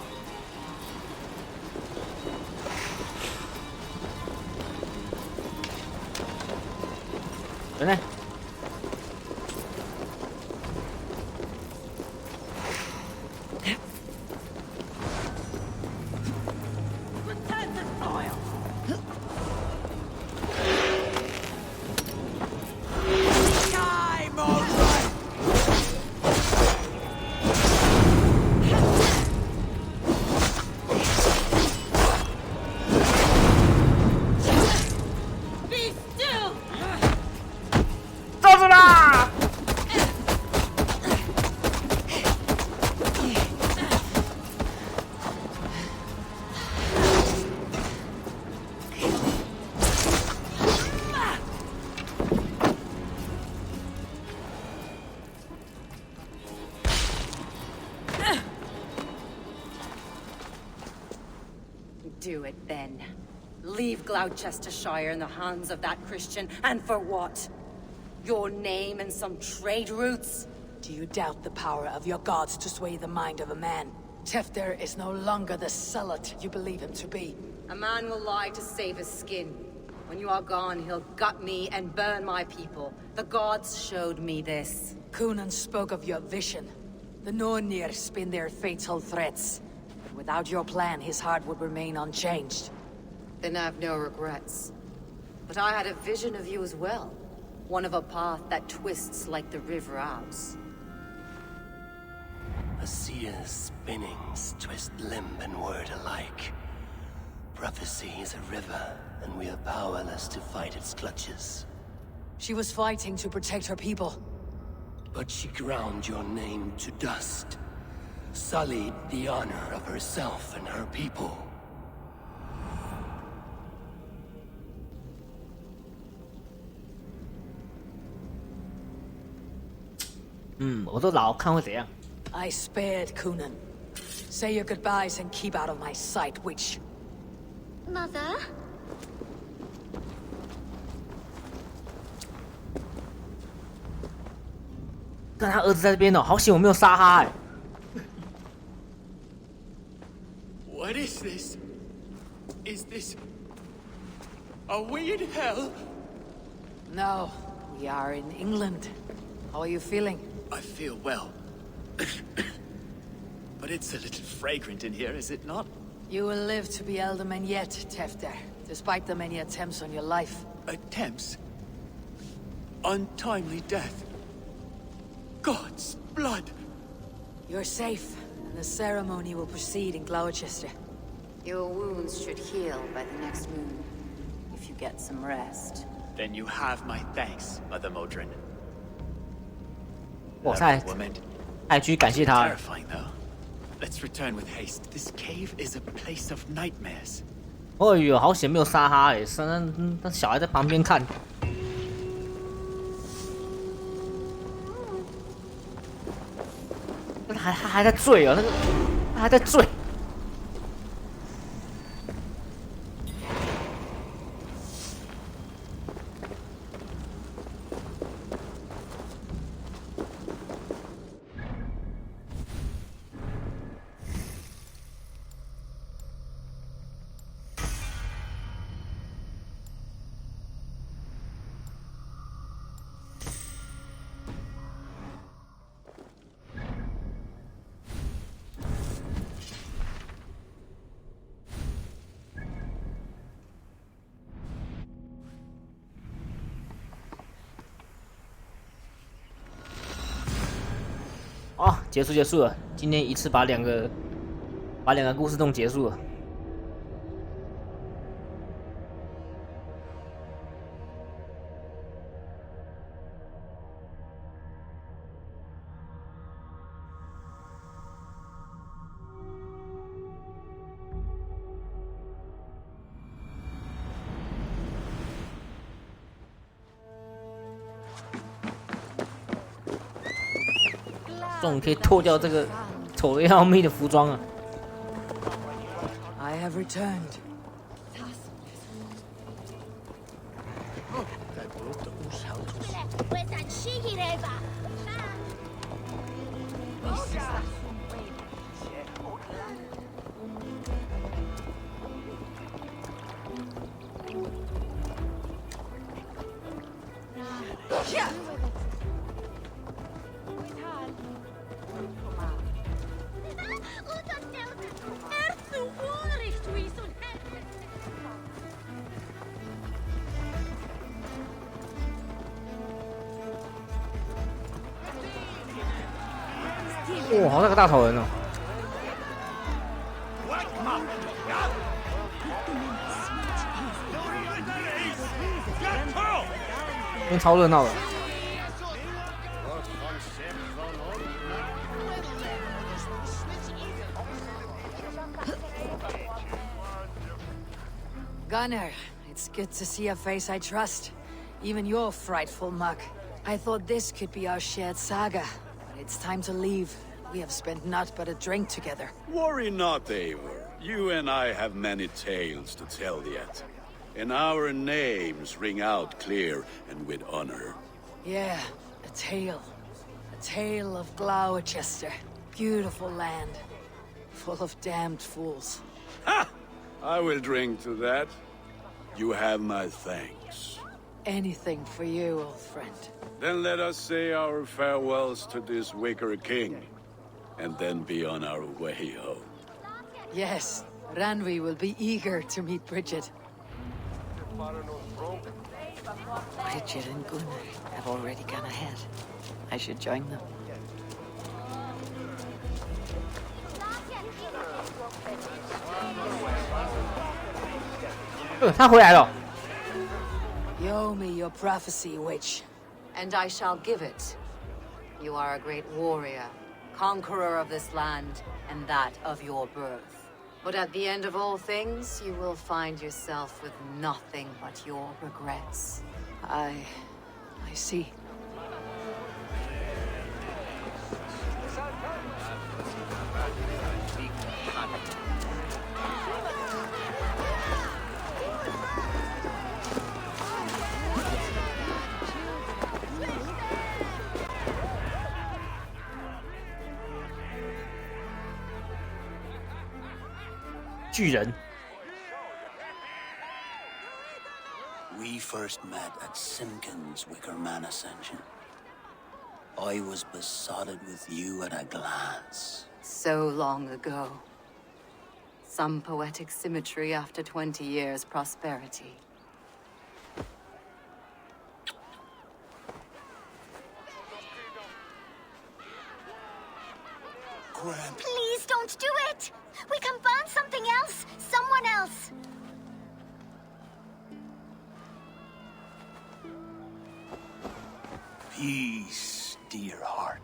A: 人呢？罩住啦！
O: Do it then. Leave Gloucestershire in the hands of that Christian, and for what? Your name and some trade routes?
H: Do you doubt the power of your gods to sway the mind of a man? Tefter is no longer the zealot you believe him to be.
O: A man will lie to save his skin. When you are gone, he'll gut me and burn my people. The gods showed me this.
H: Kunan spoke of your vision. The Nornir spin their fatal threats. Without your plan, his heart would remain unchanged.
O: Then I have no regrets. But I had a vision of you as well. One of a path that twists like the river Ouse.
L: A seer's spinnings twist limb and word alike. Prophecy is a river, and we are powerless to fight its clutches.
H: She was fighting to protect her people.
L: But she ground your name to dust. Sullied the honor of herself and her people.
A: 我都老看会怎样？
H: I spared Kunan. Say your goodbyes and keep out of my sight, witch.
C: Mother?
A: 但他儿子在这边哦，好险我没有杀他哎。
I: What is this? Is this... Are we in hell?
H: No, we are in England. How are you feeling?
I: I feel well. But it's a little fragrant in here, is it not?
H: You will live to be Elderman yet, Tefter, despite the many attempts on your life.
I: Attempts? Untimely death? God's blood!
H: You're safe, and the ceremony will proceed in Gloucester.
O: Your wounds should heal by the next moon, if you get some rest.
I: Then you have my thanks, Mother Modron.
A: 哇塞，还去感谢他。
I: Terrifying though.
U: Let's return with haste. This cave is a place of nightmares.
A: 哎呦，好险没有杀他哎，那小孩在旁边看。他还在醉哦，那个他还在醉。哦，结束了，今天一次把两个故事弄结束了。终于可以脱掉这个丑的要命的服装了。
H: I have returned.
A: 哇，好大个大草人哦！这边超热闹的。
H: Gunnar, it's good to see a face I trust. Even your frightful muck. I thought this could be our shared saga, but it's time to leave. We have spent naught but a drink together.
R: Worry not, Eivor. You and I have many tales to tell yet. And our names ring out clear and with honor.
H: Yeah, a tale. A tale of Gloucester. Beautiful land. Full of damned fools.
R: Ha! I will drink to that. You have my thanks.
H: Anything for you, old friend.
R: Then let us say our farewells to this wicker king. And then be on our way home.
H: Yes, Ranvi will be eager to meet Bridget.
B: Bridget and Gunnar have already gone ahead. I should join them.
A: 他回来了。
H: Show me your prophecy, witch.
O: And I shall give it. You are a great warrior, conqueror of this land, and that of your birth. But at the end of all things, you will find yourself with nothing but your regrets.
H: I see.
Q: We first met at Simkin's Wickerman Ascension. I was besotted with you at a glance.
O: So long ago. Some poetic symmetry after 20 years' prosperity.
C: Please don't do it! We can burn something else! Someone else!
Q: Peace, dear heart.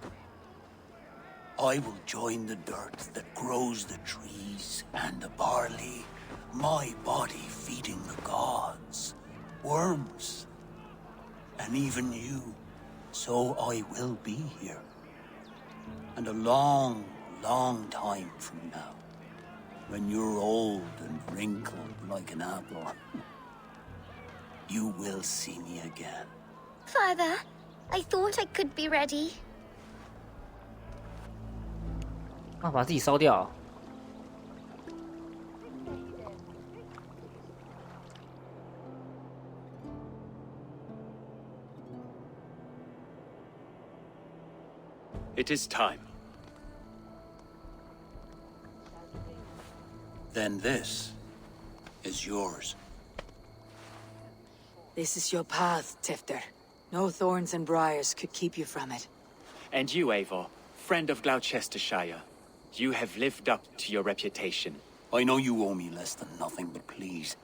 Q: I will join the dirt that grows the trees and the barley, my body feeding the gods, worms, and even you. So I will be here. And a long, long time from now, when you're old and wrinkled like an apple, you will see me again.
C: Father, I thought I could be ready.
A: 啊，把自己烧掉。
T: It is time.
Q: Then this is yours.
H: This is your path, Tifter. No thorns and briars could keep you from it.
T: And you, Eivor, friend of Gloucestershire, you have lived up to your reputation.
Q: I know you owe me less than nothing, but please,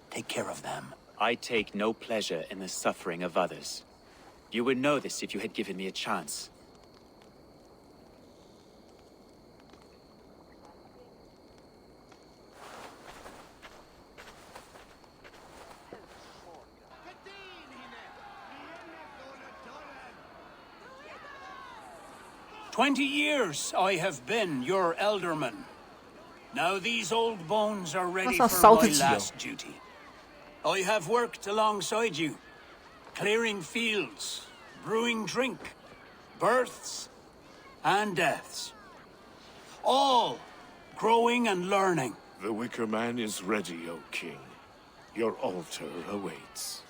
Q: take care of them.
T: I take no pleasure in the suffering of others. You would know this if you had given me a chance.
Q: "20 years I have been your elderman. Now these old bones are ready for my last duty. I have worked alongside you, clearing fields, brewing drink, births and deaths. All growing and learning.
I: The Wicker Man is ready, O King. Your altar awaits.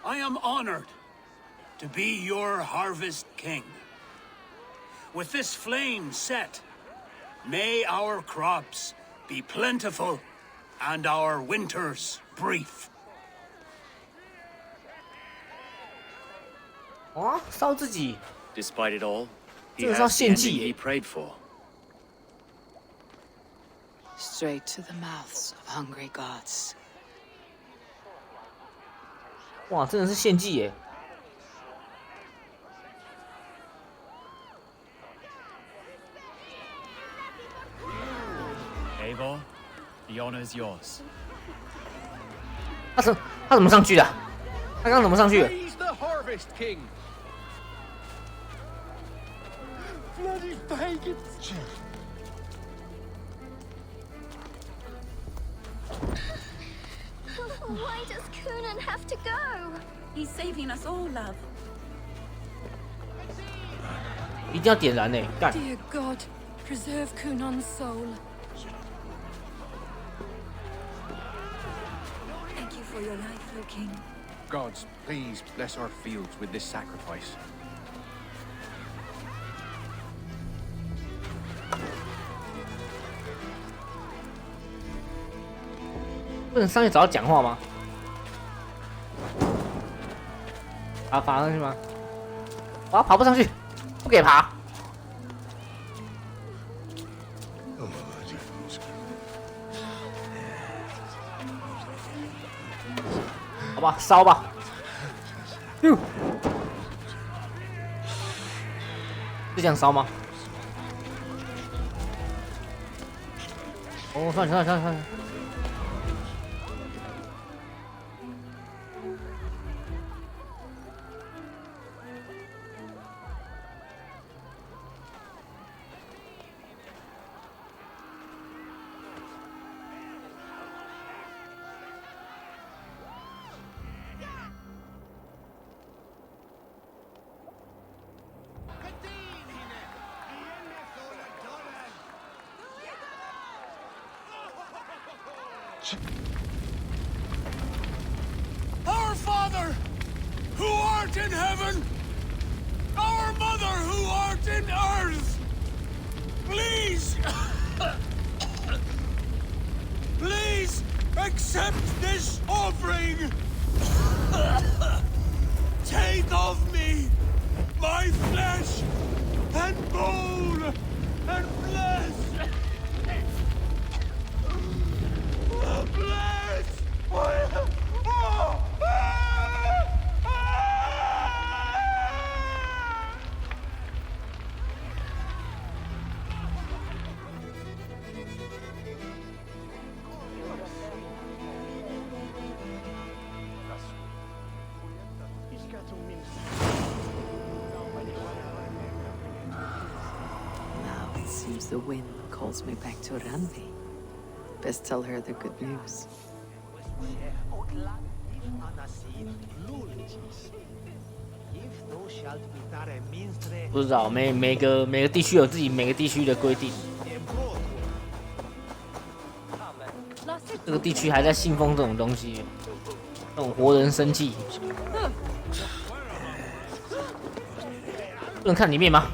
Q: I am honored to be your harvest king. With this flame set, may our crops be plentiful and our winters brief.
A: 啊，烧自己。
T: Despite it all, he
A: 这个是要
T: has the
A: 献祭
T: ending
A: 耶
T: he prayed for.
H: Straight to the mouths of hungry gods.
A: 哇，真的是献祭耶！
T: Eivor, the honor is yours.
A: 他怎么上去的？他刚刚怎么上去的？
K: He's the Harvest King.
I: Bloody pagans!
C: Why does Coonan have to go?
J: He's saving us all, love.
A: 一定要点燃呢！干！
J: Dear God, preserve Coonan's soul. Thank you for your life, O King.
K: Gods, please bless our fields with this sacrifice.
A: 不能上去找他讲话吗？爬上去吗？啊，爬不上去，不给爬。好吧，烧吧。是这样烧吗？哦，算了。
Q: Our Father, who art in heaven, our Mother, who art in earth, please, please accept this offering. Take of me my flesh and bone and bless. Bless.
B: the wind calls me back to Ranvi. Best tell her the good news.
A: 不知道，每个地区有自己每个地区的规定。这个地区还在信奉这种东西，这种活人生气，不能看里面吗？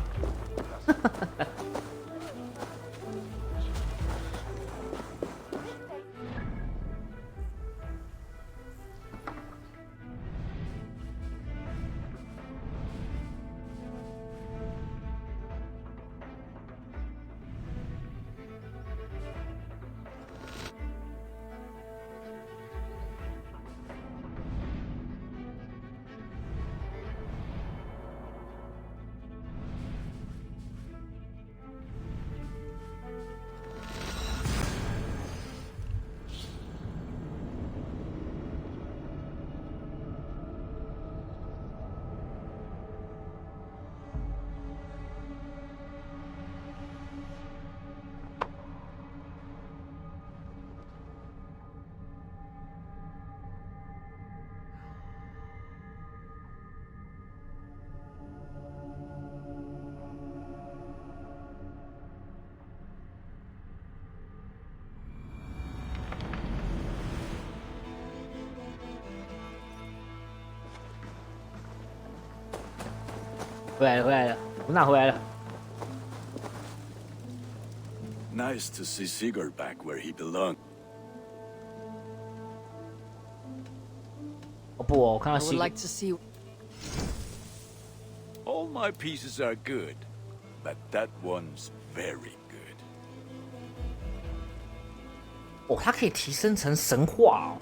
A: 回来了，我哪回来了？
R: Nice to see Sigurd back where he belongs.
A: 哦不，我看到
B: I would like to see.
R: All my pieces are good, but that one's very good.
A: 哦，它可以提升成神话哦。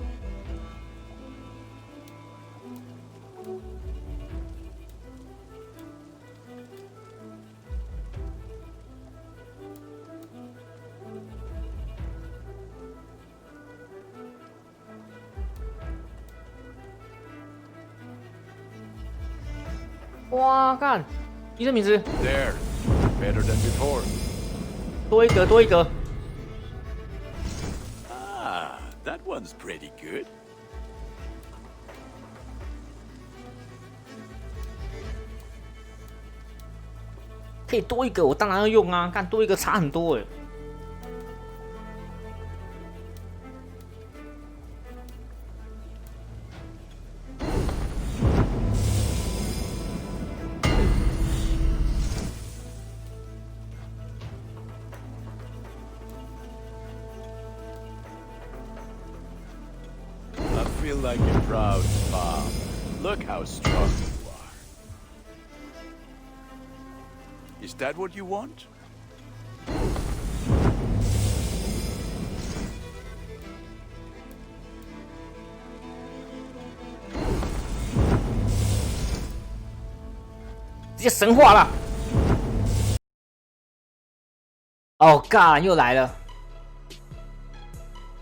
A: 哇，干！医生名字
R: There, better than before.
A: 多一格，多一格。
R: Ah, that one's pretty good.
A: 可以多一个，我当然要用啊！看多一个差很多哎。
R: I feel like a proud father. Look how strong you are. Is that what you want?
A: 直接神化了！哦，干，又来了！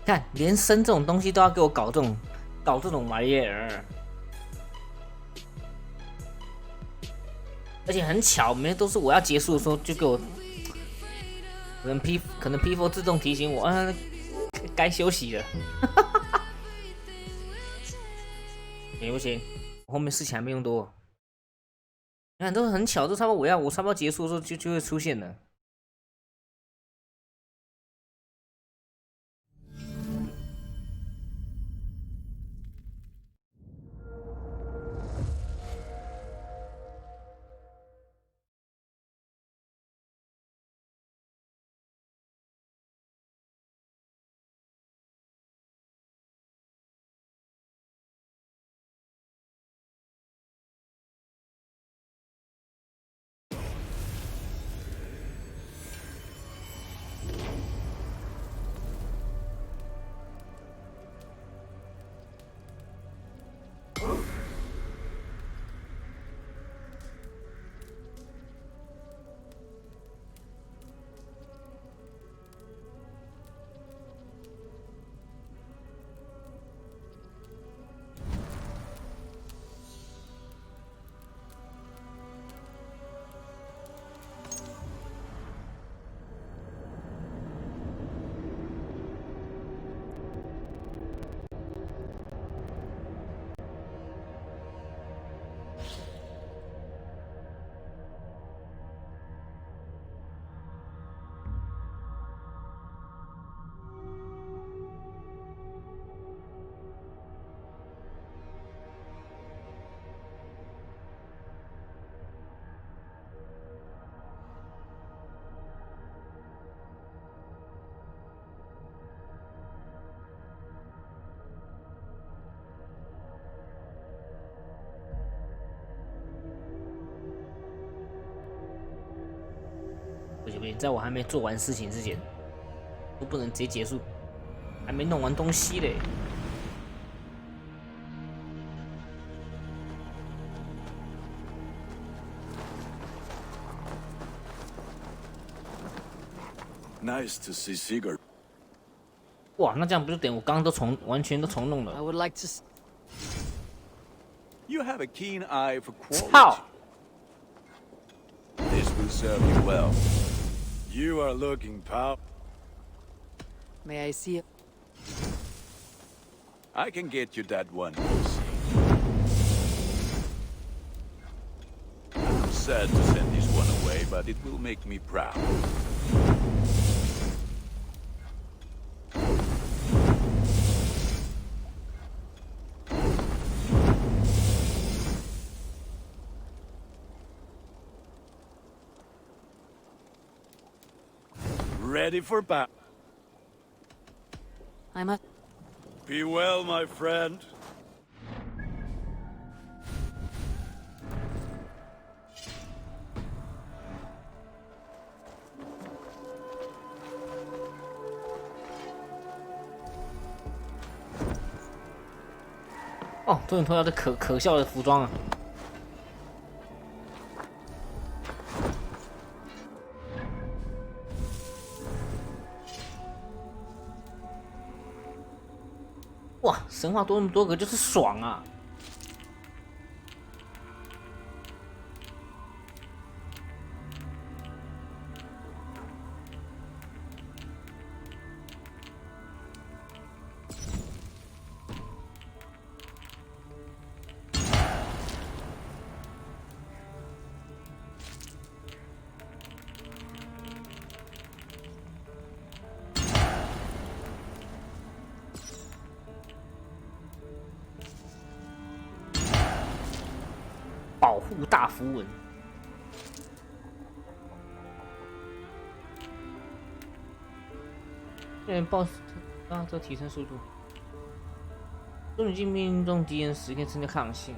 A: 看，连生这种东西都要给我搞这种玩意儿，而且很巧，每天都是我要结束的时候就给我，可能 P4 自动提醒我，啊，该休息了。行不行？我后面事情还没用多。 你看，都很巧，都差不多我差不多结束的时候就会出现了。对，在我还没做完事情之前，都不能直接结束，还没弄完东西嘞。
R: Nice to see Sigurd.
A: 哇，那这样不就等于我刚刚都完全都重弄了
H: I would like to.
R: You have a keen eye for quality.
A: 操！
R: This will serve you well. You are looking pow.
H: May I see it?
R: I can get you that one. I'm sad to send this one away, but it will make me proud. Ready for battle.
H: I'm a.
R: Be well, my friend. 哦，终于脱掉这可笑的服装了。哇，神话多那么多个就是爽啊！保护大符文。BOSS 啊，这提升速度。中女镜命中敌人时可以增加抗性。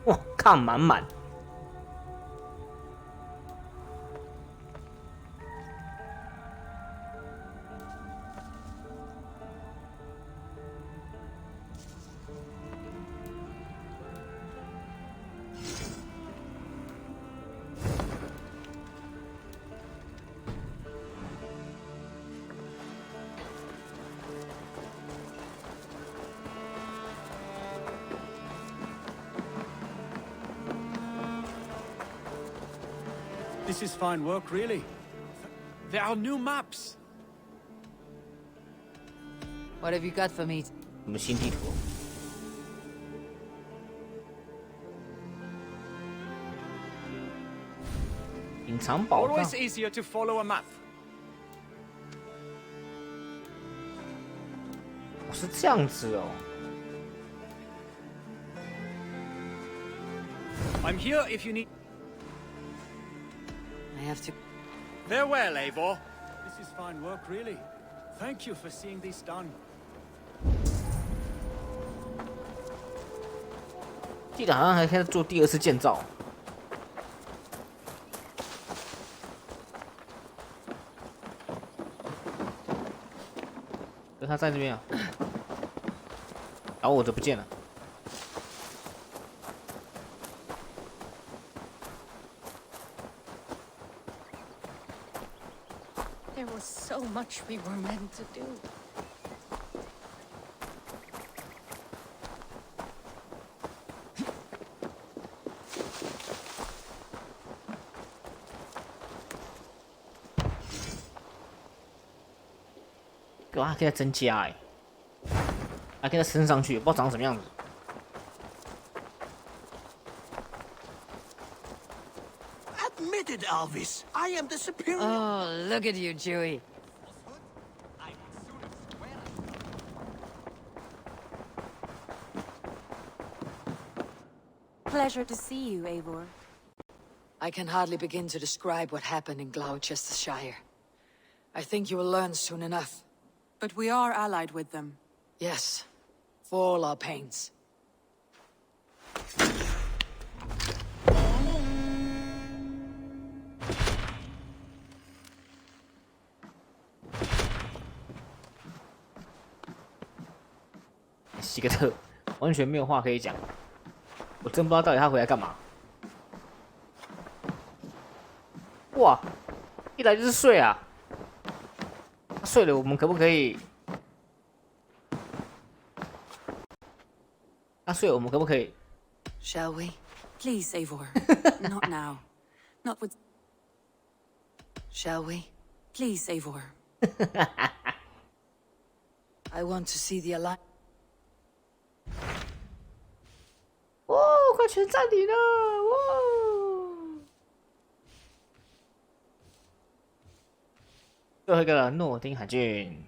R: 哇，看满满。
P: This is fine work, really. There are new maps.
H: What have you got for me?
A: 我们新地图。隐藏宝藏。
P: Always easier to follow a map.
A: 哦，是这样子哦。
P: I'm here if you need.
H: I have to.
P: Farewell, Eivor. This is fine work, really. Thank you for seeing this done.
A: 记得好像还开始做第二次建造。可他在这边啊，然后我就不见了。
J: There was so much we were meant to do.
A: 哇，还可以再增加哎，还可以再升上去，不知道长什么样子。
K: Admitted, Alvis. I am the superior.
H: Oh, look at you, Chewie.
J: Pleasure to see you, Eivor.
H: I can hardly begin to describe what happened in Gloucestershire. I think you will learn soon enough.
J: But we are allied with them.
H: Yes, for all our pains.
A: 希格特完全没有话可以讲，我真不知道到底他回来干嘛。哇，一来就是睡啊！他睡了，我们可不可以？他睡了，我们可不可以
H: Shall we?
J: Please, Eivor. Not now. Not with...
H: Shall we?
J: Please, Eivor.
H: I want to see the Alliance.
A: 哇，快全占领了！哇！最后一个了，诺丁海郡。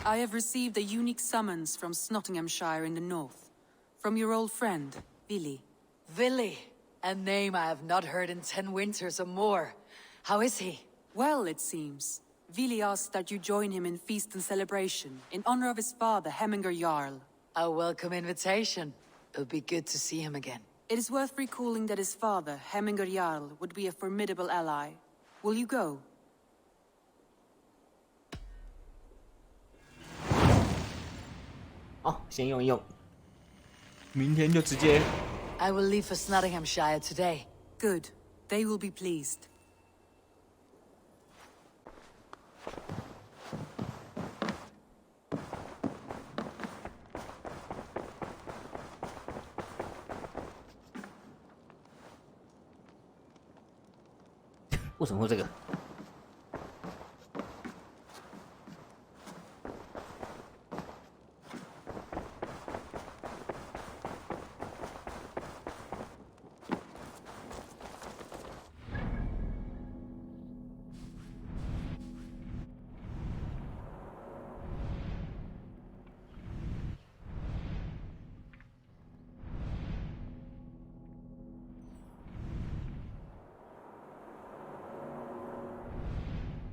J: I have received a unique summons from Nottinghamshire in the north. From your old friend, Billy.
H: Villy, a name I have not heard in 10 winters or more. How is he?
J: Well, it seems. Vili asked that you join him in feast and celebration, in honor of his father, Heminger Jarl.
H: A welcome invitation. It'll be good to see him again.
J: It is worth recalling that his father, Heminger Jarl, would be a formidable ally. Will you go?
A: 好，先用一用，明天就直接。
H: I will leave for Nottinghamshire today.
J: Good. They will be pleased.
A: 为什么会这个？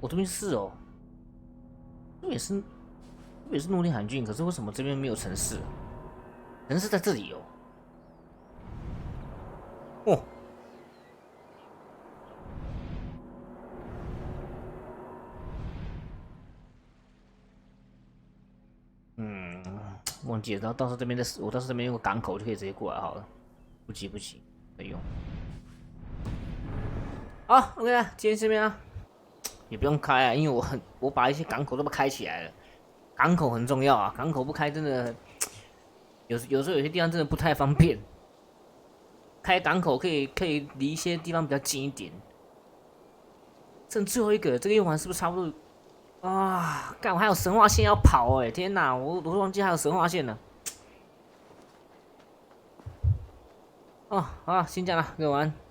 A: 我这边是哦，这也是诺丁汉郡，可是为什么这边没有城市？城市在这里哦。哦，忘记了，然后到时候这边我到时候这边有个港口就可以直接过来好了。不急，可以用。好 ，OK 啊，今天这边啊。 也不用开啊，因为我把一些港口都开起来了，港口很重要啊，港口不开真的有时候有些地方真的不太方便。开港口可以离一些地方比较近一点。剩最后一个，这个用完是不是差不多啊？干，我还有神话线要跑哎、天哪，我都忘记还有神话线了。哦，好了，先这样了，各位晚安。